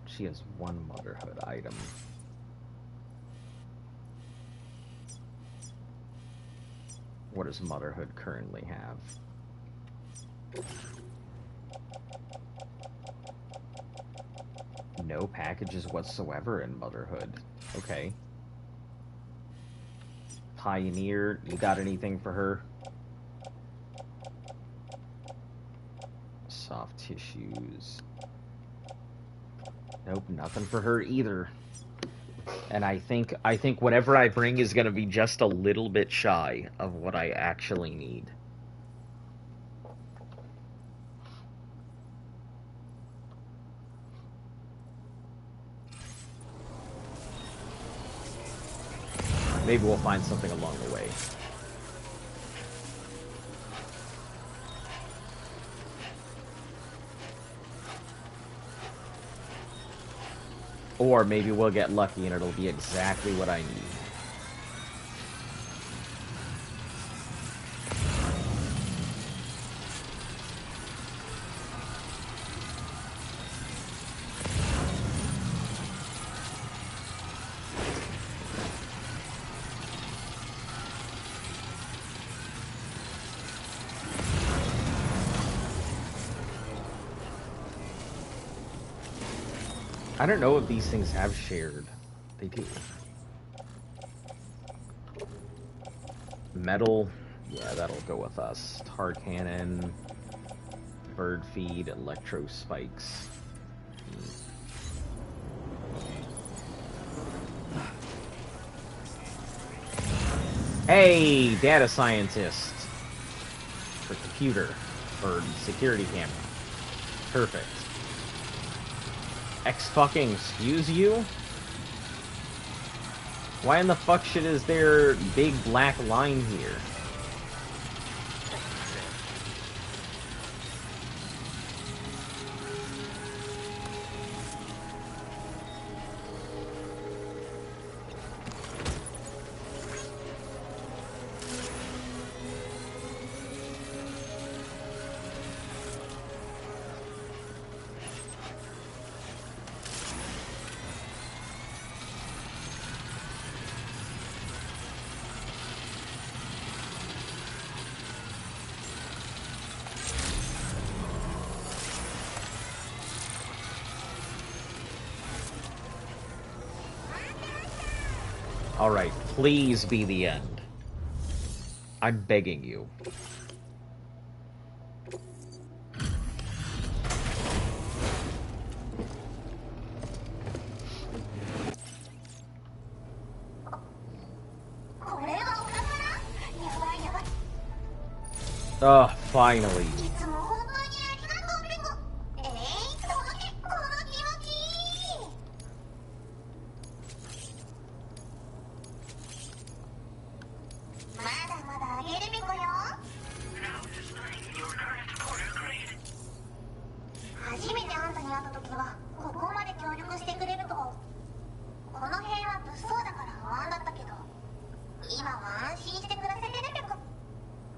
She has one motherhood item. What does motherhood currently have? No packages whatsoever in motherhood. Okay. Pioneer, you got anything for her? Soft tissues. Nope, nothing for her either. And I think whatever I bring is gonna be just a little bit shy of what I actually need. Maybe we'll find something along the way. Or maybe we'll get lucky and it'll be exactly what I need. I don't know if these things have shared. They do. Metal. Yeah, that'll go with us. Tar cannon. Bird feed. Electro spikes. Hey, data scientist. For computer. Or security camera. Perfect. X-fucking excuse you? Why in the fuck shit is there big black line here? Alright, please be the end. I'm begging you. Oh, finally.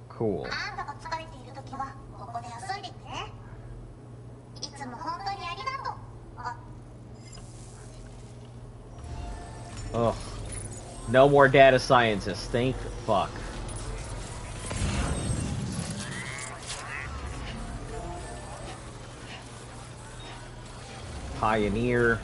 Cool. Ugh. No more data scientists. Thank fuck. Pioneer.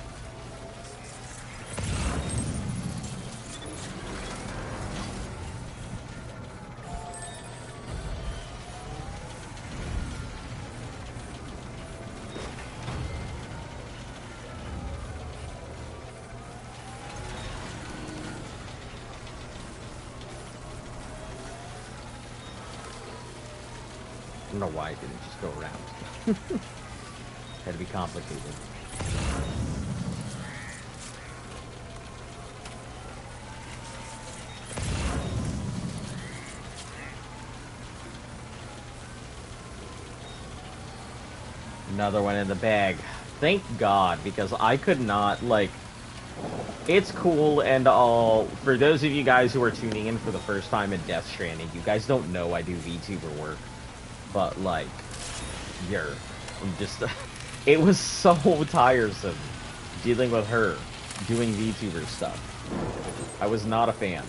I don't know why it didn't just go around. Had to be complicated. Another one in the bag. Thank God, because I could not, like... It's cool and all. For those of you guys who are tuning in for the first time in Death Stranding, you guys don't know I do VTuber work. But, like, I'm just... It was so tiresome dealing with her, doing VTuber stuff. I was not a fan.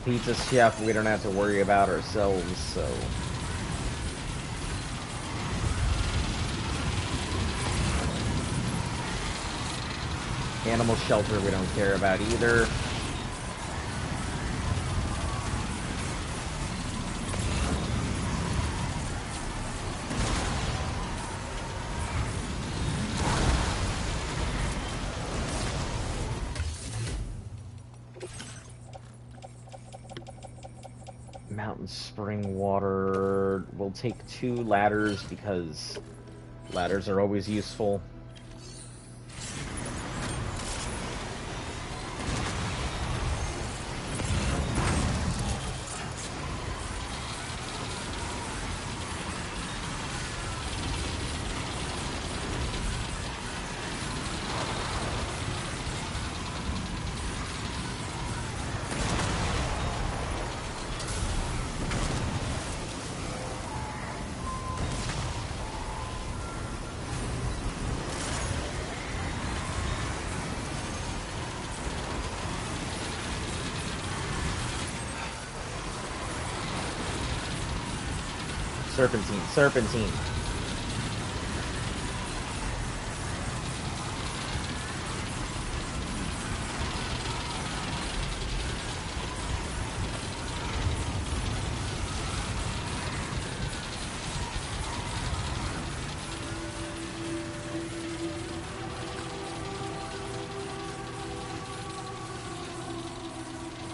Pizza chef, we don't have to worry about ourselves, so... Animal shelter, we don't care about either. Mountain spring water. We'll take 2 ladders because ladders are always useful. Serpentine, serpentine.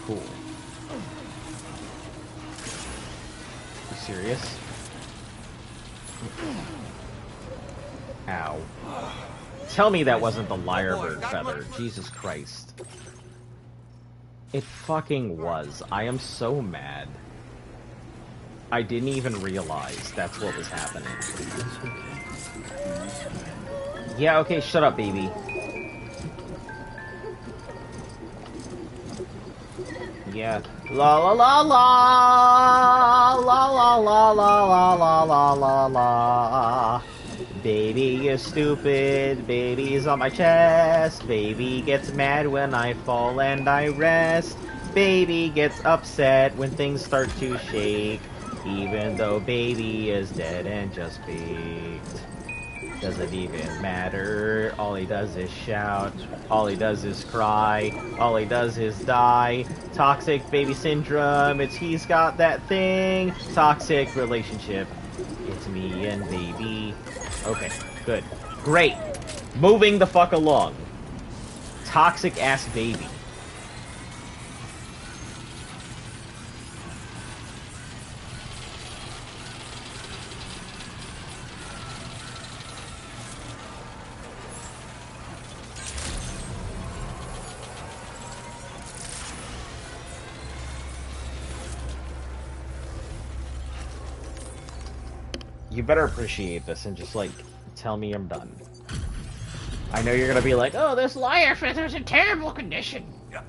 Cool. You serious? Ow. Tell me that wasn't the lyrebird feather. Jesus Christ. It fucking was. I am so mad. I didn't even realize that's what was happening. Yeah, okay, shut up, baby. Yeah. La la la la la la la la la la la la. Baby, you're stupid. Baby's on my chest. Baby gets mad when I fall and I rest. Baby gets upset when things start to shake. Even though baby is dead and just baked. Doesn't even matter. All he does is shout. All he does is cry. All he does is die. Toxic baby syndrome. He's got that thing. Toxic relationship. It's me and baby. Okay, good. Great. Moving the fuck along. Toxic ass baby. You better appreciate this and just, like, tell me I'm done. I know you're gonna be like, oh, this liar feather's in terrible condition. Yeah.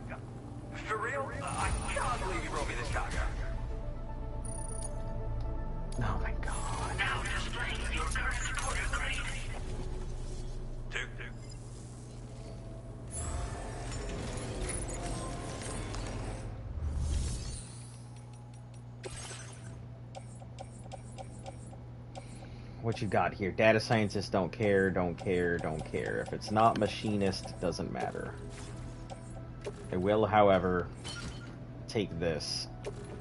For real? I can't believe you brought me this car. Oh my god. Now displaying your current quarter grade. Two. What you got here? Data scientists don't care, don't care, don't care. If it's not machinist, it doesn't matter. I will, however, take this,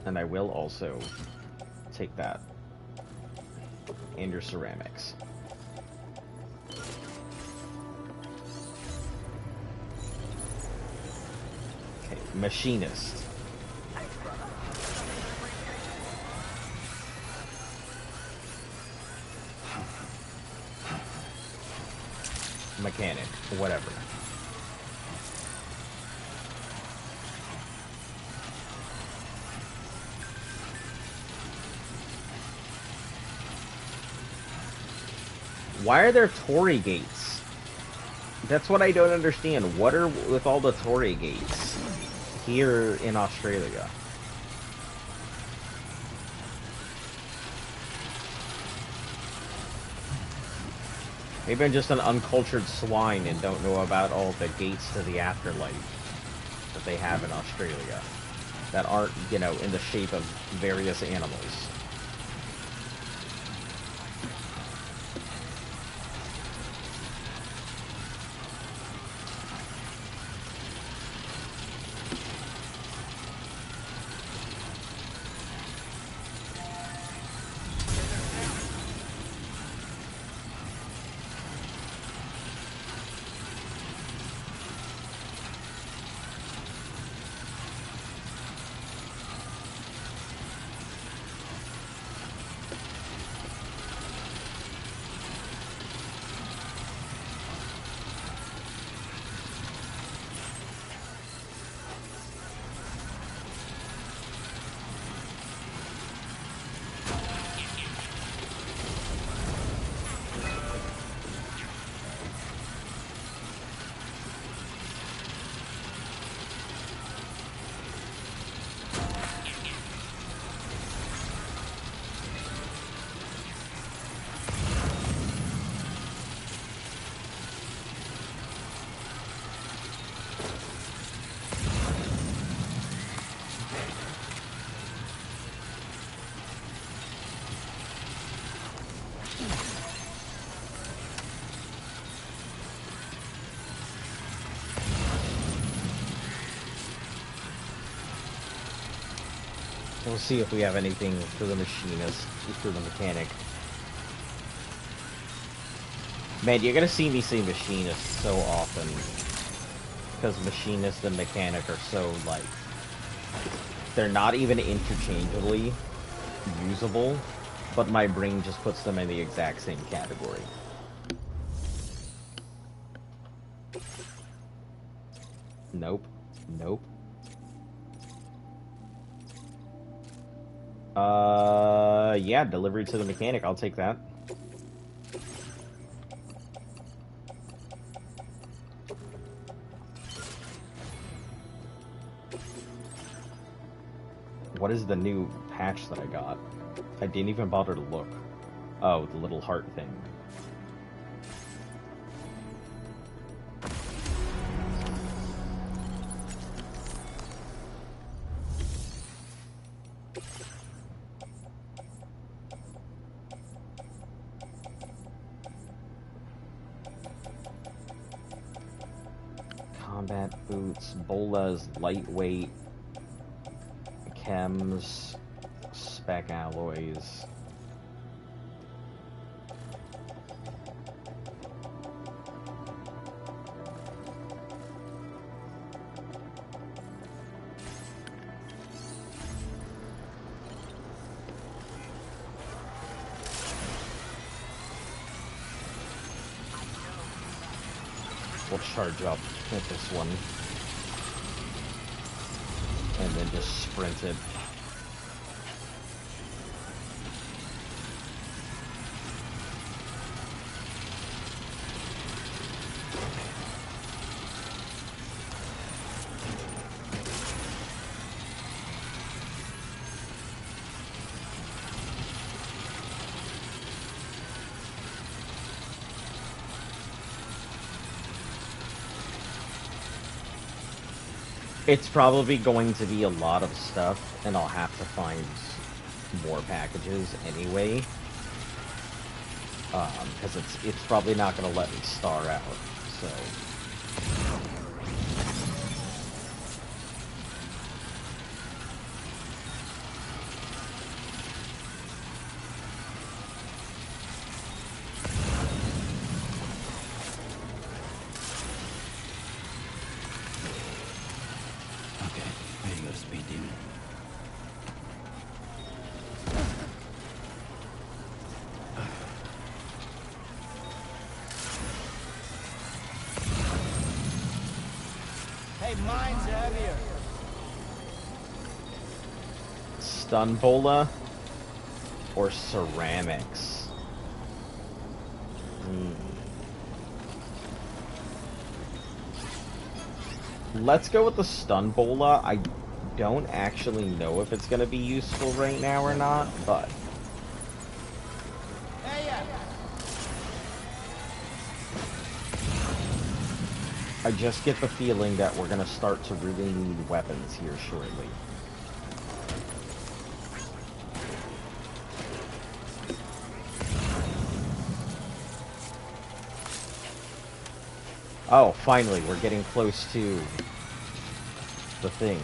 and I will also take that. And your ceramics. Machinist. Mechanic. Whatever. Why are there Tory gates? That's what I don't understand. What are with all the Tory gates here in Australia? Maybe I'm just an uncultured swine and don't know about all the gates to the afterlife that they have in Australia that aren't, you know, in the shape of various animals. We'll see if we have anything for the machinist, for the mechanic. Man, you're gonna see me say machinist so often. Because machinist and mechanic are so, like... they're not even interchangeably usable, but my brain just puts them in the exact same category. Nope. Nope. Yeah, delivery to the mechanic, I'll take that. What is the new patch that I got? I didn't even bother to look. Oh, the little heart thing. Combat boots, bolas, lightweight, chems, spec alloys. We'll charge up with this one. And then just sprint it. It's probably going to be a lot of stuff, and I'll have to find more packages anyway. Because it's probably not going to let me star out, so... Okay. mine's heavier. Stun bola or ceramics? Let's go with the stun bola. I don't actually know if it's going to be useful right now or not, but Hey, yeah. I just get the feeling that we're going to start to really need weapons here shortly. Oh, finally, we're getting close to the thing.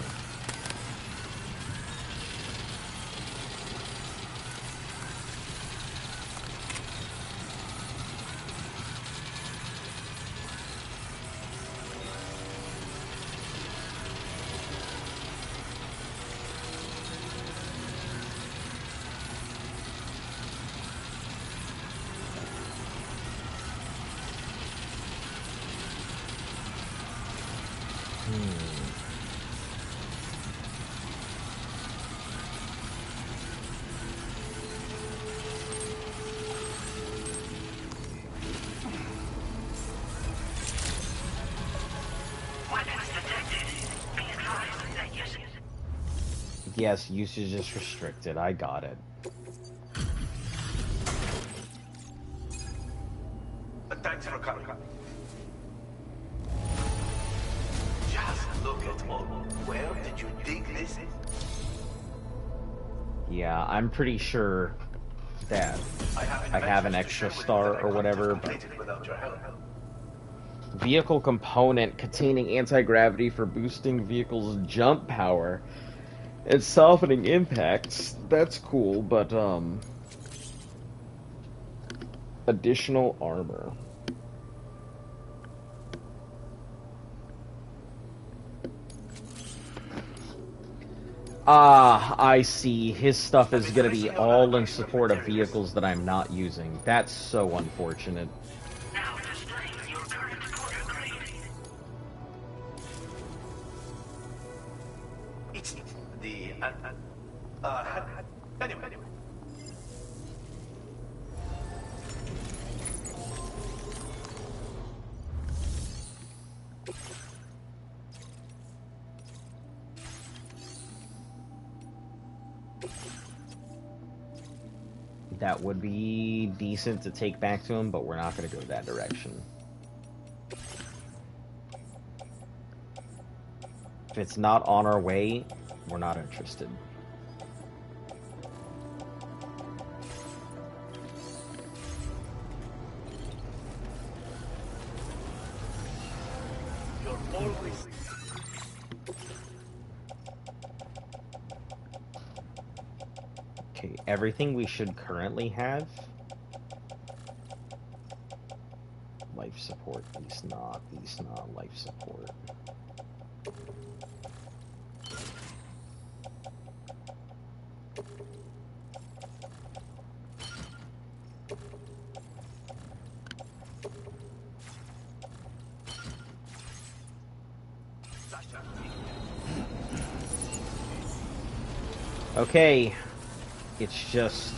Weapons detected. Be advised that using Yes, usage is restricted. I got it. Thanks for coming. Just look at all. Where did you dig this? Yeah, I'm pretty sure that I have an extra star or whatever, but Without your help. vehicle component containing anti-gravity for boosting vehicle's jump power and softening impacts. That's cool, but additional armor. Ah, I see. His stuff is going to be all in support of vehicles that I'm not using. That's so unfortunate. Now displaying your current quarter grade. It's the anyway. That would be decent to take back to him, but we're not going to go that direction. If it's not on our way, we're not interested. You're always Okay, everything we should currently have. Life support, east not, life support. Okay, it's just...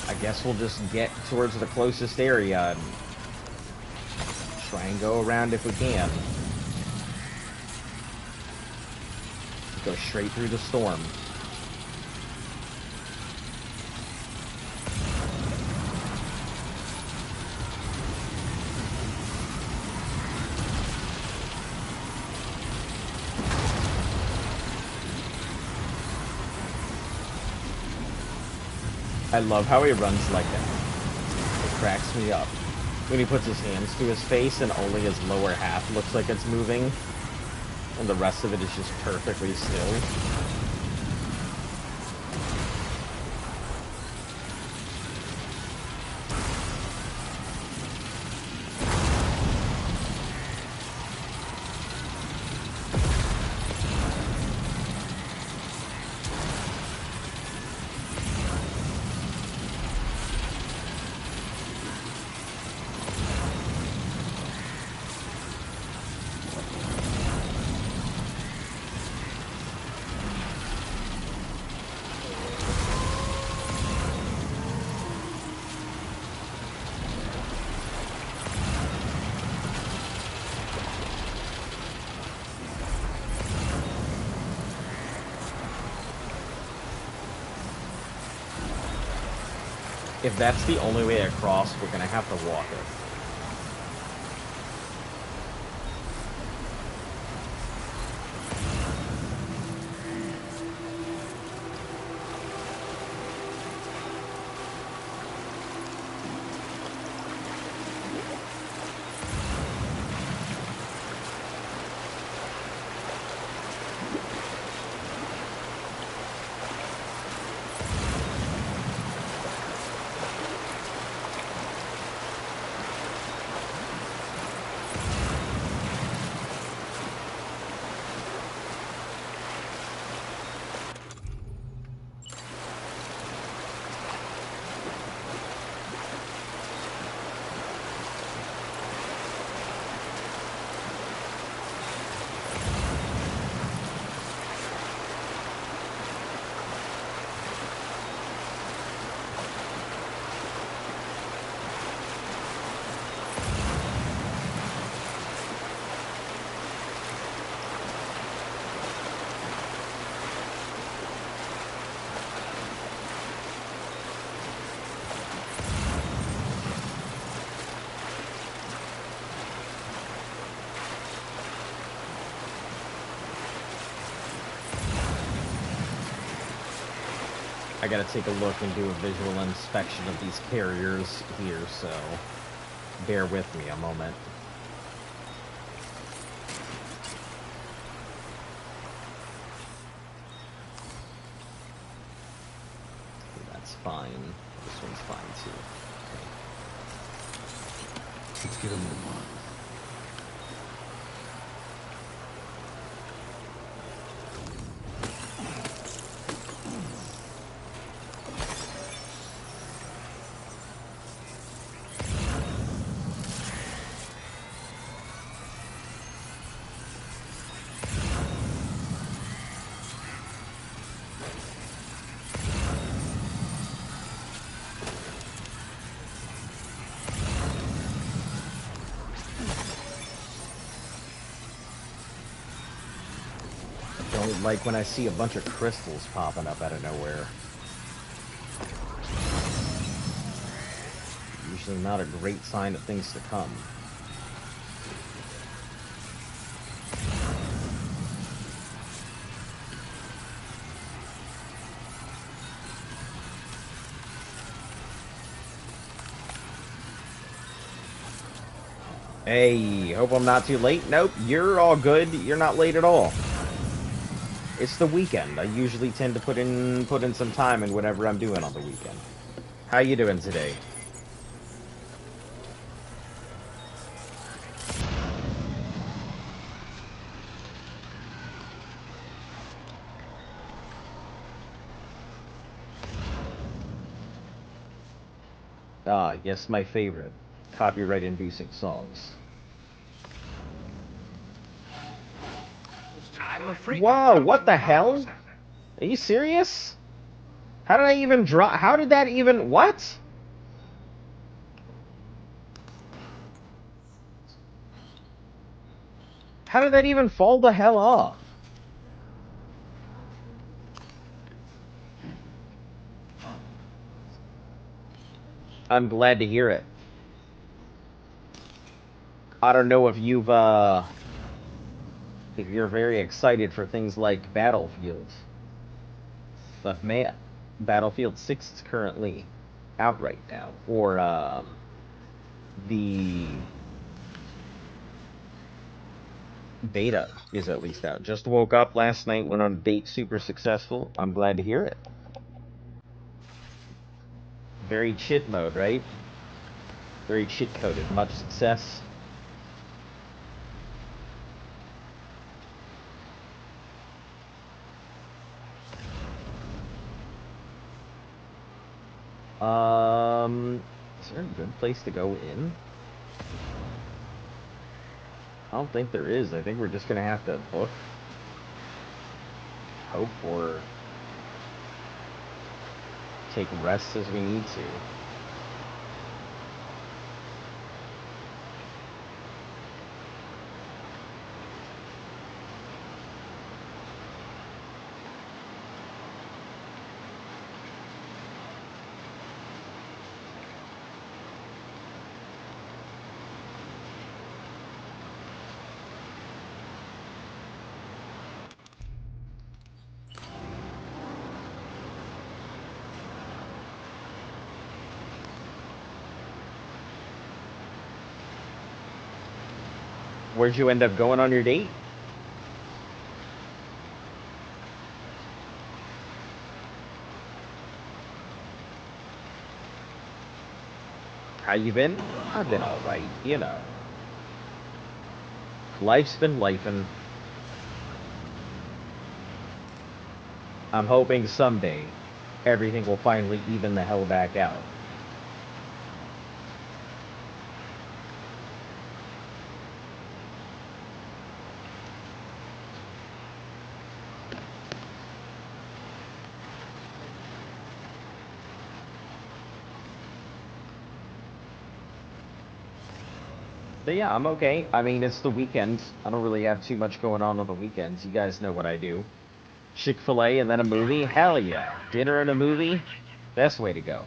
I guess we'll just get towards the closest area and try and go around if we can. Go straight through the storm. I love how he runs like that. It cracks me up. When he puts his hands to his face and only his lower half looks like it's moving, and the rest of it is just perfectly still. If that's the only way across, we're gonna have to walk it. I gotta take a look and do a visual inspection of these carriers here, so bear with me a moment. That's fine. This one's fine too. Let's get a move on. Don't like when I see a bunch of crystals popping up out of nowhere. Usually not a great sign of things to come. Hey, hope I'm not too late. Nope, you're all good. You're not late at all. It's the weekend. I usually tend to put in some time in whatever I'm doing on the weekend. How you doing today? Ah, yes, my favorite. Copyright-inducing songs. I'm afraid. Whoa, what the hell? Are you serious? How did I even drop? How did that even... What? How did that even fall the hell off? I'm glad to hear it. I don't know if if you're very excited for things like Battlefield. But man, Battlefield 6 is currently out right now. Or, the beta is at least out. Just woke up last night, went on a date, super successful. I'm glad to hear it. Very chit mode, right? Very chit coded. Much success. Is there a good place to go in? I don't think there is. I think we're just gonna have to book, hope, or take rests as we need to. Where'd you end up going on your date? How you been? I've been alright, you know. Life's been lifing. I'm hoping someday everything will finally even the hell back out. But yeah, I'm okay. I mean, it's the weekend. I don't really have too much going on the weekends. You guys know what I do. Chick-fil-A and then a movie? Hell yeah. Dinner and a movie? Best way to go.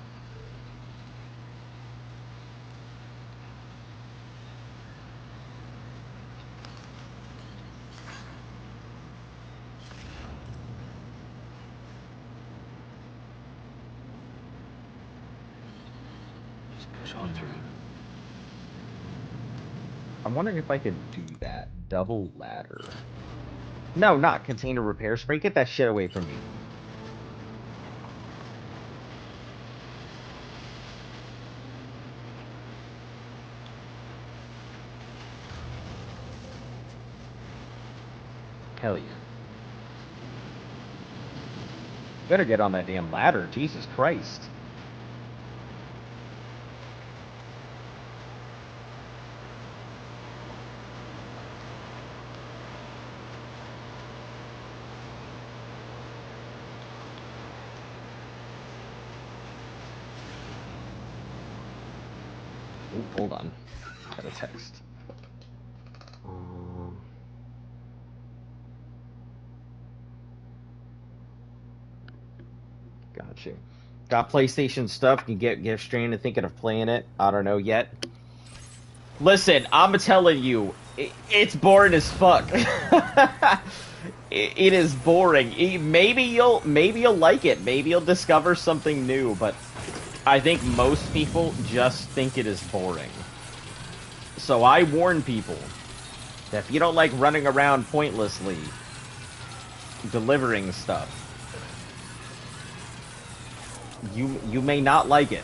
Just push on through. I'm wondering if I could do that. Double ladder. No, not container repair spray. Get that shit away from me. Hell yeah. Better get on that damn ladder. Jesus Christ. Ooh, hold on. Got a text. Got you. Got PlayStation stuff. Can get Stranded thinking of playing it. I don't know yet. Listen, I'm telling you, it's boring as fuck. It is boring. Maybe you'll like it. Maybe you'll discover something new. But I think most people just think it is boring. So I warn people that if you don't like running around pointlessly delivering stuff, you may not like it.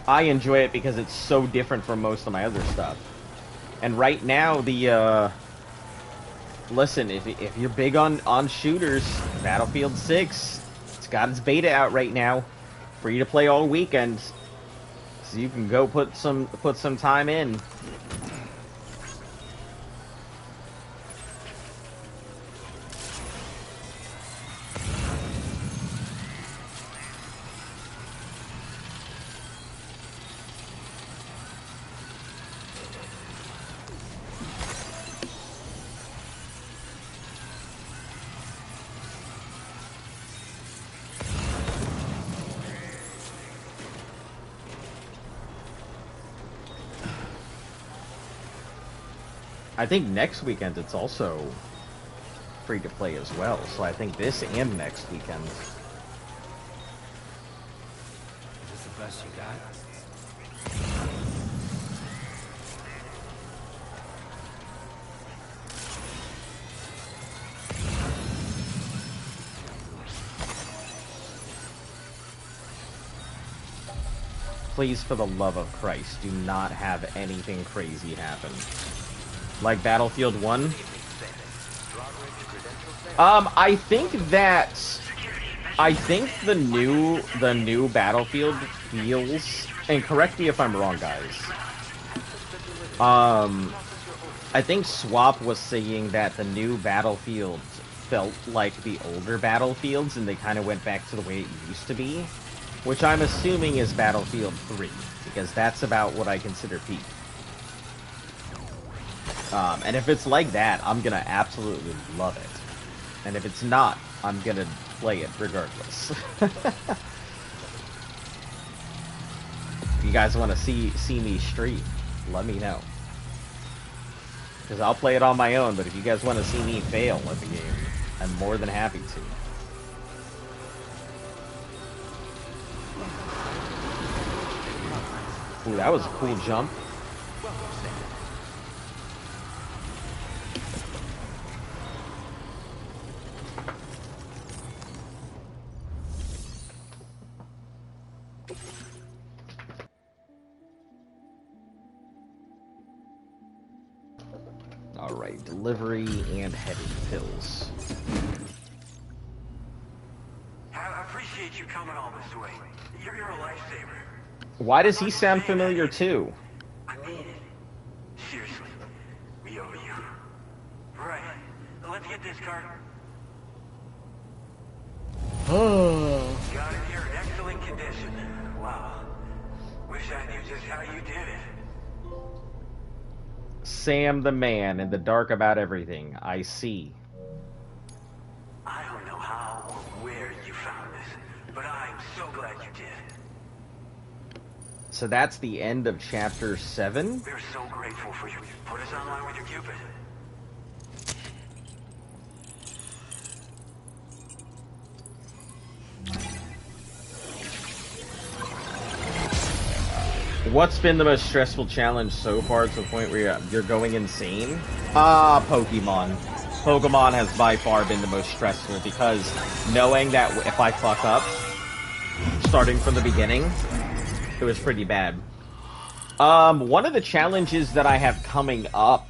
I enjoy it because it's so different from most of my other stuff. And right now, listen, if you're big on shooters, Battlefield 6, it's got its beta out right now, free to play all weekend, so you can go put some time in. I think next weekend it's also free to play as well, so I think this and next weekend. Is this the best you got? Please, for the love of Christ, do not have anything crazy happen. Like Battlefield 1? I think the new Battlefield feels, and correct me if I'm wrong, guys. I think Swap was saying that the new Battlefield felt like the older Battlefields, and they kind of went back to the way it used to be, which I'm assuming is Battlefield 3, because that's about what I consider peak. And if it's like that, I'm gonna absolutely love it. And if it's not, I'm gonna play it regardless. If you guys want to see me stream, let me know. Because I'll play it on my own, but if you guys want to see me fail at the game, I'm more than happy to. Ooh, that was a cool jump. Alright, delivery and heavy pills. I appreciate you coming all this way. You're a lifesaver. Why does he sound familiar too? I mean it. Seriously. We owe you. Right. Let's get this cart. Got it here in excellent condition. Wow. Wish I knew just how you did it. Sam the man in the dark about everything. I see. I don't know how or where you found this, but I'm so glad you did. So that's the end of chapter 7? We're so grateful for you. Put us online with your Cupid. What's been the most stressful challenge so far to the point where you're going insane? Pokemon. Pokemon has by far been the most stressful because knowing that if I fuck up, starting from the beginning, it was pretty bad. One of the challenges that I have coming up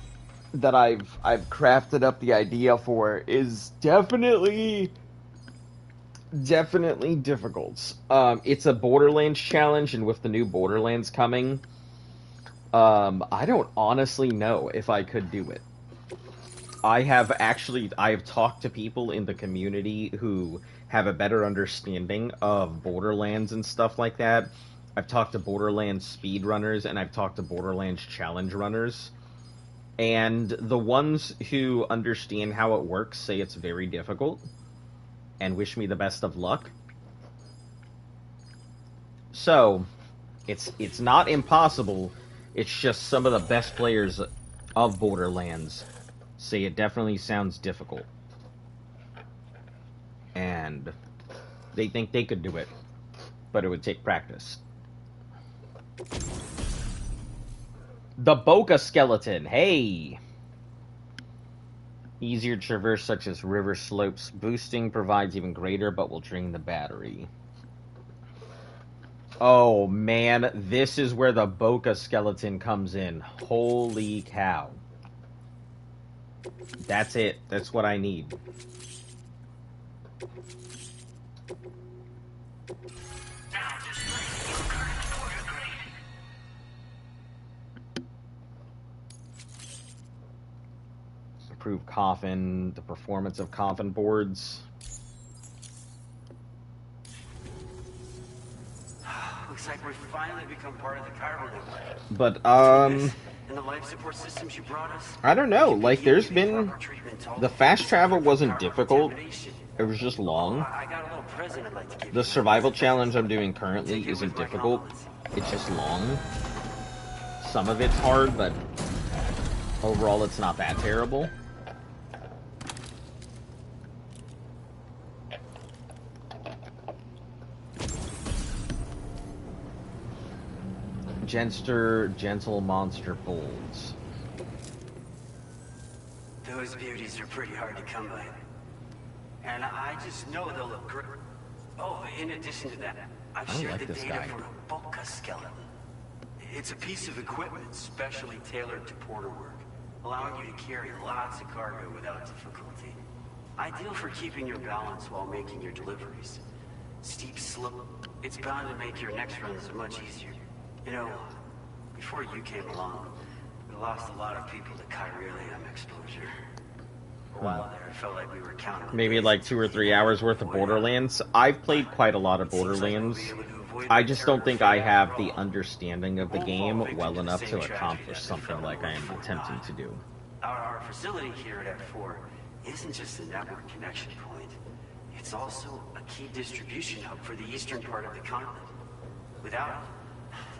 that I've crafted up the idea for is definitely difficult. It's a Borderlands challenge, and with the new Borderlands coming, I don't honestly know if I could do it. I have talked to people in the community who have a better understanding of Borderlands and stuff like that. I've talked to Borderlands speedrunners, and I've talked to Borderlands challenge runners. And the ones who understand how it works say it's very difficult and wish me the best of luck. So, it's not impossible, it's just some of the best players of Borderlands say it definitely sounds difficult. And they think they could do it, but it would take practice. The Boca Skeleton, hey! Easier to traverse such as river slopes. Boosting provides even greater, but will drain the battery. Oh man, this is where the Boca Skeleton comes in. Holy cow. That's it. That's what I need. Improve coffin, the performance of coffin boards. Looks like we've finally become part of the Chiral network. But, And the life support systems you brought us? I don't know, like, there's been... The fast travel wasn't difficult, it was just long. I got a little present I'd like to give The you. survival challenge I'm doing currently isn't difficult, it's just long. Some of it's hard, but overall it's not that terrible. Gentle monster folds. Those beauties are pretty hard to come by. And I just know they'll look great. Oh, in addition to that, I've I don't shared like the this data guy. for a Boca skeleton. It's a piece of equipment specially tailored to porter work, allowing you to carry lots of cargo without difficulty. Ideal for keeping your balance while making your deliveries. Steep slope, it's bound to make your next runs much easier. You know, before you came along, we lost a lot of people to chiralium exposure. For a while there, it felt like we were counting on Maybe days like until 2 or the 3 hours worth of Borderlands. I've played quite a lot of Borderlands. I just don't think I have the understanding of the game well enough to accomplish something like I am attempting to do. Our facility here at F4 isn't just a network connection point. It's also a key distribution hub for the eastern part of the continent. Without it,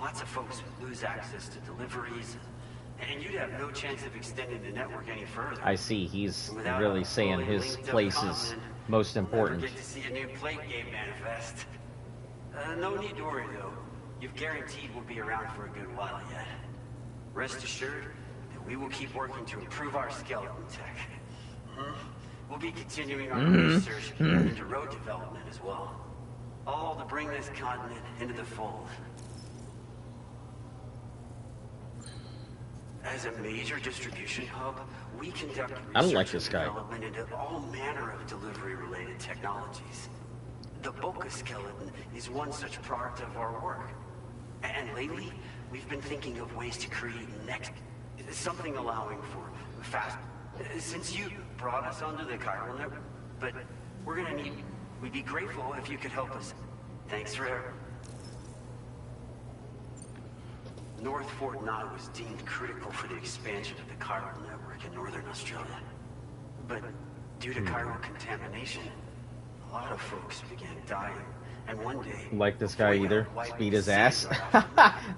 lots of folks would lose access to deliveries, and you'd have no chance of extending the network any further. I see, he's And without really a saying fully his linked up place is continent, most we'll important. never get to see a new plate game manifest. No need to worry though. you've guaranteed we'll be around for a good while yet. Rest assured that we will keep working to improve our skeleton tech. We'll be continuing our research into road development as well. All to bring this continent into the fold. As a major distribution hub, we conduct I don't like research this and guy. development into all manner of delivery-related technologies. The Boca skeleton is one such product of our work. And lately, we've been thinking of ways to create something allowing for fast. Since you brought us onto the chiral network, but we'd be grateful if you could help us. Thanks for North Fort Knot was deemed critical for the expansion of the chiral network in northern Australia. But due to chiral contamination, a lot of folks began dying. And one day, Like this guy either. Beat his ass.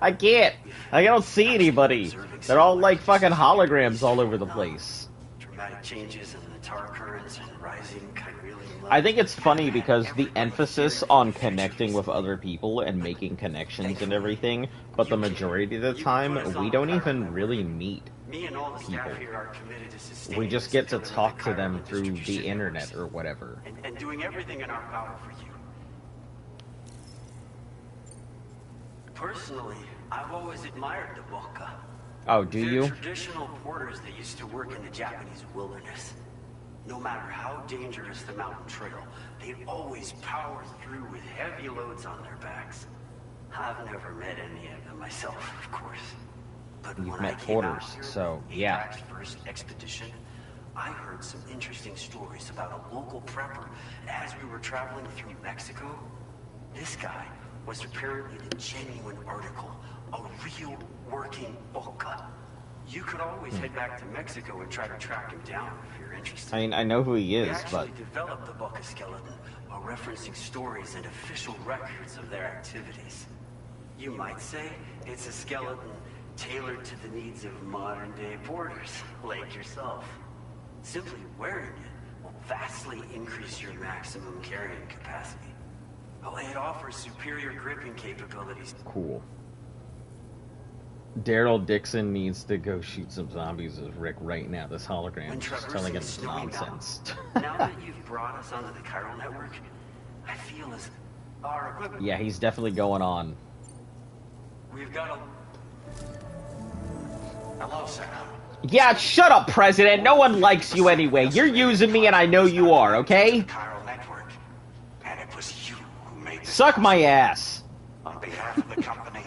I can't. I don't see anybody. They're all like fucking holograms all over the place. Dramatic changes in the tar currents and rising chiralium levels. I think it's funny because the emphasis on connecting with other people and making connections and everything, but the majority of the time, we don't even really meet. Me and all the staff people. here are committed to sustaining We just get to the talk to them chiral through the distribution internet networks. or whatever. And doing everything in our power for you. Personally, I've always admired the Boca. Oh, do They're you? traditional porters that used to work in the Japanese wilderness. No matter how dangerous the mountain trail, they'd always power through with heavy loads on their backs. I've never met any of them myself, of course. But You've when met I came out porters, here, so, yeah. APAC's first expedition, I heard some interesting stories about a local prepper as we were traveling through Mexico. This guy was apparently the genuine article, a real working Boca. You could always head back to Mexico and try to track him down if you're interested. I mean, I know who he We is, actually but developed the Boca skeleton while referencing stories and official records of their activities. You might say it's a skeleton tailored to the needs of modern-day porters like yourself. Simply wearing it will vastly increase your maximum carrying capacity. Oh, it offers superior gripping capabilities. cool. Daryl Dixon needs to go shoot some zombies with Rick right now. This hologram When is just traversing telling him the snowy nonsense. mountains, now that you've brought us onto the chiral network, I feel as our equipment. Yeah, he's definitely going on. We've got a. Hello, Sam. Yeah, shut up, President. No one likes you anyway. You're using me and I know you are, okay? Chiral network. And it was you who made this. Suck my ass. On behalf of the company,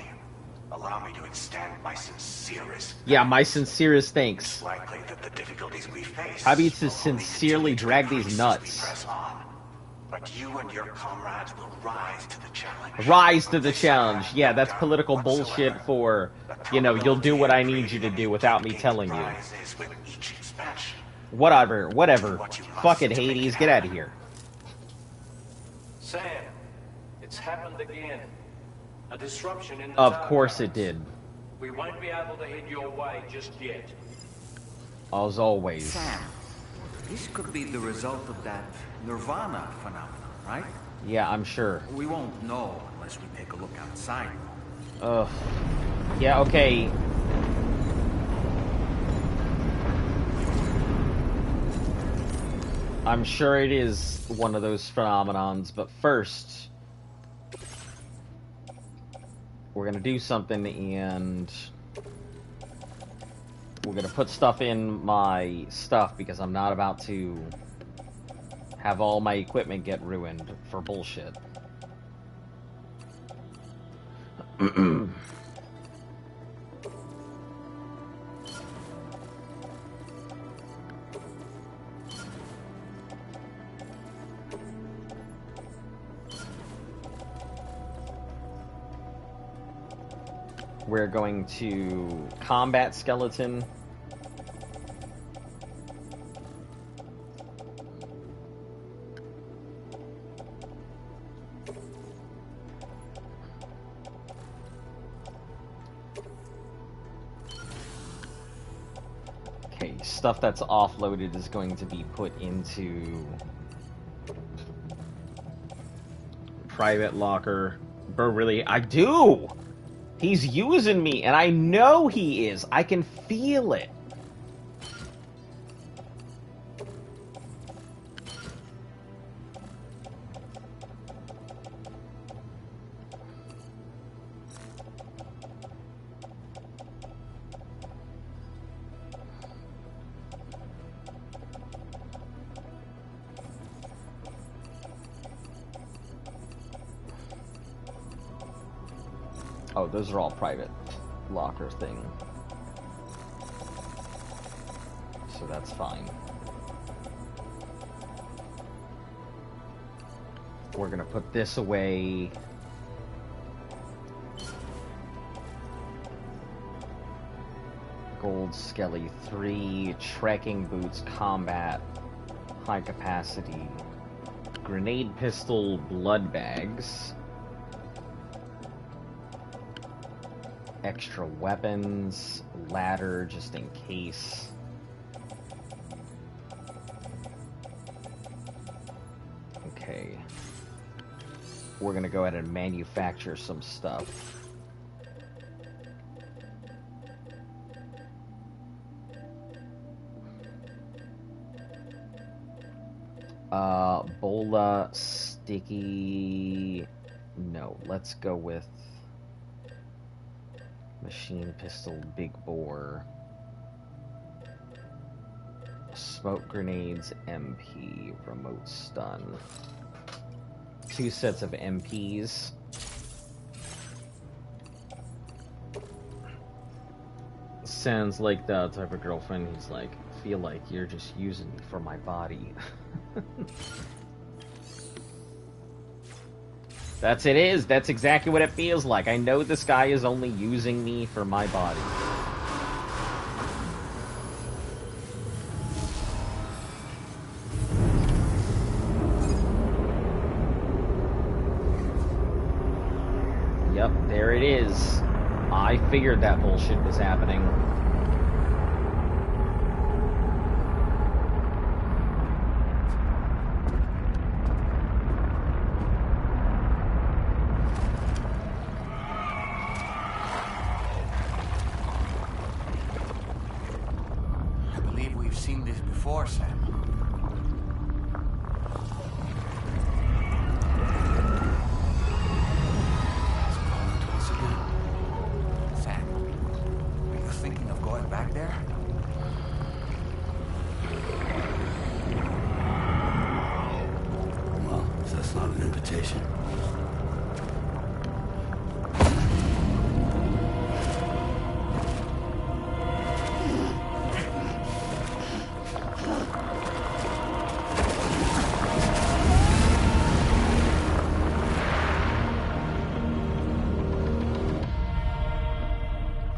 allow me to extend my sincerest. Yeah, my sincerest thanks. It's likely that the difficulties we face. How about you to will only sincerely continue to drag these increase as nuts? we press on. But you and your comrades will rise to the challenge. Rise to the challenge. Yeah, that's political bullshit for, you know, you'll do what I need you to do without me telling you. With each expansion. Whatever, whatever. Fucking Hades, get out of here. Sam, it's happened again. A disruption in the Of tower course it towers. did. We won't be able to head your way just yet. As always. Sam, this could be the result of that Nirvana phenomenon, right? Yeah, I'm sure. We won't know unless we take a look outside. Ugh. Yeah, okay. I'm sure it is one of those phenomenons, but first, we're gonna do something and we're gonna put stuff in my stuff because I'm not about to have all my equipment get ruined for bullshit. We're going to combat skeleton. Okay, stuff that's offloaded is going to be put into private locker. Bro, really? I do! He's using me, and I know he is. I can feel it. Oh, those are all private locker thing. So that's fine. We're gonna put this away. Gold Skelly 3, trekking boots, combat, high capacity, grenade pistol, blood bags. Extra weapons, ladder just in case. Okay. We're gonna go ahead and manufacture some stuff. Bola, sticky... No, let's go with... machine pistol, big bore, smoke grenades, MP, remote stun. 2 sets of MPs. Sounds like the type of girlfriend who's like, feel like you're just using me for my body. That's exactly what it feels like. I know this guy is only using me for my body. Yep, there it is. I figured that bullshit was happening.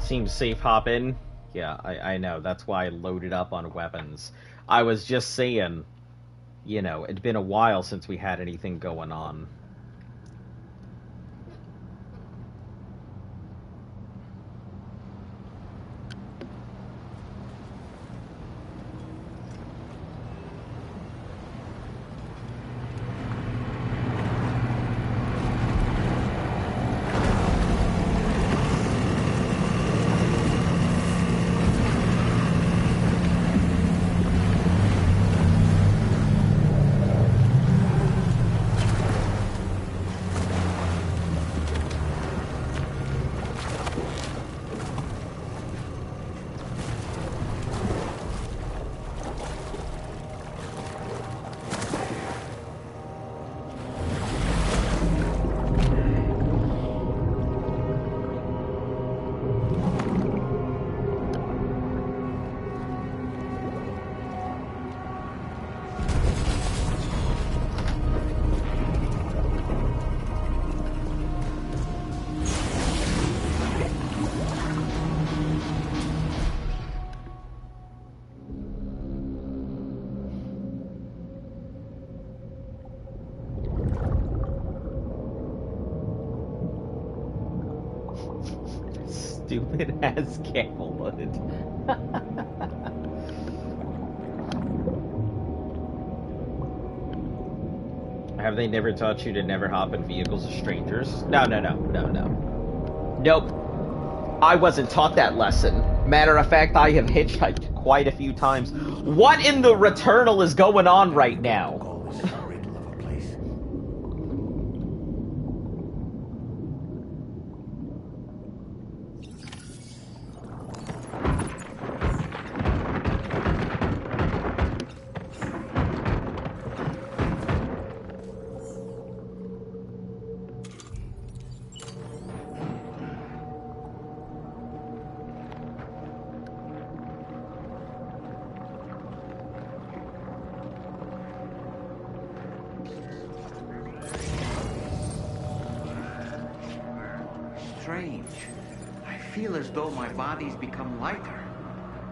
Seems safe hopping. Yeah, I know. That's why I loaded up on weapons. I was just saying, you know, it'd been a while since we had anything going on. Stupid ass camel hood. Have they never taught you to never hop in vehicles of strangers? No. Nope. I wasn't taught that lesson. Matter of fact, I have hitchhiked quite a few times. What in the Returnal is going on right now? Call this a riddle of a place. Strange. I feel as though my body's become lighter.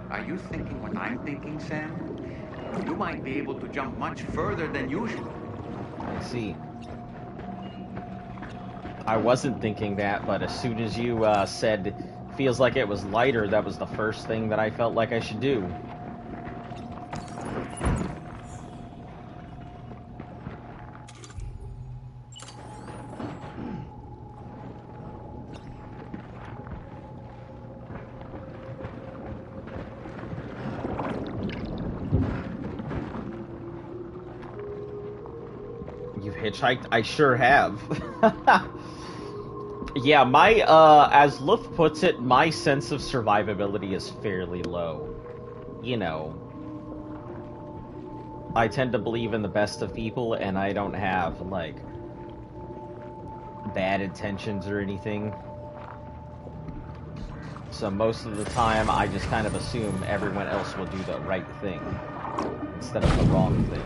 Are you thinking what I'm thinking, Sam? You might be able to jump much further than usual. I see. I wasn't thinking that, but as soon as you said feels like it was lighter, that was the first thing that I felt like I should do. You've hitchhiked? I sure have. Yeah, my, as Luft puts it, my sense of survivability is fairly low. You know, I tend to believe in the best of people, and I don't have, like, bad intentions or anything. So most of the time, I just kind of assume everyone else will do the right thing, instead of the wrong thing.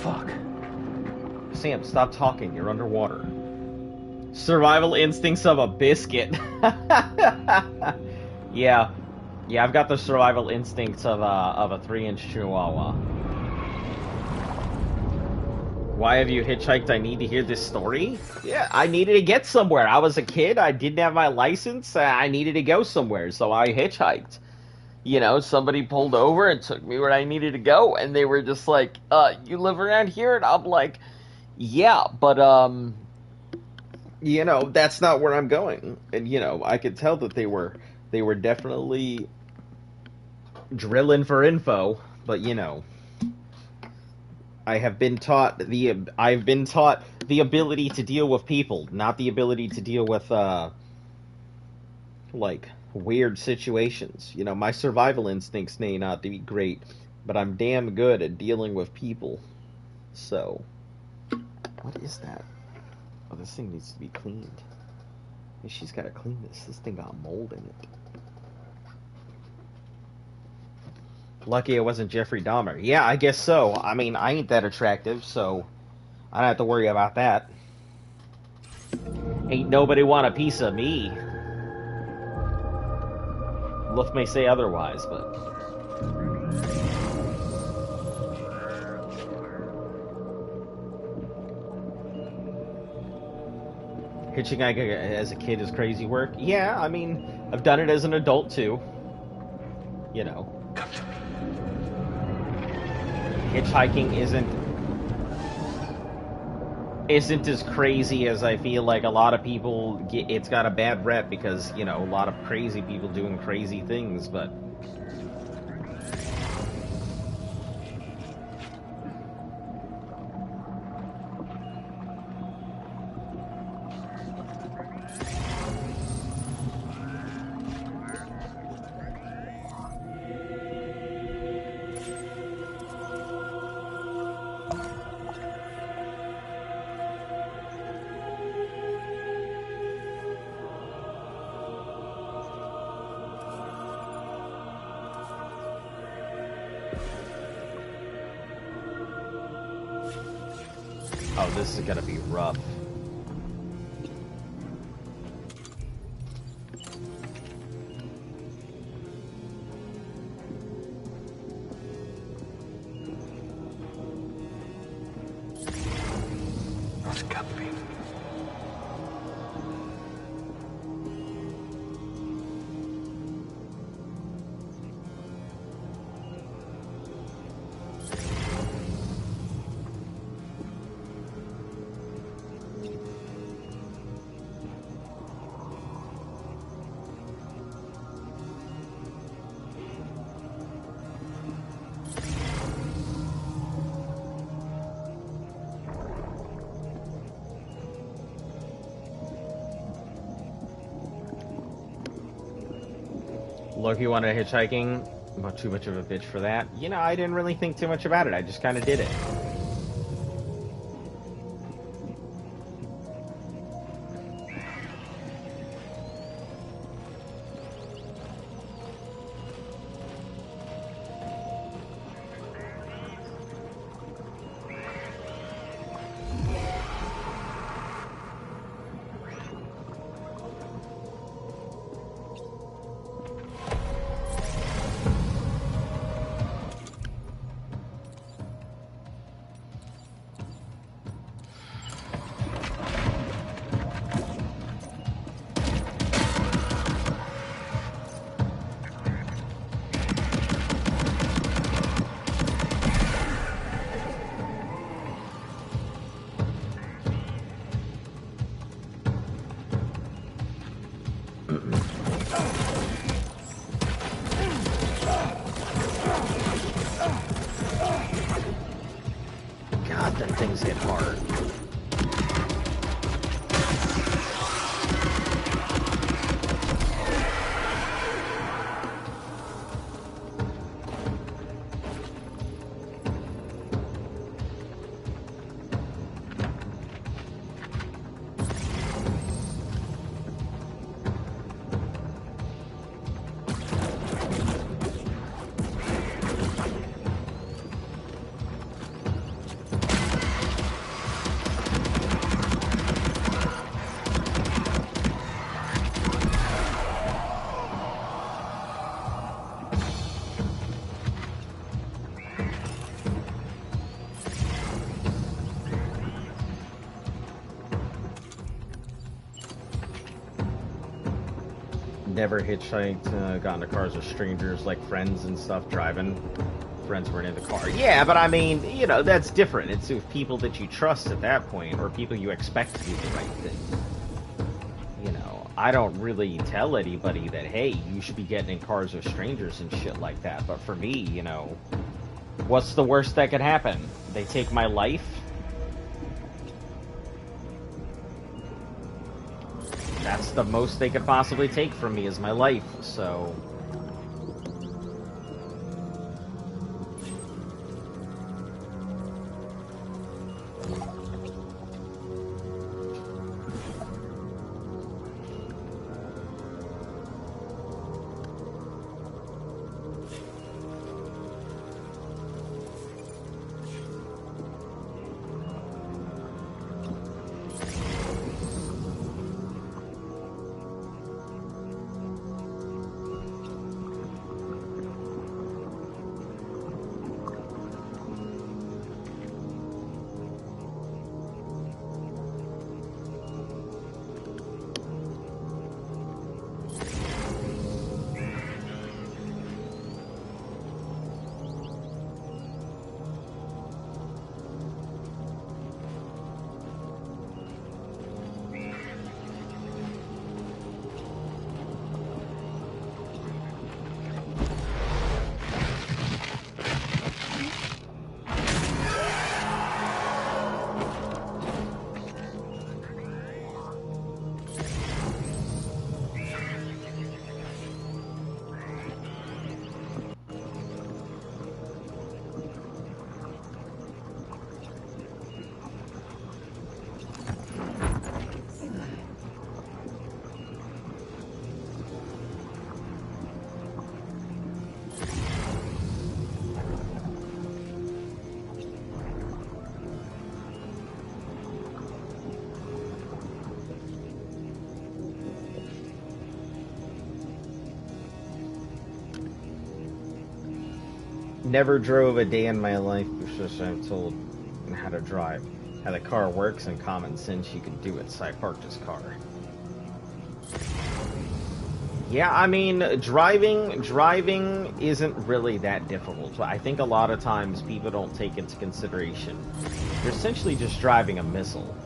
Fuck. Sam, stop talking. You're underwater. Survival instincts of a biscuit. Yeah. Yeah, I've got the survival instincts of a 3-inch chihuahua. Why have you hitchhiked? I need to hear this story? Yeah, I needed to get somewhere. I was a kid. I didn't have my license. I needed to go somewhere, so I hitchhiked. You know, somebody pulled over and took me where I needed to go, and they were just like, you live around here? And I'm like, yeah, but, you know, that's not where I'm going. And, you know, I could tell that they were definitely drilling for info, but, you know, I've been taught the ability to deal with people, not the ability to deal with, like, weird situations. You know, my survival instincts may not be great, but I'm damn good at dealing with people. So, what is that? Oh, this thing needs to be cleaned. Hey, she's got to clean this. This thing got mold in it. Lucky it wasn't Jeffrey Dahmer. Yeah, I guess so. I mean, I ain't that attractive, so I don't have to worry about that. Ain't nobody want a piece of me. Luft may say otherwise, but... Hitchhiking as a kid is crazy work? Yeah, I mean, I've done it as an adult, too. You know. Hitchhiking isn't as crazy as I feel like a lot of people get. It's got a bad rep because, you know, a lot of crazy people doing crazy things, but... Oh, this is gonna be rough. It's got to be. Look, you wanted hitchhiking? I'm not too much of a bitch for that. You know, I didn't really think too much about it. I just kind of did it. God, them things hit hard. Never hitchhiked, got into cars with strangers, like friends and stuff, driving. Friends weren't in the car. Yeah, but I mean, you know, that's different. It's with people that you trust at that point, or people you expect to do the right thing. You know, I don't really tell anybody that, hey, you should be getting in cars with strangers and shit like that. But for me, you know, what's the worst that could happen? They take my life? That's the most they could possibly take from me is my life, so... Never drove a day in my life because I'm told how to drive. How the car works and common sense you can do it, so I parked this car. Yeah, I mean, driving isn't really that difficult. I think a lot of times people don't take into consideration. You're essentially just driving a missile.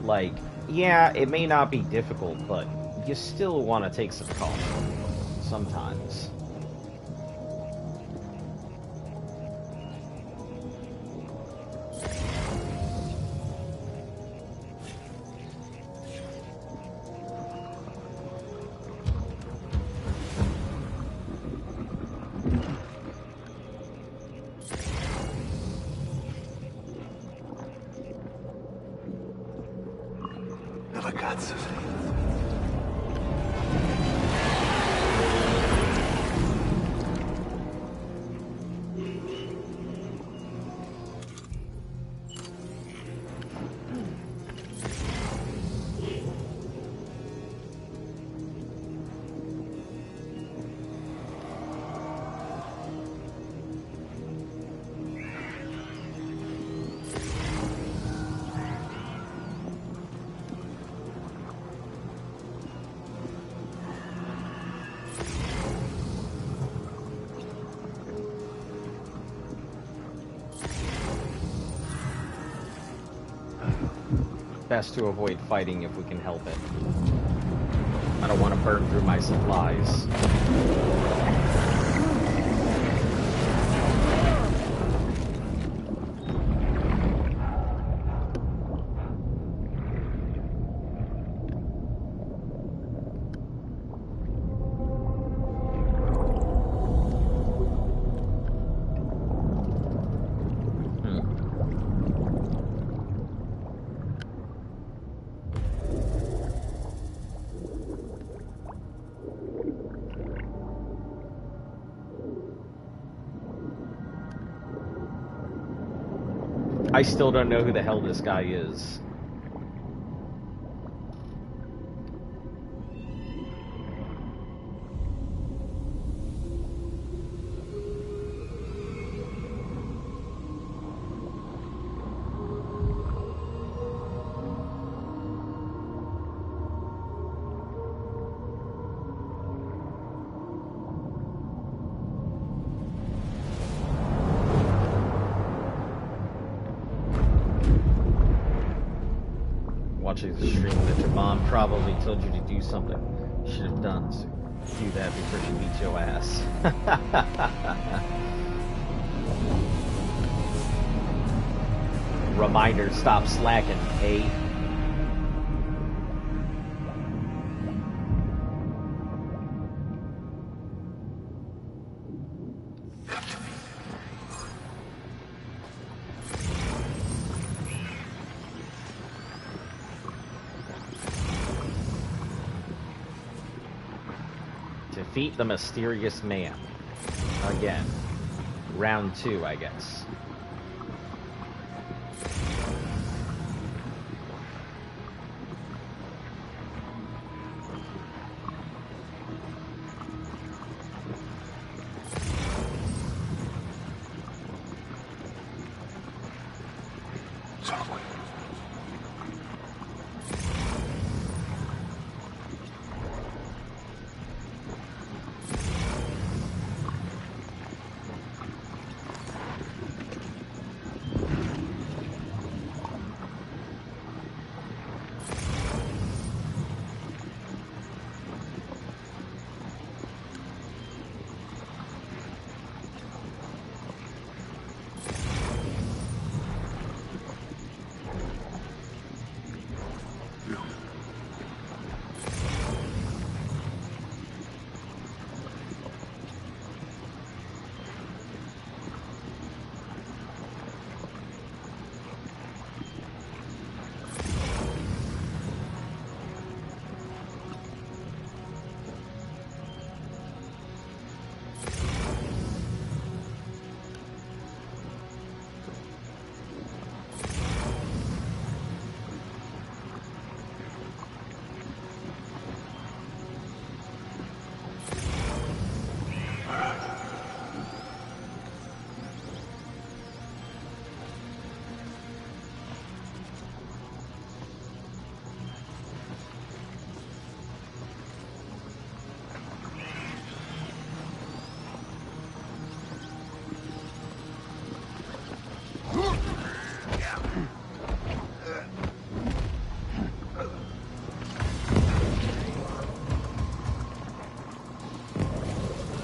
Like, yeah, it may not be difficult, but you still want to take some caution sometimes. Lots of faith. Best to avoid fighting if we can help it. I don't want to burn through my supplies. I still don't know who the hell this guy is. Watching the stream that your mom probably told you to do something you should have done, so do that before she beats your ass. Reminder, stop slacking, eh? Defeat the mysterious man. Again. Round 2, I guess.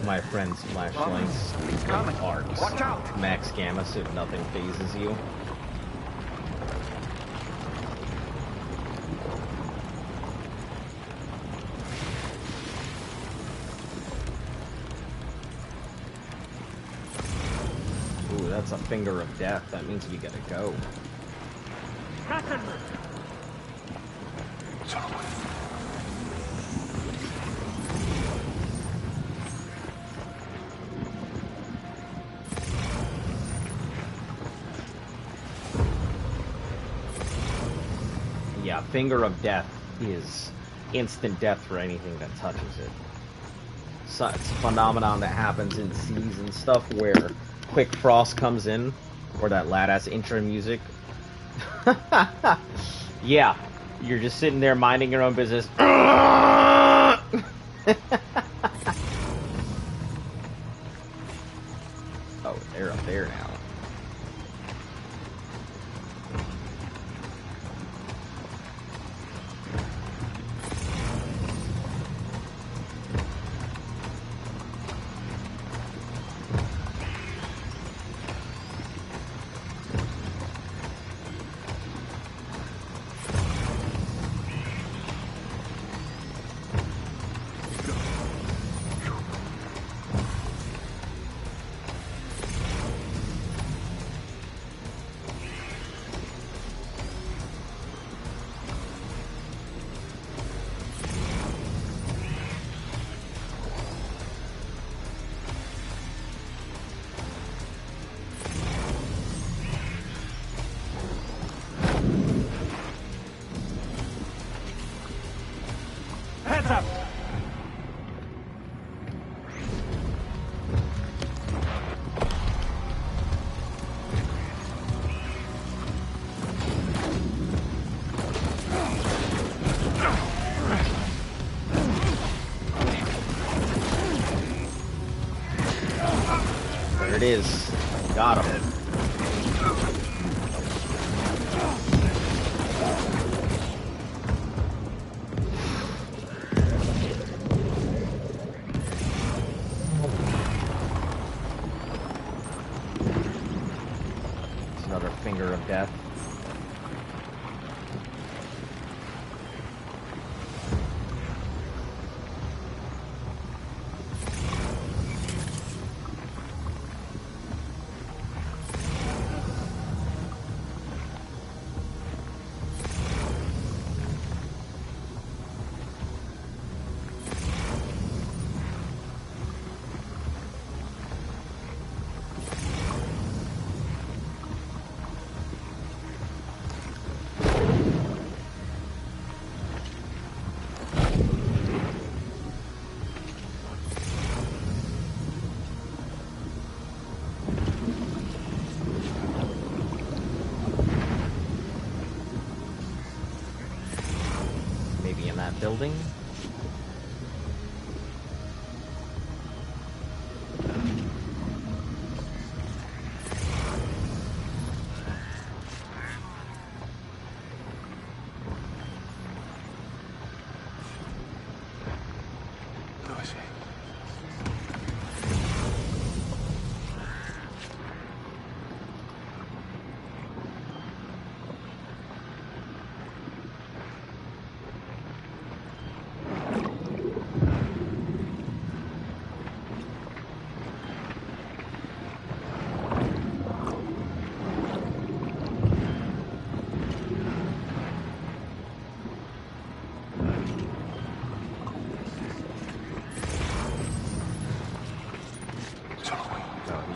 My friend's flashlights arcs. Watch out! Max gamma so nothing phases you. Ooh, that's a finger of death. That means we gotta go. Son of a yeah, Finger of Death is instant death for anything that touches it. So it's a phenomenon that happens in seas and stuff where quick frost comes in, or that loud-ass intro music. Yeah, you're just sitting there minding your own business. Oh, they're up there now. Heads up! There it is. Got him. It's another Finger of Death. Maybe in that building?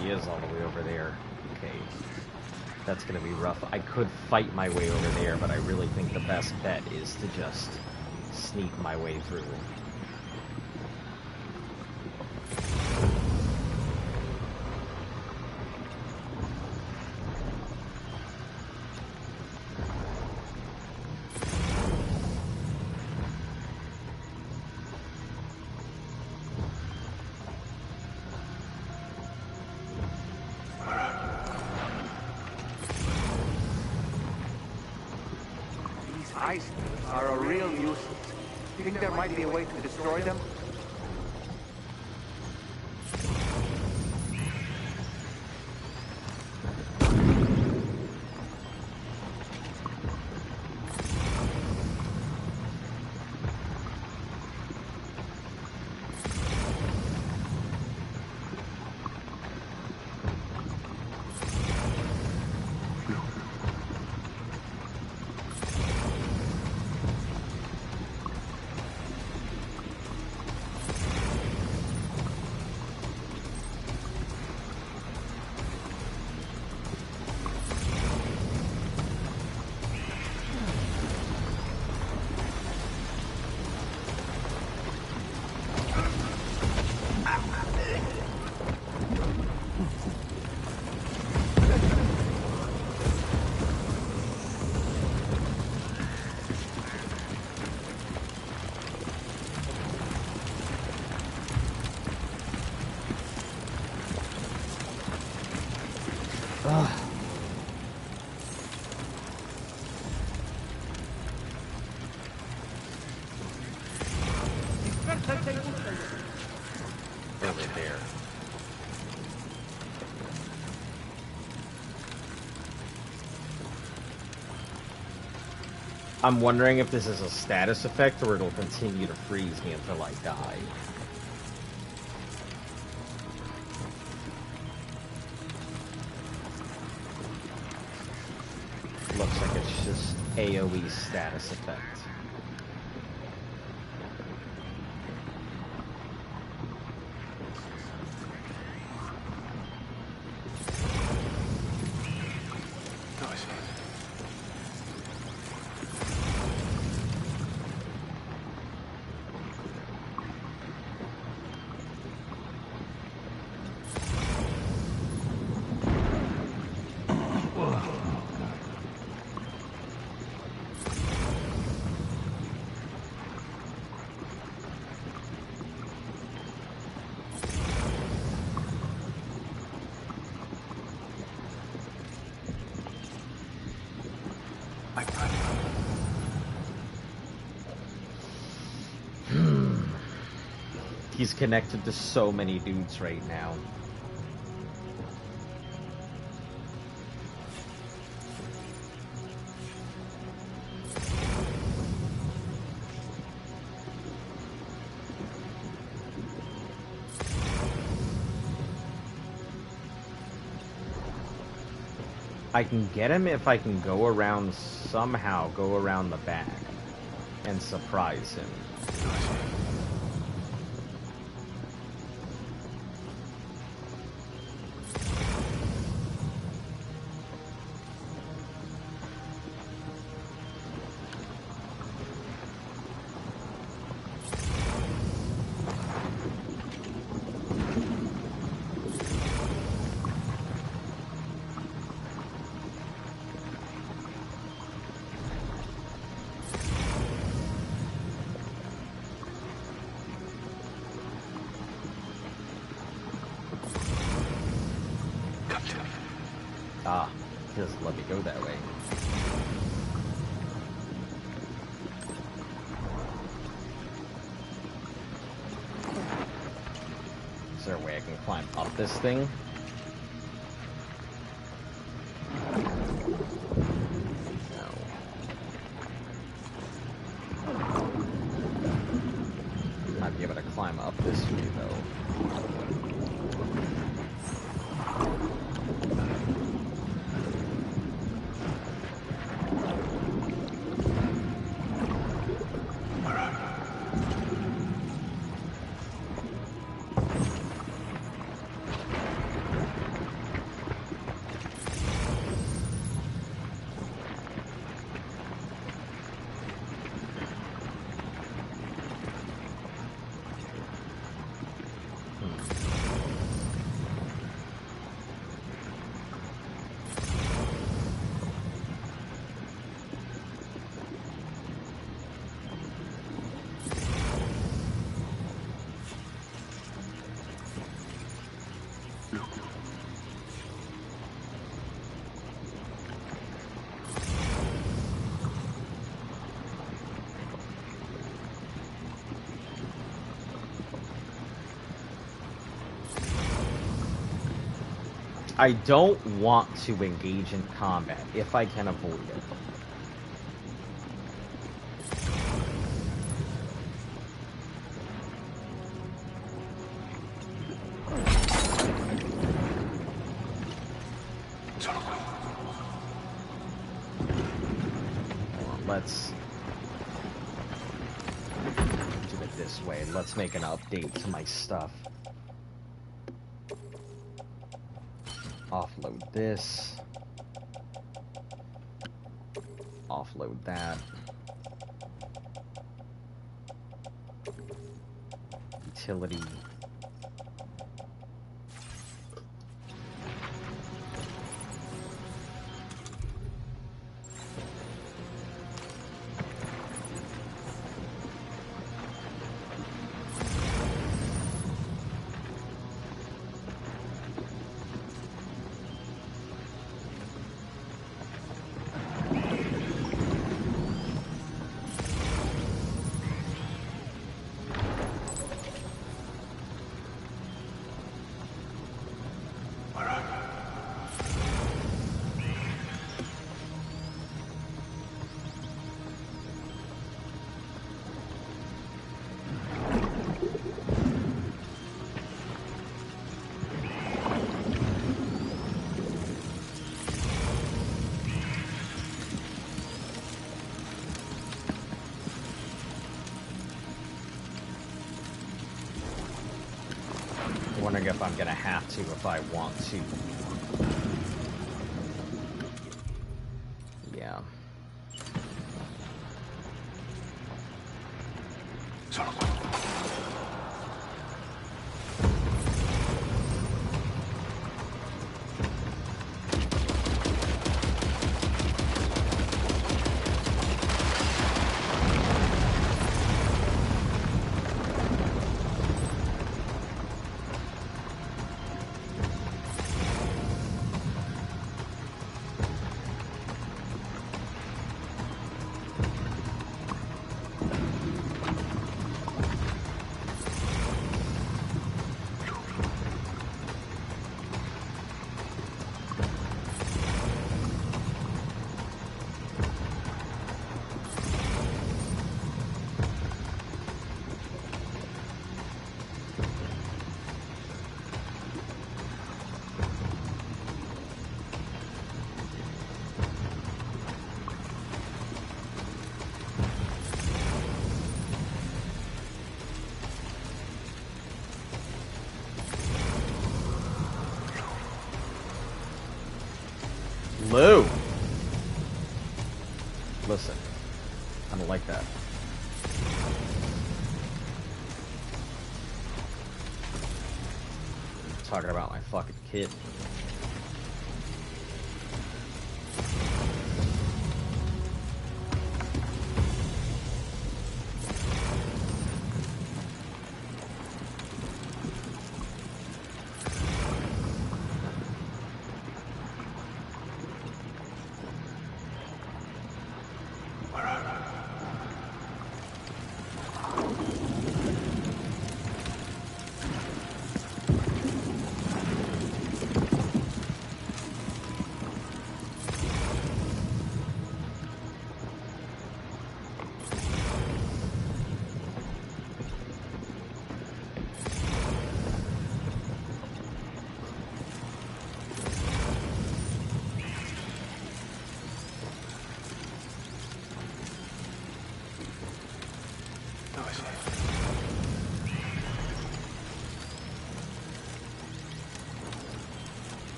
He is all the way over there. Okay. That's gonna be rough. I could fight my way over there, but I really think the best bet is to just sneak my way through. Ice are a real nuisance. You think there might be a way to destroy them? Ugh. Over there. I'm wondering if this is a status effect or it'll continue to freeze me until I die. Looks like it's just AoE status effect. He's connected to so many dudes right now. I can get him if I can go around, somehow go around the back and surprise him. Ah, just let me go that way. Is there a way I can climb up this thing? No. Might be able to climb up this way, though. I don't want to engage in combat if I can avoid it. Let's do it this way. Let's make an update to my stuff. Offload this. Offload that. Utility. wondering if I'm gonna have to if I want to. Yeah. Lou! Listen, I don't like that. I'm talking about my fucking kid.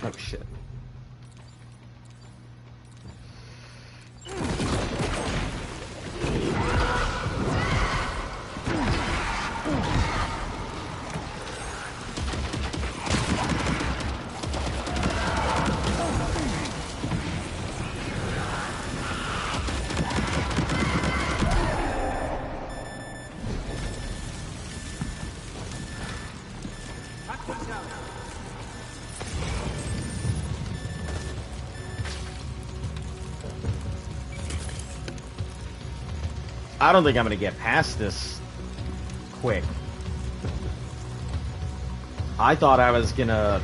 Oh shit. I don't think I'm gonna get past this quick. I thought I was gonna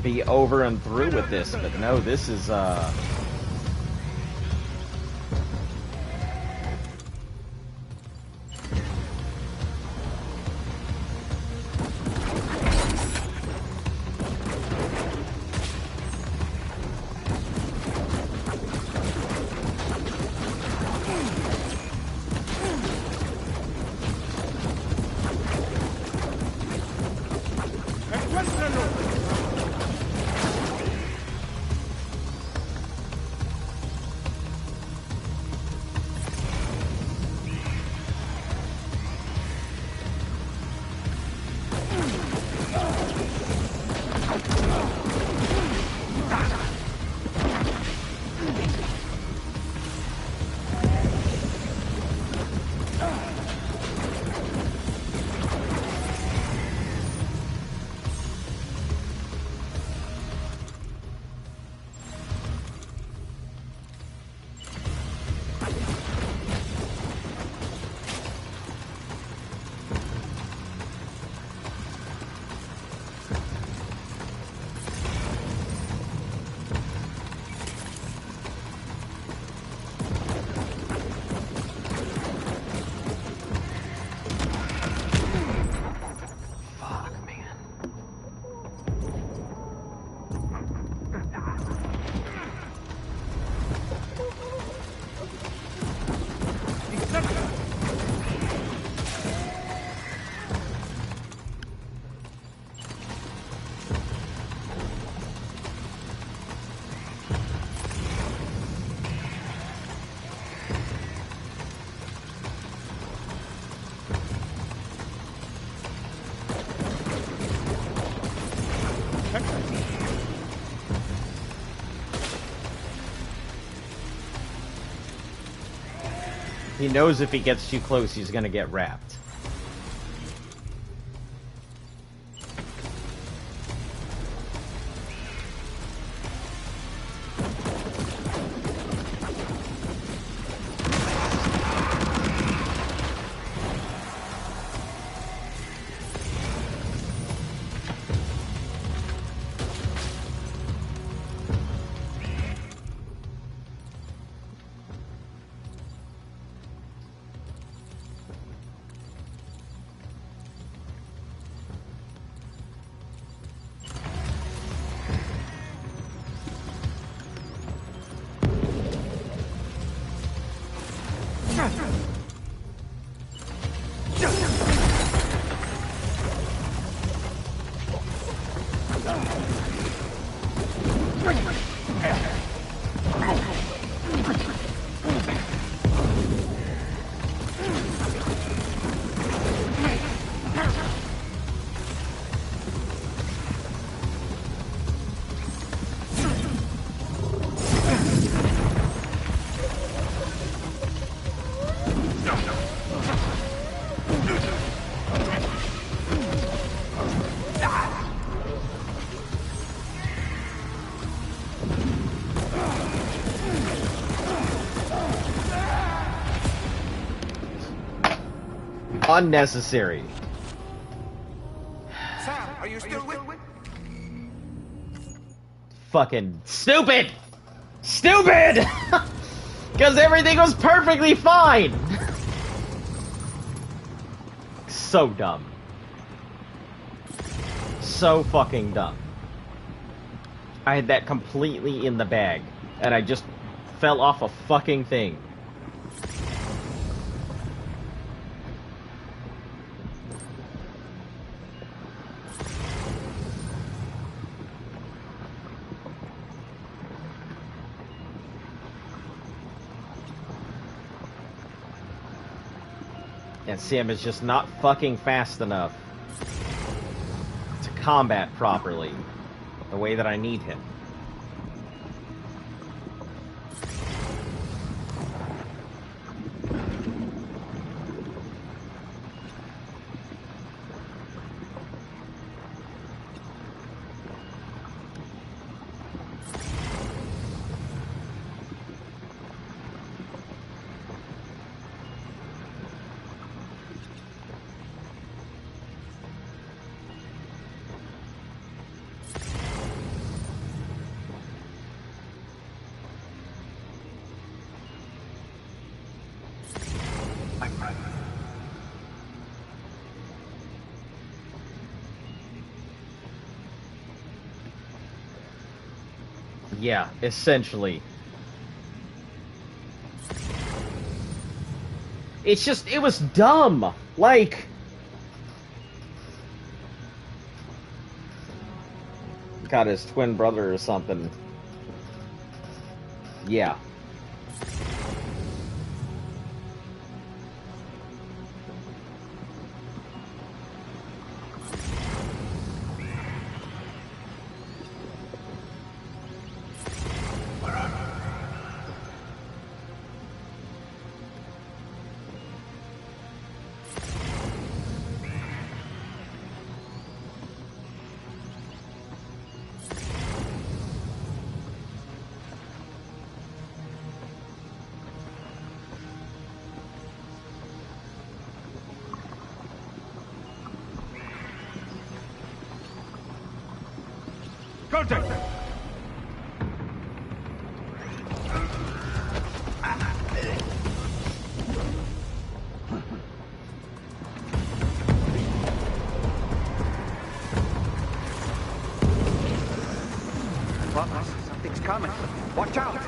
be over and through with this, but no, this is He knows if he gets too close, he's gonna get wrapped. Unnecessary. Sam, are you still with? Fucking stupid! Stupid! Because everything was perfectly fine! So dumb. So fucking dumb. I had that completely in the bag, and I just fell off a fucking thing. And Sam is just not fucking fast enough to combat properly the way that I need him. Yeah, essentially. It's just, it was dumb. Like, got his twin brother or something. Yeah. Contact! Something's coming. Watch out!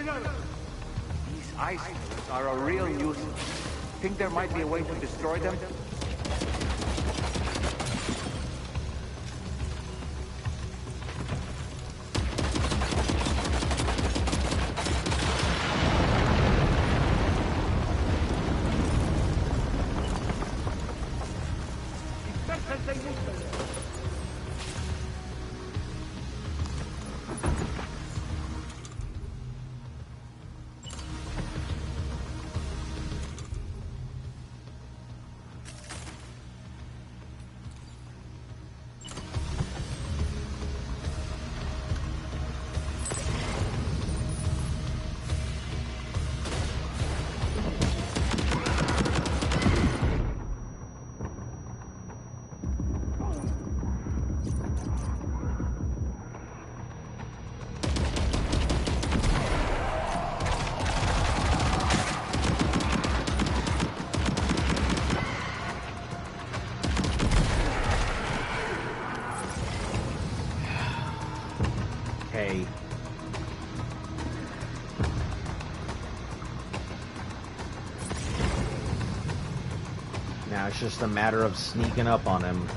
These ice pillars are a real nuisance. Think there might be a way to destroy them? Now it's just a matter of sneaking up on him.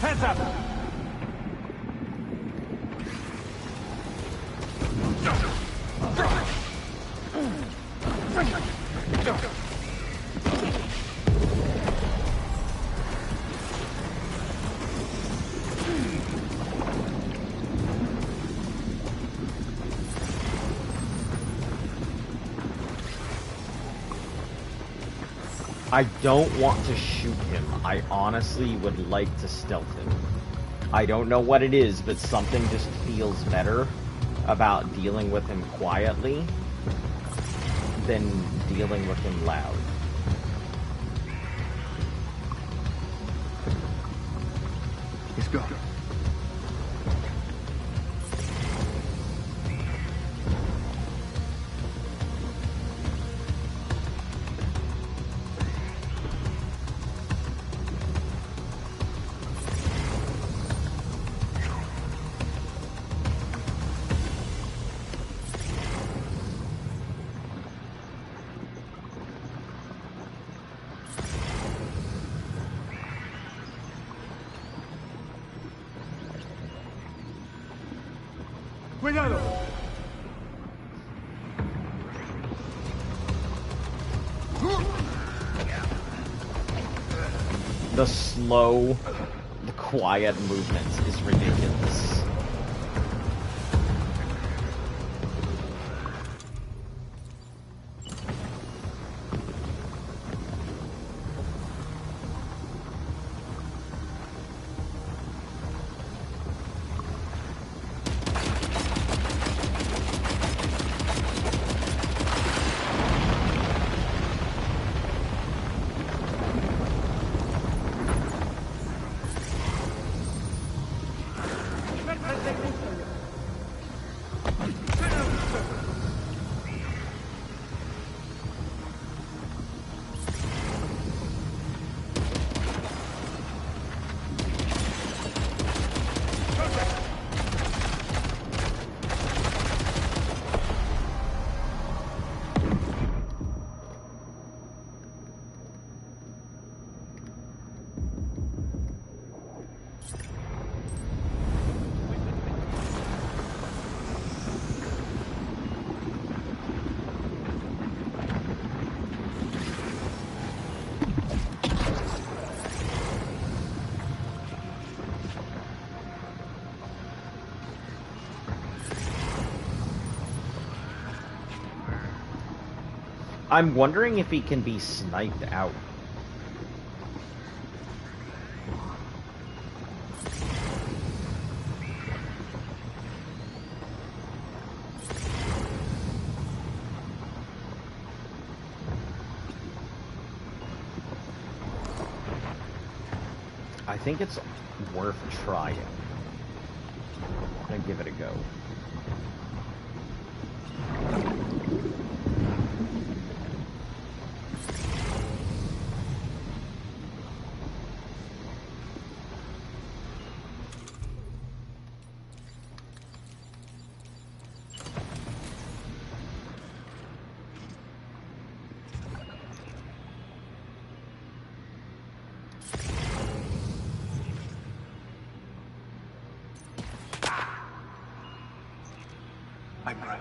Hands up! I don't want to shoot him. I honestly would like to stealth him. I don't know what it is, but something just feels better about dealing with him quietly than dealing with him loud. Let's go. Cuidado! The slow, the quiet movements is ridiculous. I'm wondering if he can be sniped out. I think it's worth trying. I'm gonna give it a go. I'm right.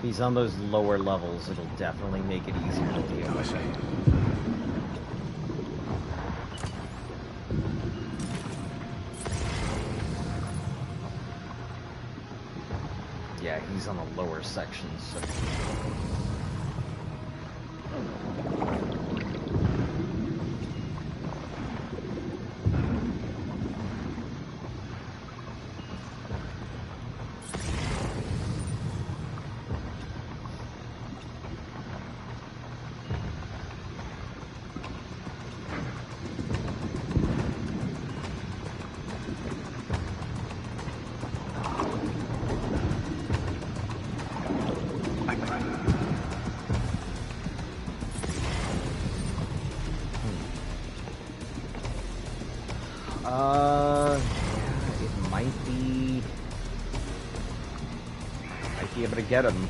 If he's on those lower levels, it'll definitely make it easier to deal with. Yeah, he's on the lower sections, so... Yeah, it might be... Might be able to get him.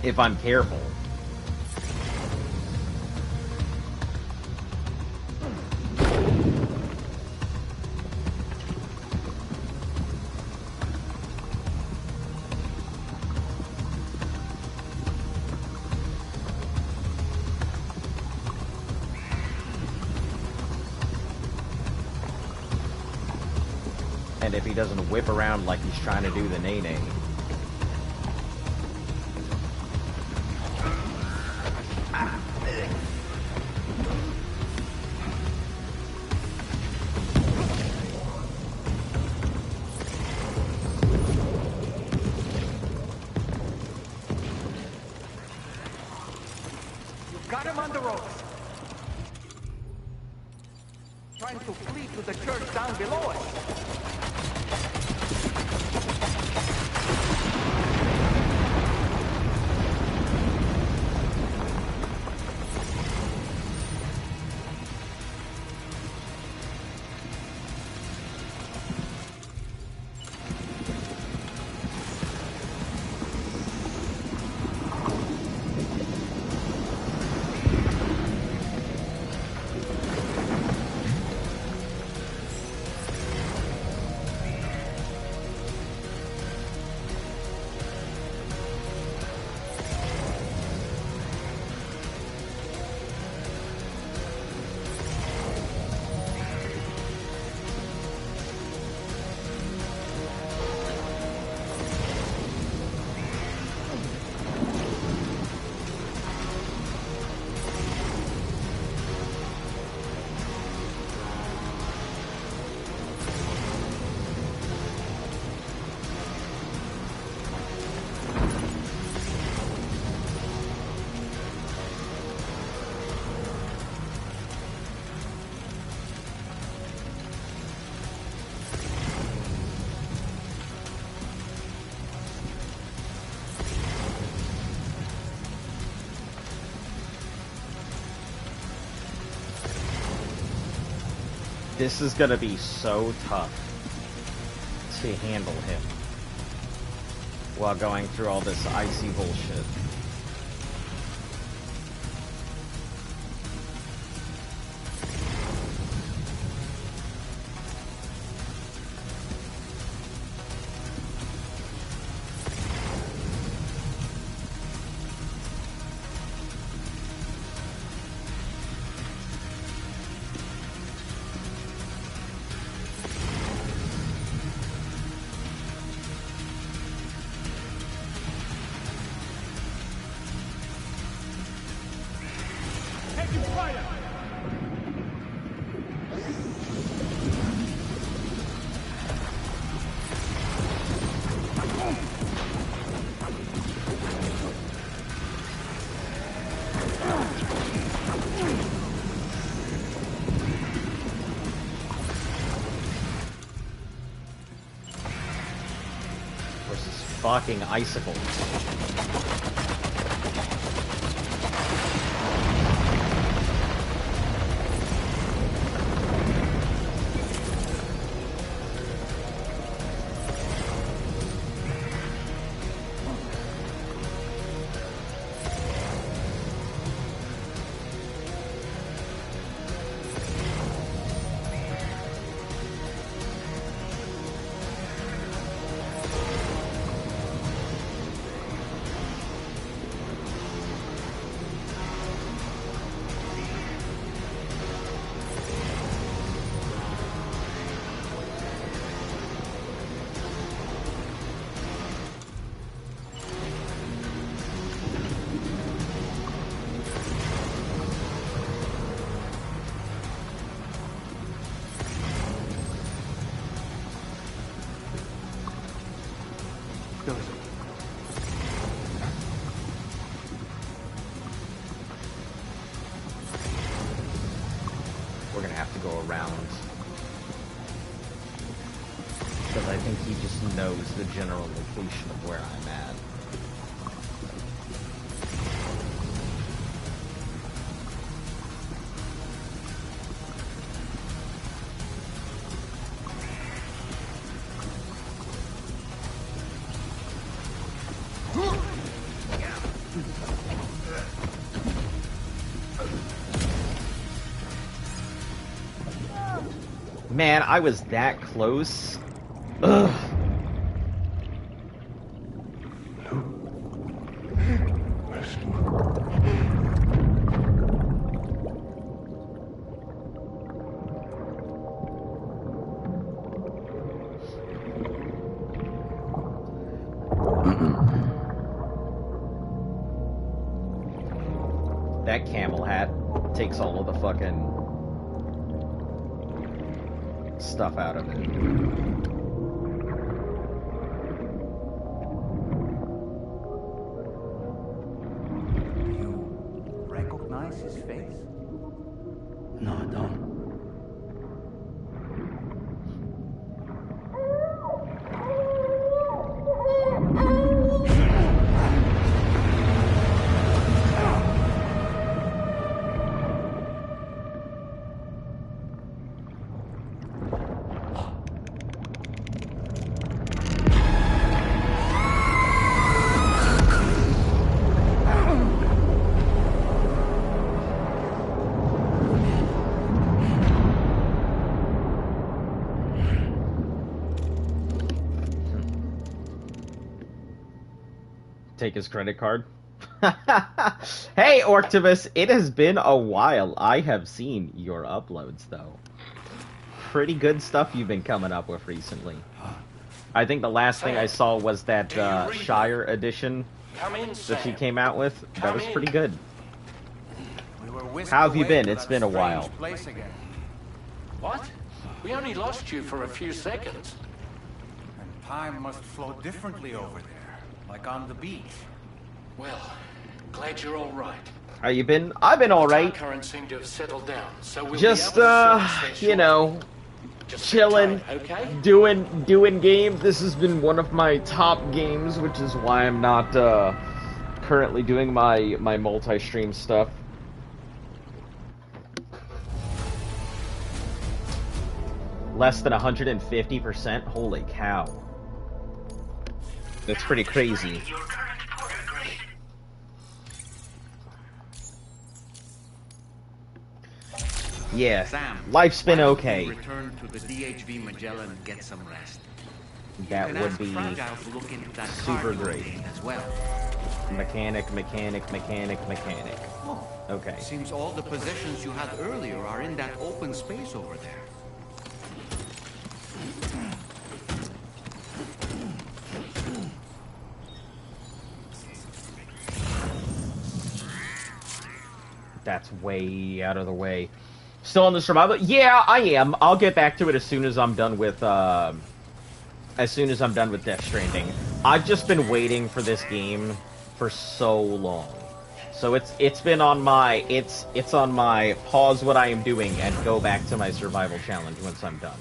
If I'm careful. And if he doesn't whip around like he's trying to do the nay-nay. Got him on the ropes. Trying to flee to the church down below us. This is gonna be so tough to handle him while going through all this icy bullshit. Fucking icicles. We're gonna have to go around. Because I think he just knows the general location of where I'm at. Man, I was that close. Ugh. That camel hat takes all of the fucking stuff out of it. You recognize his face? No, I don't. Take his credit card. Hey, Orctivus, it has been a while. I have seen your uploads, though. Pretty good stuff you've been coming up with recently. I think the last thing I saw was that Shire edition that she came out with. That was pretty good. How have you been? It's been a while. What? We only lost you for a few seconds. And time must flow differently over there, like on the beach. Well, glad you're all right. How you been? I've been all right. Currents seem to have settled down, so we'll Just be able to service you their know, Just chilling, sit tight, okay? doing games. This has been one of my top games, which is why I'm not currently doing my multi-stream stuff. Less than 150%? Holy cow. That's pretty crazy. Your current portal grade. Yeah, Sam, life's been why don't okay. you return to the DHV Magellan and get some rest. That You can would ask be Fragile to look into that super cargo great. lane as well. Mechanic. Oh, Okay. seems all the possessions you had earlier are in that open space over there. That's way out of the way. Still on the survival? Yeah, I am. I'll get back to it as soon as I'm done with Death Stranding. I've just been waiting for this game for so long. So it's been on my it's on my pause what I am doing and go back to my survival challenge once I'm done.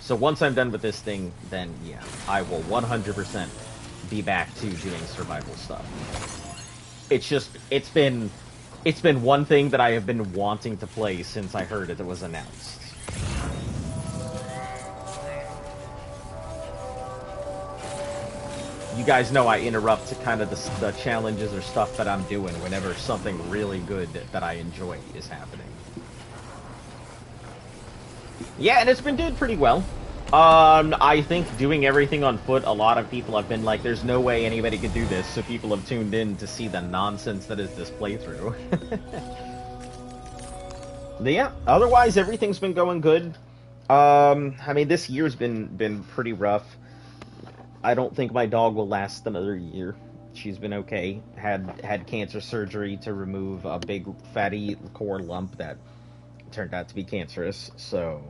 So once I'm done with this thing, then yeah, I will 100% be back to doing survival stuff. It's been one thing that I have been wanting to play since I heard it was announced. You guys know I interrupt kind of the challenges or stuff that I'm doing whenever something really good that I enjoy is happening. Yeah, and it's been doing pretty well. I think doing everything on foot, a lot of people have been like, there's no way anybody could do this, so people have tuned in to see the nonsense that is this playthrough. But yeah, otherwise everything's been going good. I mean, this year's been pretty rough. I don't think my dog will last another year. She's been okay. Had cancer surgery to remove a big fatty core lump that turned out to be cancerous. So,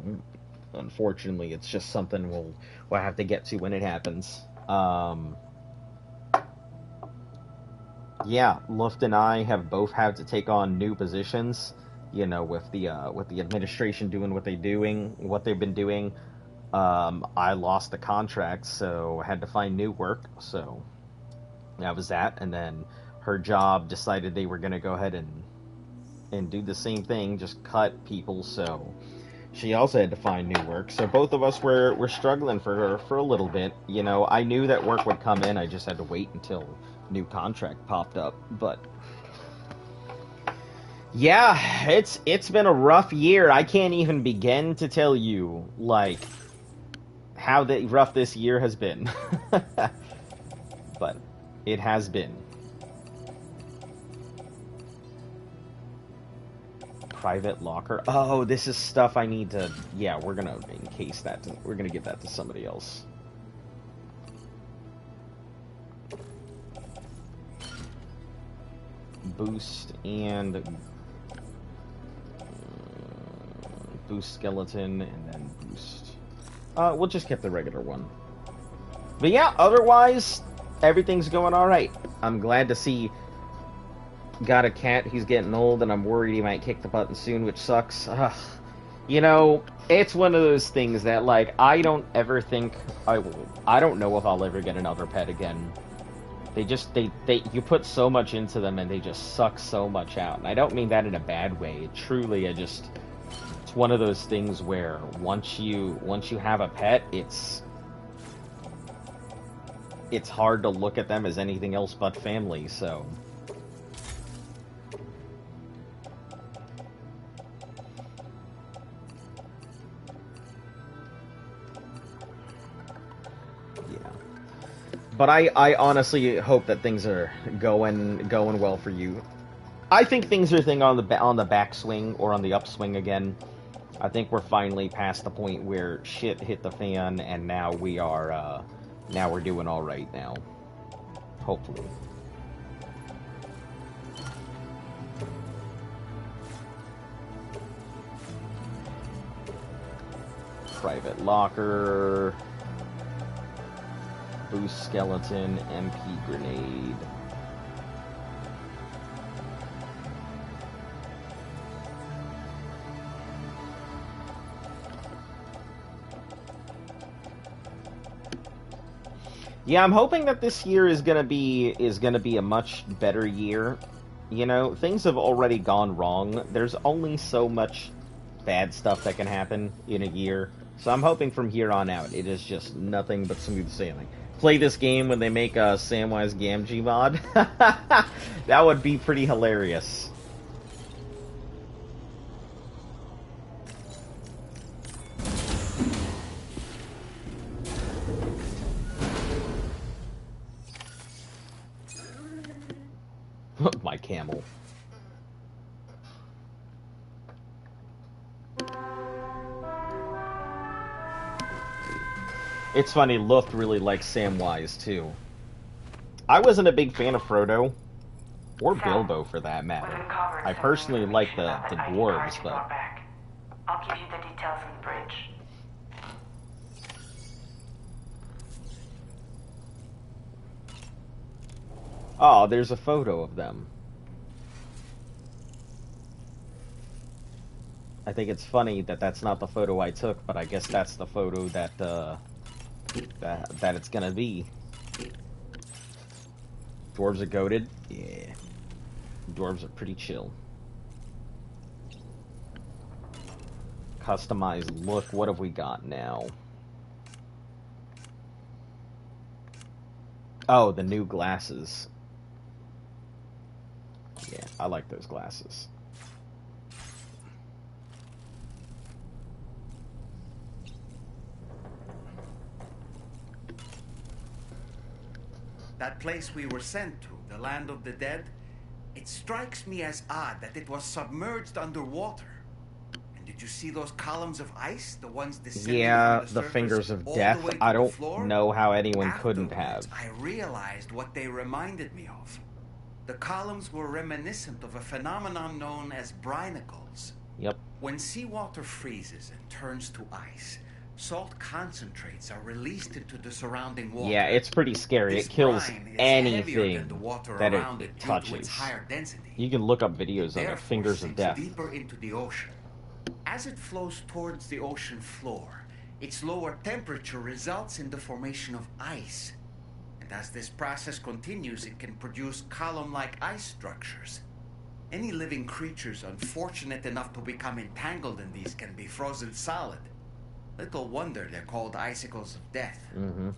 unfortunately, it's just something we'll have to get to when it happens. Yeah, Luft and I have both had to take on new positions. You know, with the administration doing what they've been doing. I lost the contract, so I had to find new work, so that was that. And then her job decided they were going to go ahead and do the same thing, just cut people, so she also had to find new work. So both of us were struggling for a little bit. You know, I knew that work would come in, I just had to wait until new contract popped up. But yeah, it's been a rough year. I can't even begin to tell you, like, how rough this year has been. But it has been. Private locker. Oh, this is stuff I need to... Yeah, we're gonna encase that. We're gonna give that to somebody else. Boost and... boost skeleton, and then boost... we'll just get the regular one. But yeah, otherwise, everything's going alright. I'm glad to see... Got a cat, he's getting old, and I'm worried he might kick the button soon, which sucks. Ugh. You know, it's one of those things that, like, I don't ever think I will. I don't know if I'll ever get another pet again. They just, you put so much into them, and they just suck so much out. And I don't mean that in a bad way. Truly, it's one of those things where once you have a pet, it's hard to look at them as anything else but family, so... But I honestly hope that things are going well for you. I think things are on the backswing or on the upswing again. I think we're finally past the point where shit hit the fan, and now we're doing all right now. Hopefully. Private locker. Boost skeleton, MP grenade. Yeah, I'm hoping that this year is gonna be a much better year. You know, things have already gone wrong. There's only so much bad stuff that can happen in a year. So I'm hoping from here on out it is just nothing but smooth sailing. Play this game when they make a Samwise Gamgee mod. That would be pretty hilarious. My camel. It's funny, Luft really likes Samwise, too. I wasn't a big fan of Frodo, or Bilbo for that matter. I personally like the dwarves, but... I'll give you the details on the bridge. Oh, there's a photo of them. I think it's funny that that's not the photo I took, but I guess that's the photo that, that it's gonna be. Dwarves are goated? Yeah. Dwarves are pretty chill. Customized look, what have we got now? Oh, the new glasses. Yeah, I like those glasses. That place we were sent to, the land of the dead, it strikes me as odd that it was submerged underwater. And did you see those columns of ice? The ones descending Yeah, from the the surface fingers of all death. the way to I the don't floor? know how anyone couldn't Afterwards, have. I realized what they reminded me of. The columns were reminiscent of a phenomenon known as brinicles. Yep. When seawater freezes and turns to ice, salt concentrates are released into the surrounding water. Yeah, it's pretty scary. This It kills brine is heavier anything than the water that around it due to touches. its higher density. You can look up videos of it, Therefore Fingers of sinks Death. deeper into the ocean. As it flows towards the ocean floor, its lower temperature results in the formation of ice. And as this process continues, it can produce column-like ice structures. Any living creatures unfortunate enough to become entangled in these can be frozen solid. Little wonder they're called icicles of death. Mm-hmm.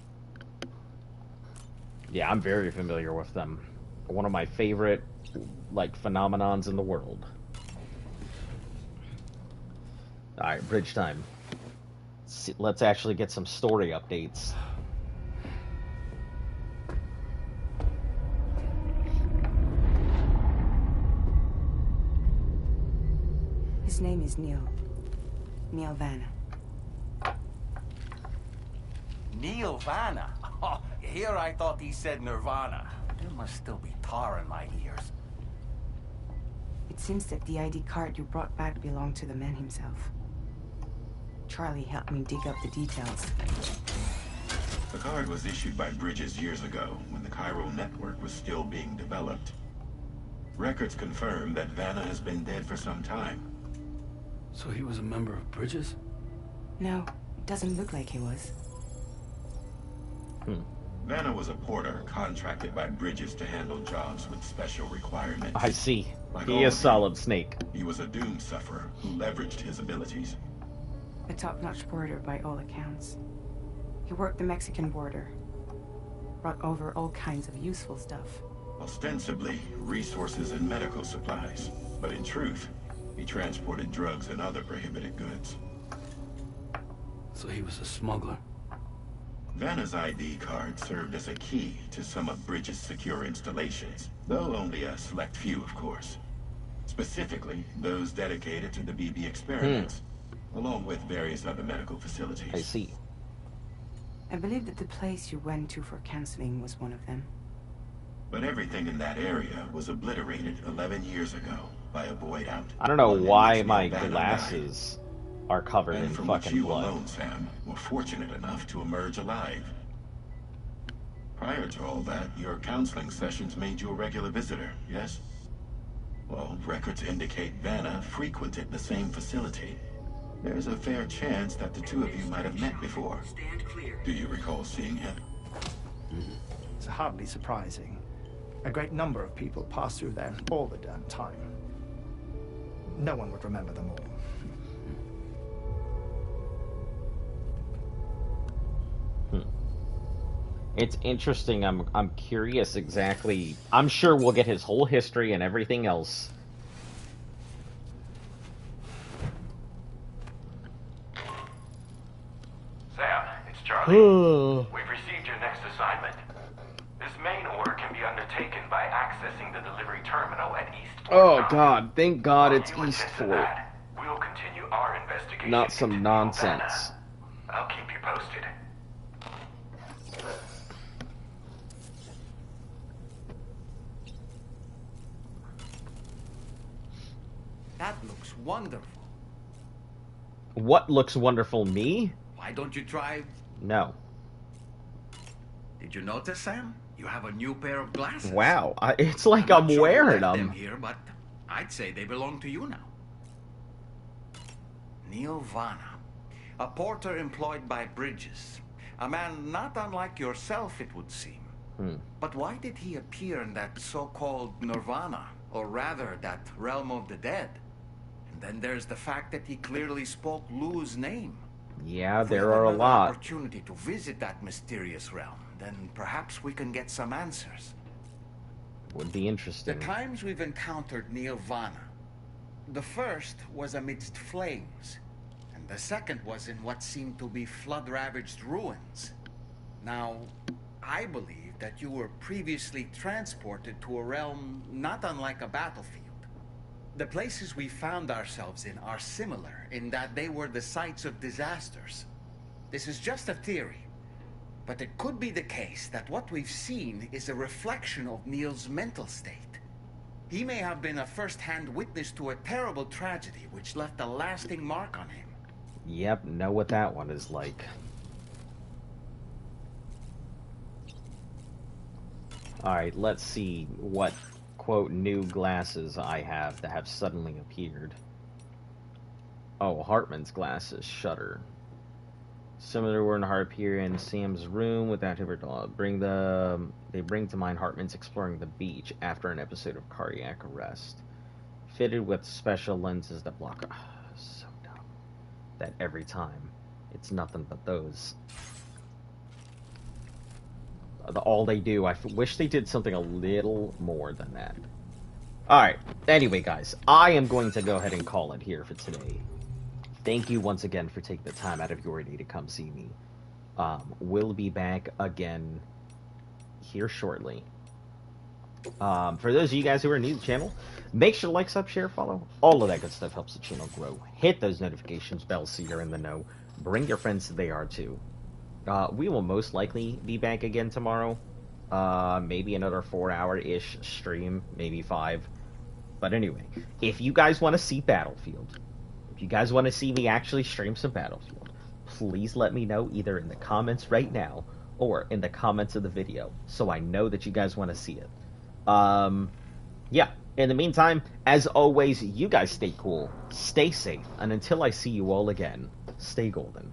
Yeah, I'm very familiar with them. One of my favorite, like, phenomenons in the world. Alright, bridge time. Let's actually get some story updates. His name is Neil. Neil Vanna. Neil Vanna? Oh, here I thought he said Nirvana. There must still be tar in my ears. It seems that the ID card you brought back belonged to the man himself. Charlie helped me dig up the details. The card was issued by Bridges years ago, when the chiral network was still being developed. Records confirm that Vanna has been dead for some time. So he was a member of Bridges? No, it doesn't look like he was. Vanna was a porter contracted by Bridges to handle jobs with special requirements. I see. Like He all is of Solid Snake. He was a doom sufferer who leveraged his abilities. A top-notch porter by all accounts. He worked the Mexican border. Brought over all kinds of useful stuff. Ostensibly, resources and medical supplies. But in truth, he transported drugs and other prohibited goods. So he was a smuggler. Vanna's ID card served as a key to some of Bridges' secure installations, though only a select few, of course. Specifically, those dedicated to the BB experiments, along with various other medical facilities. I see. I believe that the place you went to for counseling was one of them. But everything in that area was obliterated 11 years ago by a void out. I don't know One in why which my Vanna glasses are covered died. in And from which fucking you blood. alone, Sam, were fortunate enough to emerge alive. Prior to all that, your counseling sessions made you a regular visitor, yes? Well, records indicate Vanna frequented the same facility. There's a fair chance that the two of you might have met before. Stand clear. Do you recall seeing him? It's hardly surprising. A great number of people pass through there all the damn time. No one would remember them all. It's interesting. I'm curious exactly. I'm sure we'll get his whole history and everything else. Sam, it's Charlie. We've received your next assignment. This main order can be undertaken by accessing the delivery terminal at East Fort. Oh God! Thank God it's While you East attend to Fort, that, we'll continue our investigation not some into nonsense. Havana. I'll keep you posted. That looks wonderful. What looks wonderful? Me? Why don't you try... No. Did you notice, Sam? You have a new pair of glasses. Wow, it's like I'm not sure who wearing left them. Here, but I'd say they belong to you now. Neil Vanna, a porter employed by Bridges. A man not unlike yourself, it would seem. But why did he appear in that so-called Nirvana? Or rather, that realm of the dead? And then there's the fact that he clearly spoke Lou's name. Yeah, If we there have are a another lot. opportunity to visit that mysterious realm, then perhaps we can get some answers. Would be interesting. The times we've encountered Neil Vanna, the first was amidst flames, and the second was in what seemed to be flood-ravaged ruins. Now, I believe that you were previously transported to a realm not unlike a battlefield. The places we found ourselves in are similar in that they were the sites of disasters. This is just a theory, but it could be the case that what we've seen is a reflection of Neil's mental state. He may have been a first-hand witness to a terrible tragedy which left a lasting mark on him. Yep, know what that one is like. Alright, let's see what, quote, new glasses I have that have suddenly appeared. Oh, Hartman's glasses, Shutter. Similar to when appear in Sam's room without him. They bring to mind Hartman's exploring the beach after an episode of cardiac arrest. Fitted with special lenses that block... so dumb. That every time, it's nothing but those. All they do, I wish they did something a little more than that. Alright, anyway guys, I am going to go ahead and call it here for today. Thank you once again for taking the time out of your day to come see me. We'll be back again here shortly. For those of you guys who are new to the channel, make sure to like, sub, share, follow. All of that good stuff helps the channel grow. Hit those notifications bells so you're in the know. Bring your friends so they are too. We will most likely be back again tomorrow. Maybe another 4-hour-ish stream, maybe 5. But anyway, if you guys want to see Battlefield, if you guys want to see me actually stream some Battlefield, please let me know either in the comments right now or in the comments of the video so I know that you guys want to see it. Yeah, in the meantime, as always, you guys stay cool, stay safe, and until I see you all again, stay golden.